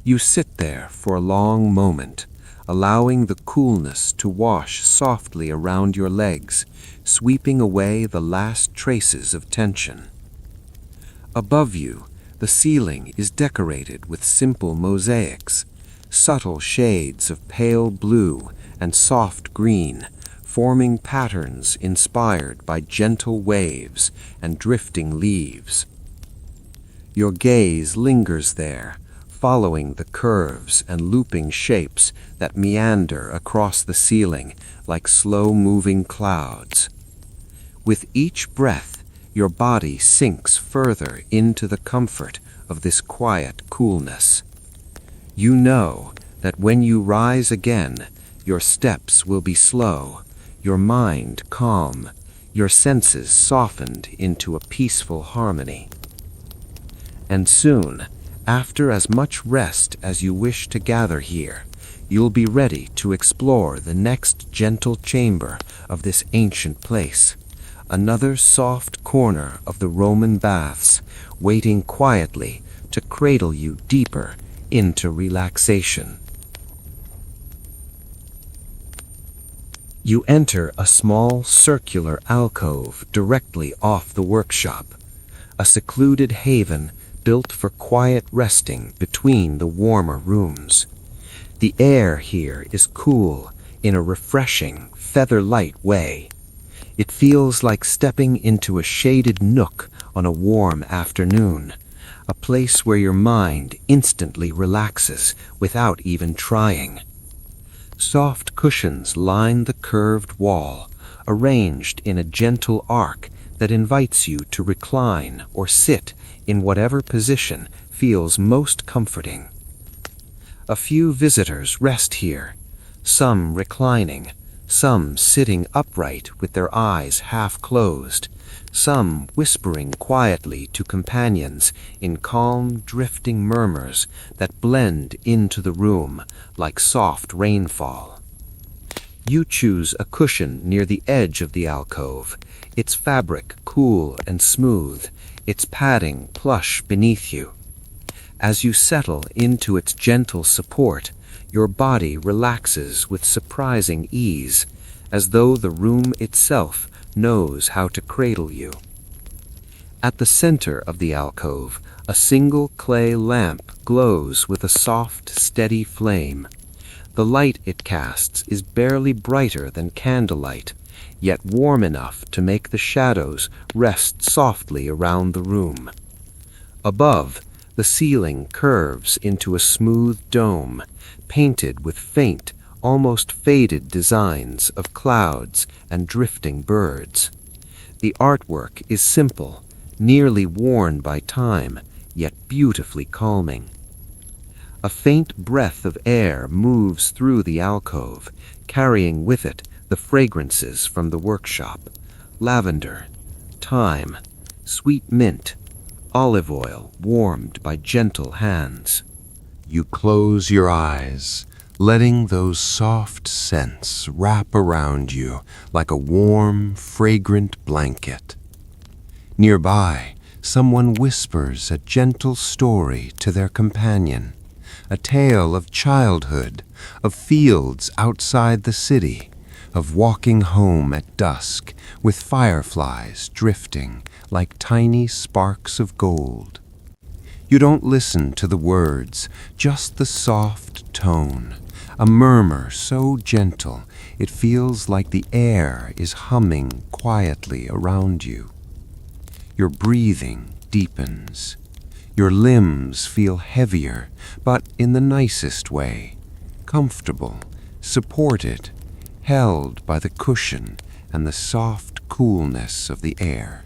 You sit there for a long moment, allowing the coolness to wash softly around your legs, sweeping away the last traces of tension. Above you, the ceiling is decorated with simple mosaics, subtle shades of pale blue and soft green, forming patterns inspired by gentle waves and drifting leaves. Your gaze lingers there, following the curves and looping shapes that meander across the ceiling like slow-moving clouds. With each breath, your body sinks further into the comfort of this quiet coolness. You know that when you rise again, your steps will be slow, your mind calm, your senses softened into a peaceful harmony. And soon, after as much rest as you wish to gather here, you'll be ready to explore the next gentle chamber of this ancient place, another soft corner of the Roman baths, waiting quietly to cradle you deeper into relaxation. You enter a small circular alcove directly off the workshop, a secluded haven built for quiet resting between the warmer rooms. The air here is cool in a refreshing, feather-light way. It feels like stepping into a shaded nook on a warm afternoon, a place where your mind instantly relaxes without even trying. Soft cushions line the curved wall, arranged in a gentle arc that invites you to recline or sit in whatever position feels most comforting. A few visitors rest here, some reclining, some sitting upright with their eyes half closed, some whispering quietly to companions in calm, drifting murmurs that blend into the room like soft rainfall. You choose a cushion near the edge of the alcove, its fabric cool and smooth, its padding plush beneath you. As you settle into its gentle support, your body relaxes with surprising ease, as though the room itself knows how to cradle you. At the center of the alcove, a single clay lamp glows with a soft, steady flame. The light it casts is barely brighter than candlelight, yet warm enough to make the shadows rest softly around the room. Above, the ceiling curves into a smooth dome, painted with faint, almost faded designs of clouds and drifting birds. The artwork is simple, nearly worn by time, yet beautifully calming. A faint breath of air moves through the alcove, carrying with it the fragrances from the workshop: lavender, thyme, sweet mint, olive oil warmed by gentle hands. You close your eyes, letting those soft scents wrap around you like a warm, fragrant blanket. Nearby, someone whispers a gentle story to their companion, a tale of childhood, of fields outside the city, of walking home at dusk with fireflies drifting like tiny sparks of gold. You don't listen to the words, just the soft tone, a murmur so gentle it feels like the air is humming quietly around you. Your breathing deepens. Your limbs feel heavier, but in the nicest way, comfortable, supported, held by the cushion and the soft coolness of the air.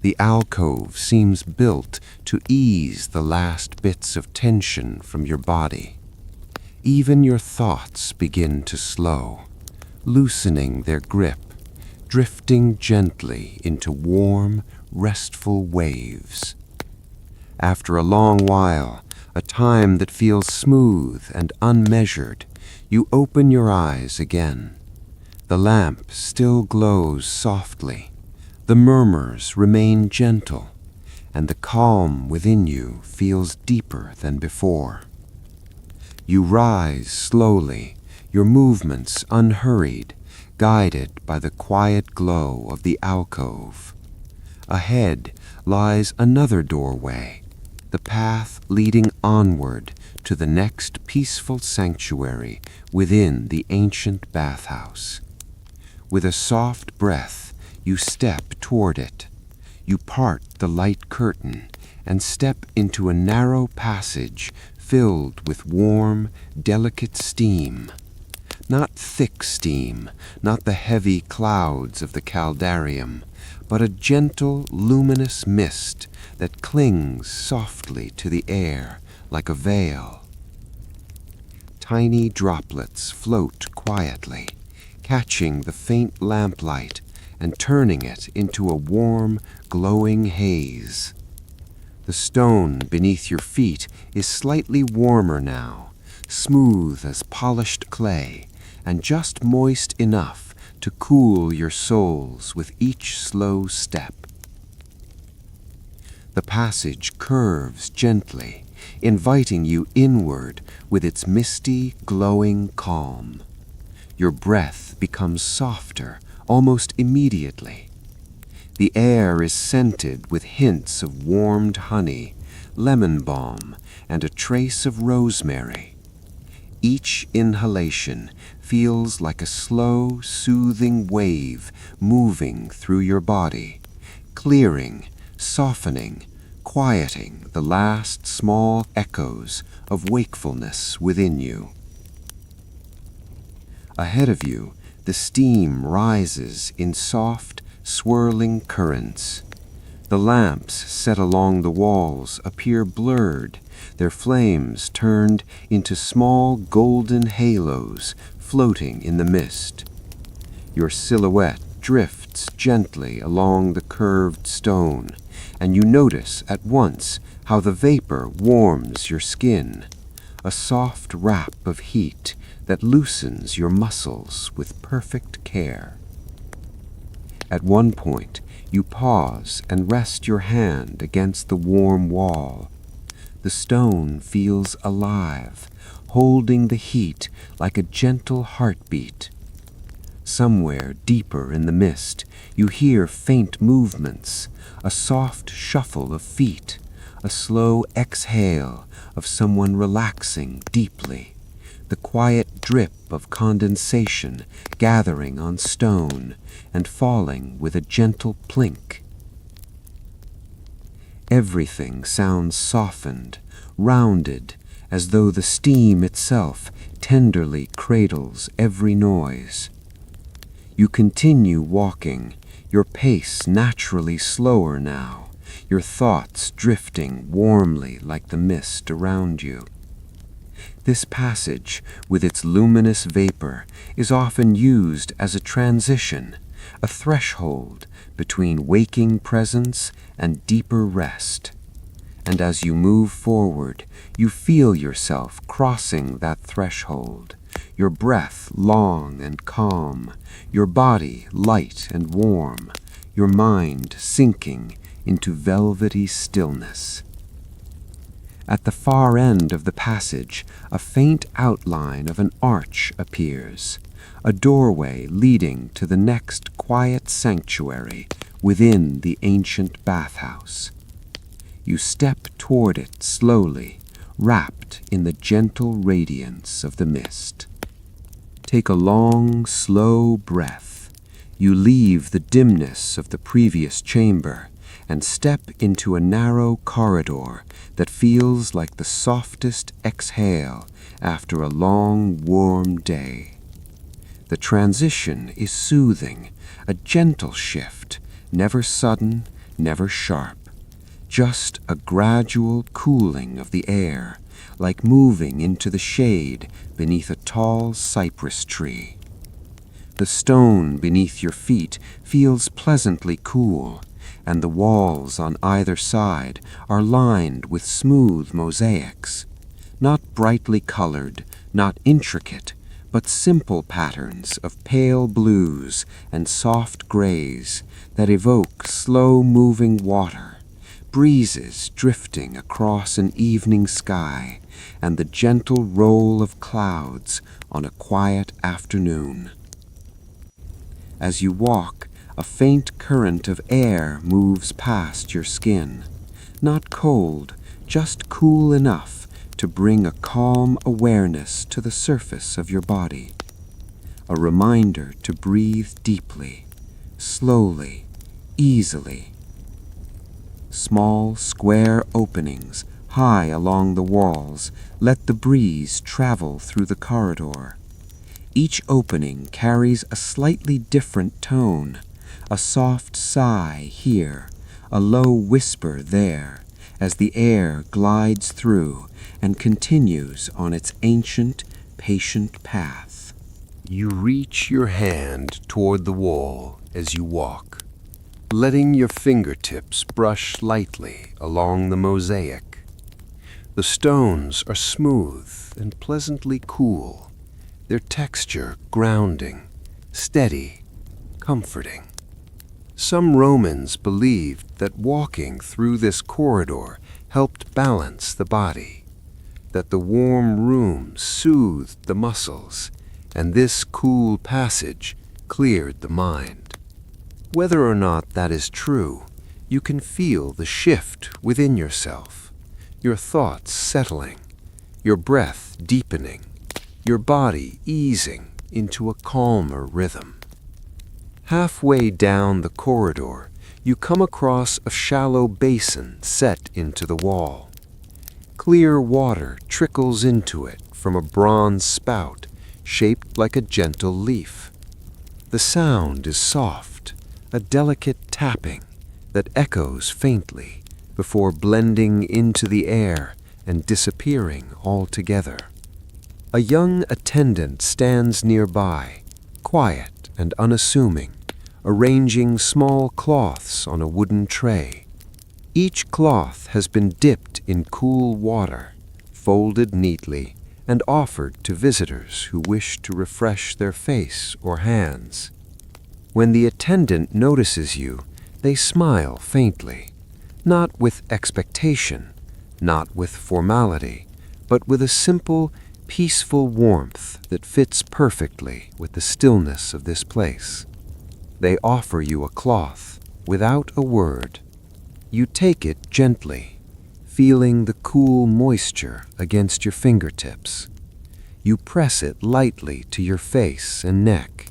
The alcove seems built to ease the last bits of tension from your body. Even your thoughts begin to slow, loosening their grip, drifting gently into warm, restful waves. After a long while, a time that feels smooth and unmeasured, you open your eyes again. The lamp still glows softly, the murmurs remain gentle, and the calm within you feels deeper than before. You rise slowly, your movements unhurried, guided by the quiet glow of the alcove. Ahead lies another doorway, the path leading onward to the next peaceful sanctuary within the ancient bathhouse. With a soft breath, you step toward it. You part the light curtain and step into a narrow passage filled with warm, delicate steam. Not thick steam, not the heavy clouds of the caldarium, but a gentle, luminous mist that clings softly to the air like a veil. Tiny droplets float quietly, catching the faint lamplight and turning it into a warm, glowing haze. The stone beneath your feet is slightly warmer now, smooth as polished clay, and just moist enough to cool your soles with each slow step. The passage curves gently, inviting you inward with its misty, glowing calm. Your breath becomes softer almost immediately. The air is scented with hints of warmed honey, lemon balm, and a trace of rosemary. Each inhalation feels like a slow, soothing wave moving through your body, clearing, softening, quieting the last small echoes of wakefulness within you. Ahead of you, the steam rises in soft, swirling currents. The lamps set along the walls appear blurred, their flames turned into small golden halos floating in the mist. Your silhouette drifts gently along the curved stone, and you notice at once how the vapor warms your skin, a soft wrap of heat that loosens your muscles with perfect care. At one point, you pause and rest your hand against the warm wall. The stone feels alive, holding the heat like a gentle heartbeat. Somewhere deeper in the mist, you hear faint movements, a soft shuffle of feet, a slow exhale of someone relaxing deeply, the quiet drip of condensation gathering on stone and falling with a gentle plink. Everything sounds softened, rounded, as though the steam itself tenderly cradles every noise. You continue walking, your pace naturally slower now, your thoughts drifting warmly like the mist around you. This passage, with its luminous vapor, is often used as a transition, a threshold between waking presence and deeper rest. And as you move forward, you feel yourself crossing that threshold, your breath long and calm, your body light and warm, your mind sinking into velvety stillness. At the far end of the passage, a faint outline of an arch appears, a doorway leading to the next quiet sanctuary within the ancient bathhouse. You step toward it slowly, wrapped in the gentle radiance of the mist. Take a long, slow breath. You leave the dimness of the previous chamber and step into a narrow corridor that feels like the softest exhale after a long, warm day. The transition is soothing, a gentle shift, never sudden, never sharp, just a gradual cooling of the air, like moving into the shade beneath a tall cypress tree. The stone beneath your feet feels pleasantly cool, and the walls on either side are lined with smooth mosaics, not brightly colored, not intricate, but simple patterns of pale blues and soft grays that evoke slow-moving water, breezes drifting across an evening sky, and the gentle roll of clouds on a quiet afternoon. As you walk, a faint current of air moves past your skin, not cold, just cool enough to bring a calm awareness to the surface of your body, a reminder to breathe deeply, slowly, easily. Small, square openings high along the walls let the breeze travel through the corridor. Each opening carries a slightly different tone, a soft sigh here, a low whisper there, as the air glides through and continues on its ancient, patient path. You reach your hand toward the wall as you walk, letting your fingertips brush lightly along the mosaic. The stones are smooth and pleasantly cool, their texture grounding, steady, comforting. Some Romans believed that walking through this corridor helped balance the body, that the warm room soothed the muscles, and this cool passage cleared the mind. Whether or not that is true, you can feel the shift within yourself, your thoughts settling, your breath deepening, your body easing into a calmer rhythm. Halfway down the corridor, you come across a shallow basin set into the wall. Clear water trickles into it from a bronze spout shaped like a gentle leaf. The sound is soft, a delicate tapping that echoes faintly before blending into the air and disappearing altogether. A young attendant stands nearby, quiet and unassuming, arranging small cloths on a wooden tray. Each cloth has been dipped in cool water, folded neatly, and offered to visitors who wish to refresh their face or hands. When the attendant notices you, they smile faintly, not with expectation, not with formality, but with a simple, peaceful warmth that fits perfectly with the stillness of this place. They offer you a cloth without a word. You take it gently, feeling the cool moisture against your fingertips. You press it lightly to your face and neck.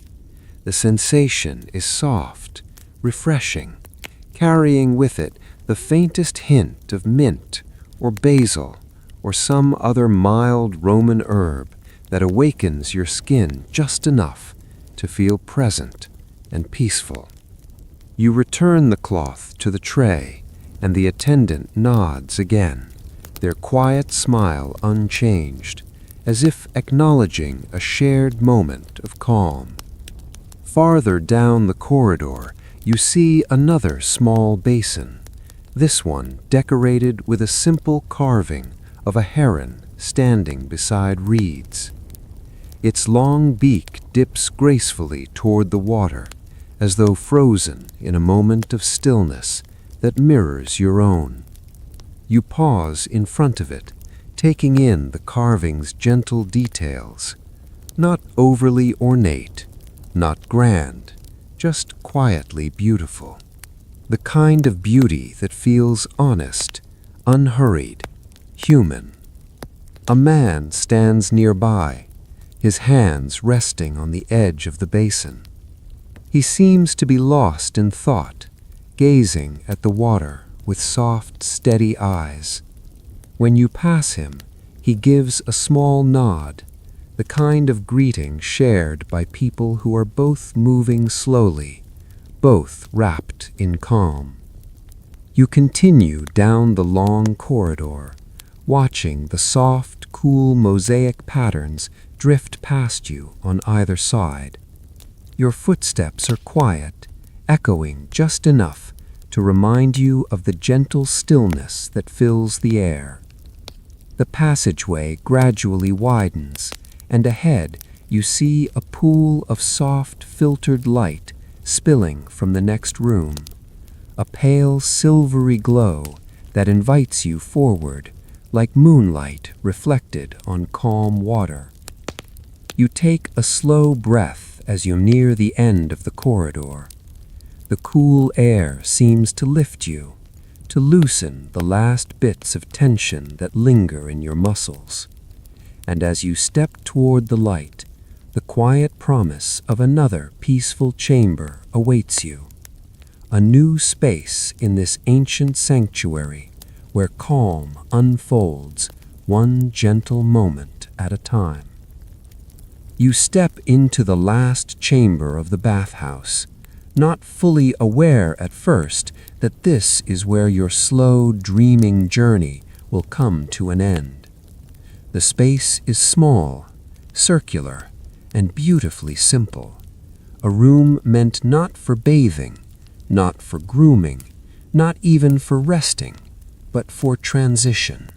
The sensation is soft, refreshing, carrying with it the faintest hint of mint or basil or some other mild Roman herb that awakens your skin just enough to feel present and peaceful. You return the cloth to the tray, and the attendant nods again, their quiet smile unchanged, as if acknowledging a shared moment of calm. Farther down the corridor, you see another small basin, this one decorated with a simple carving of a heron standing beside reeds. Its long beak dips gracefully toward the water, as though frozen in a moment of stillness that mirrors your own. You pause in front of it, taking in the carving's gentle details, not overly ornate, not grand, just quietly beautiful. The kind of beauty that feels honest, unhurried, human. A man stands nearby, his hands resting on the edge of the basin. He seems to be lost in thought, gazing at the water with soft, steady eyes. When you pass him, he gives a small nod, the kind of greeting shared by people who are both moving slowly, both wrapped in calm. You continue down the long corridor, watching the soft, cool mosaic patterns drift past you on either side. Your footsteps are quiet, echoing just enough to remind you of the gentle stillness that fills the air. The passageway gradually widens, and ahead you see a pool of soft, filtered light spilling from the next room, a pale, silvery glow that invites you forward, like moonlight reflected on calm water. You take a slow breath as you near the end of the corridor. The cool air seems to lift you, to loosen the last bits of tension that linger in your muscles. And as you step toward the light, the quiet promise of another peaceful chamber awaits you. A new space in this ancient sanctuary where calm unfolds one gentle moment at a time. You step into the last chamber of the bathhouse, not fully aware at first that this is where your slow, dreaming journey will come to an end. The space is small, circular, and beautifully simple, a room meant not for bathing, not for grooming, not even for resting, but for transition,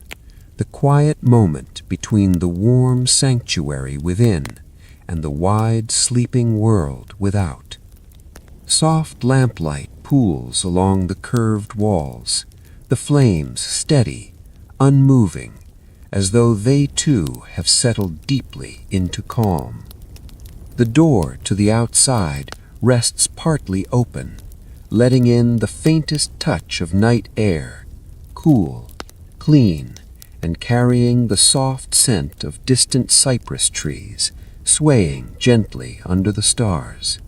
the quiet moment between the warm sanctuary within and the wide, sleeping world without. Soft lamplight pools along the curved walls, the flames steady, unmoving, as though they too have settled deeply into calm. The door to the outside rests partly open, letting in the faintest touch of night air, cool, clean, and carrying the soft scent of distant cypress trees, swaying gently under the stars.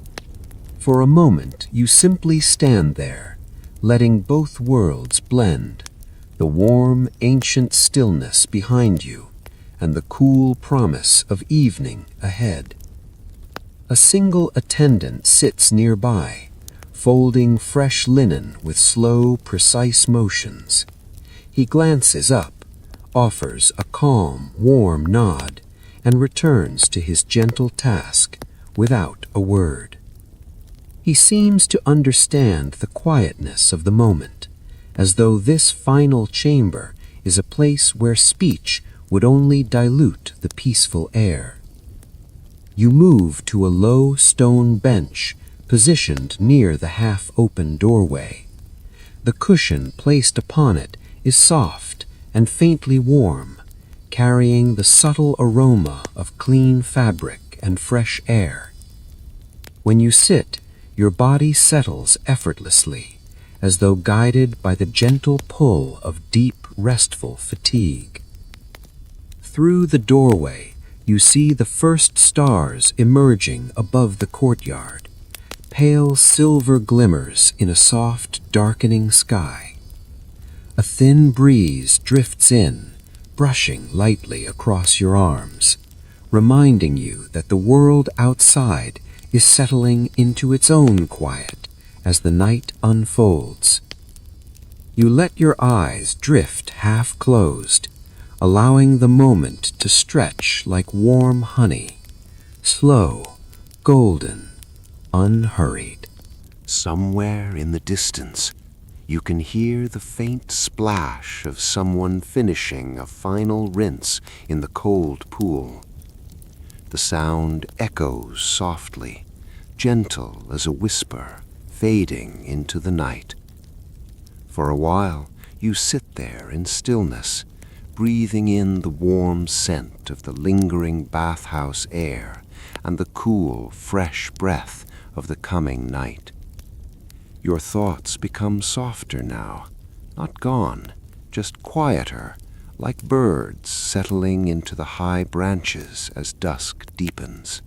For a moment you simply stand there, letting both worlds blend, the warm, ancient stillness behind you and the cool promise of evening ahead. A single attendant sits nearby, folding fresh linen with slow, precise motions. He glances up, offers a calm, warm nod, and returns to his gentle task without a word. He seems to understand the quietness of the moment, as though this final chamber is a place where speech would only dilute the peaceful air. You move to a low stone bench positioned near the half-open doorway. The cushion placed upon it is soft and faintly warm, carrying the subtle aroma of clean fabric and fresh air. When you sit, your body settles effortlessly, as though guided by the gentle pull of deep, restful fatigue. Through the doorway, You see the first stars emerging above the courtyard, pale silver glimmers in a soft, darkening sky. A thin breeze drifts in, brushing lightly across your arms, reminding you that the world outside is settling into its own quiet as the night unfolds. You let your eyes drift half-closed, allowing the moment to stretch like warm honey, slow, golden, unhurried. Somewhere in the distance, you can hear the faint splash of someone finishing a final rinse in the cold pool. The sound echoes softly, gentle as a whisper, fading into the night. For a while, you sit there in stillness, breathing in the warm scent of the lingering bathhouse air and the cool, fresh breath of the coming night. Your thoughts become softer now, not gone, just quieter, like birds settling into the high branches as dusk deepens.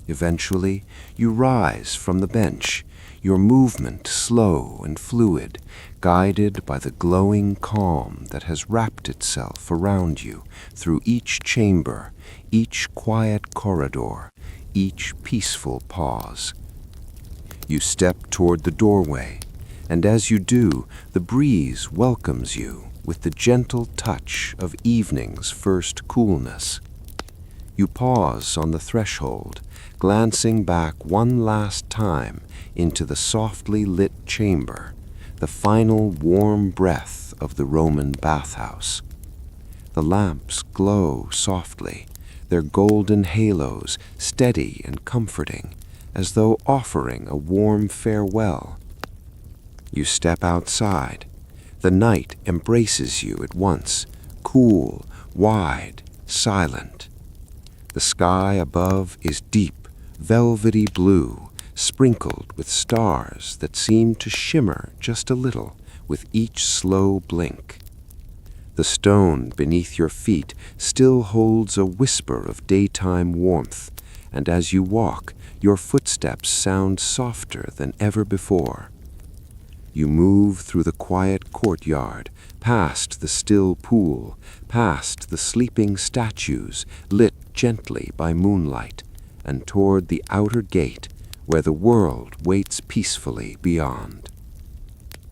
Eventually, you rise from the bench, your movement slow and fluid, guided by the glowing calm that has wrapped itself around you through each chamber, each quiet corridor, each peaceful pause. You step toward the doorway, and as you do, the breeze welcomes you with the gentle touch of evening's first coolness. You pause on the threshold, glancing back one last time into the softly lit chamber, the final warm breath of the Roman bathhouse. The lamps glow softly, their golden halos steady and comforting, as though offering a warm farewell. You step outside. The night embraces you at once, cool, wide, silent. The sky above is deep, velvety blue, sprinkled with stars that seem to shimmer just a little with each slow blink. The stone beneath your feet still holds a whisper of daytime warmth, and as you walk, your footsteps sound softer than ever before. You move through the quiet courtyard, past the still pool, past the sleeping statues lit gently by moonlight, and toward the outer gate where the world waits peacefully beyond.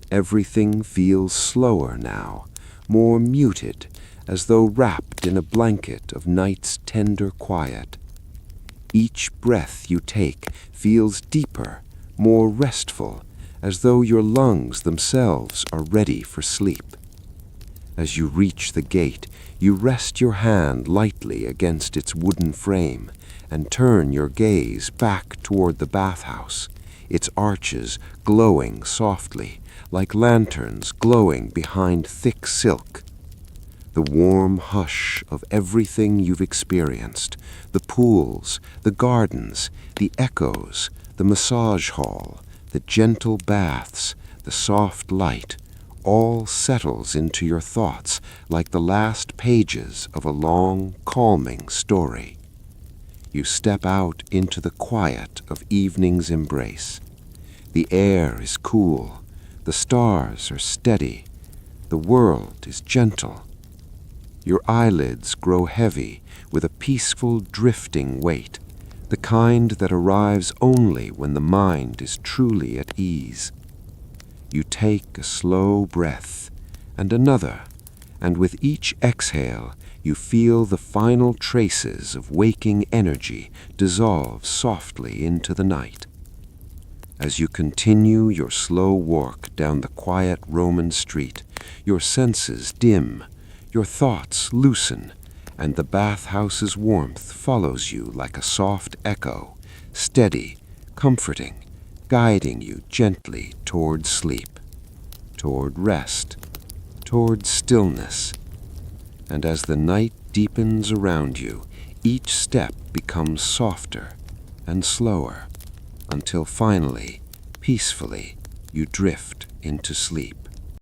Everything feels slower now, more muted, as though wrapped in a blanket of night's tender quiet. Each breath you take feels deeper, more restful, as though your lungs themselves are ready for sleep. As you reach the gate, you rest your hand lightly against its wooden frame and turn your gaze back toward the bathhouse, its arches glowing softly, like lanterns glowing behind thick silk. The warm hush of everything you've experienced, the pools, the gardens, the echoes, the massage hall, the gentle baths, the soft light, all settles into your thoughts like the last pages of a long, calming story. You step out into the quiet of evening's embrace. The air is cool, the stars are steady, the world is gentle. Your eyelids grow heavy with a peaceful drifting weight, the kind that arrives only when the mind is truly at ease. You take a slow breath, and another, and with each exhale you feel the final traces of waking energy dissolve softly into the night. As you continue your slow walk down the quiet Roman street, your senses dim, your thoughts loosen, and the bathhouse's warmth follows you like a soft echo, steady, comforting, guiding you gently toward sleep, toward rest, toward stillness. And as the night deepens around you, each step becomes softer and slower, until finally, peacefully, you drift into sleep.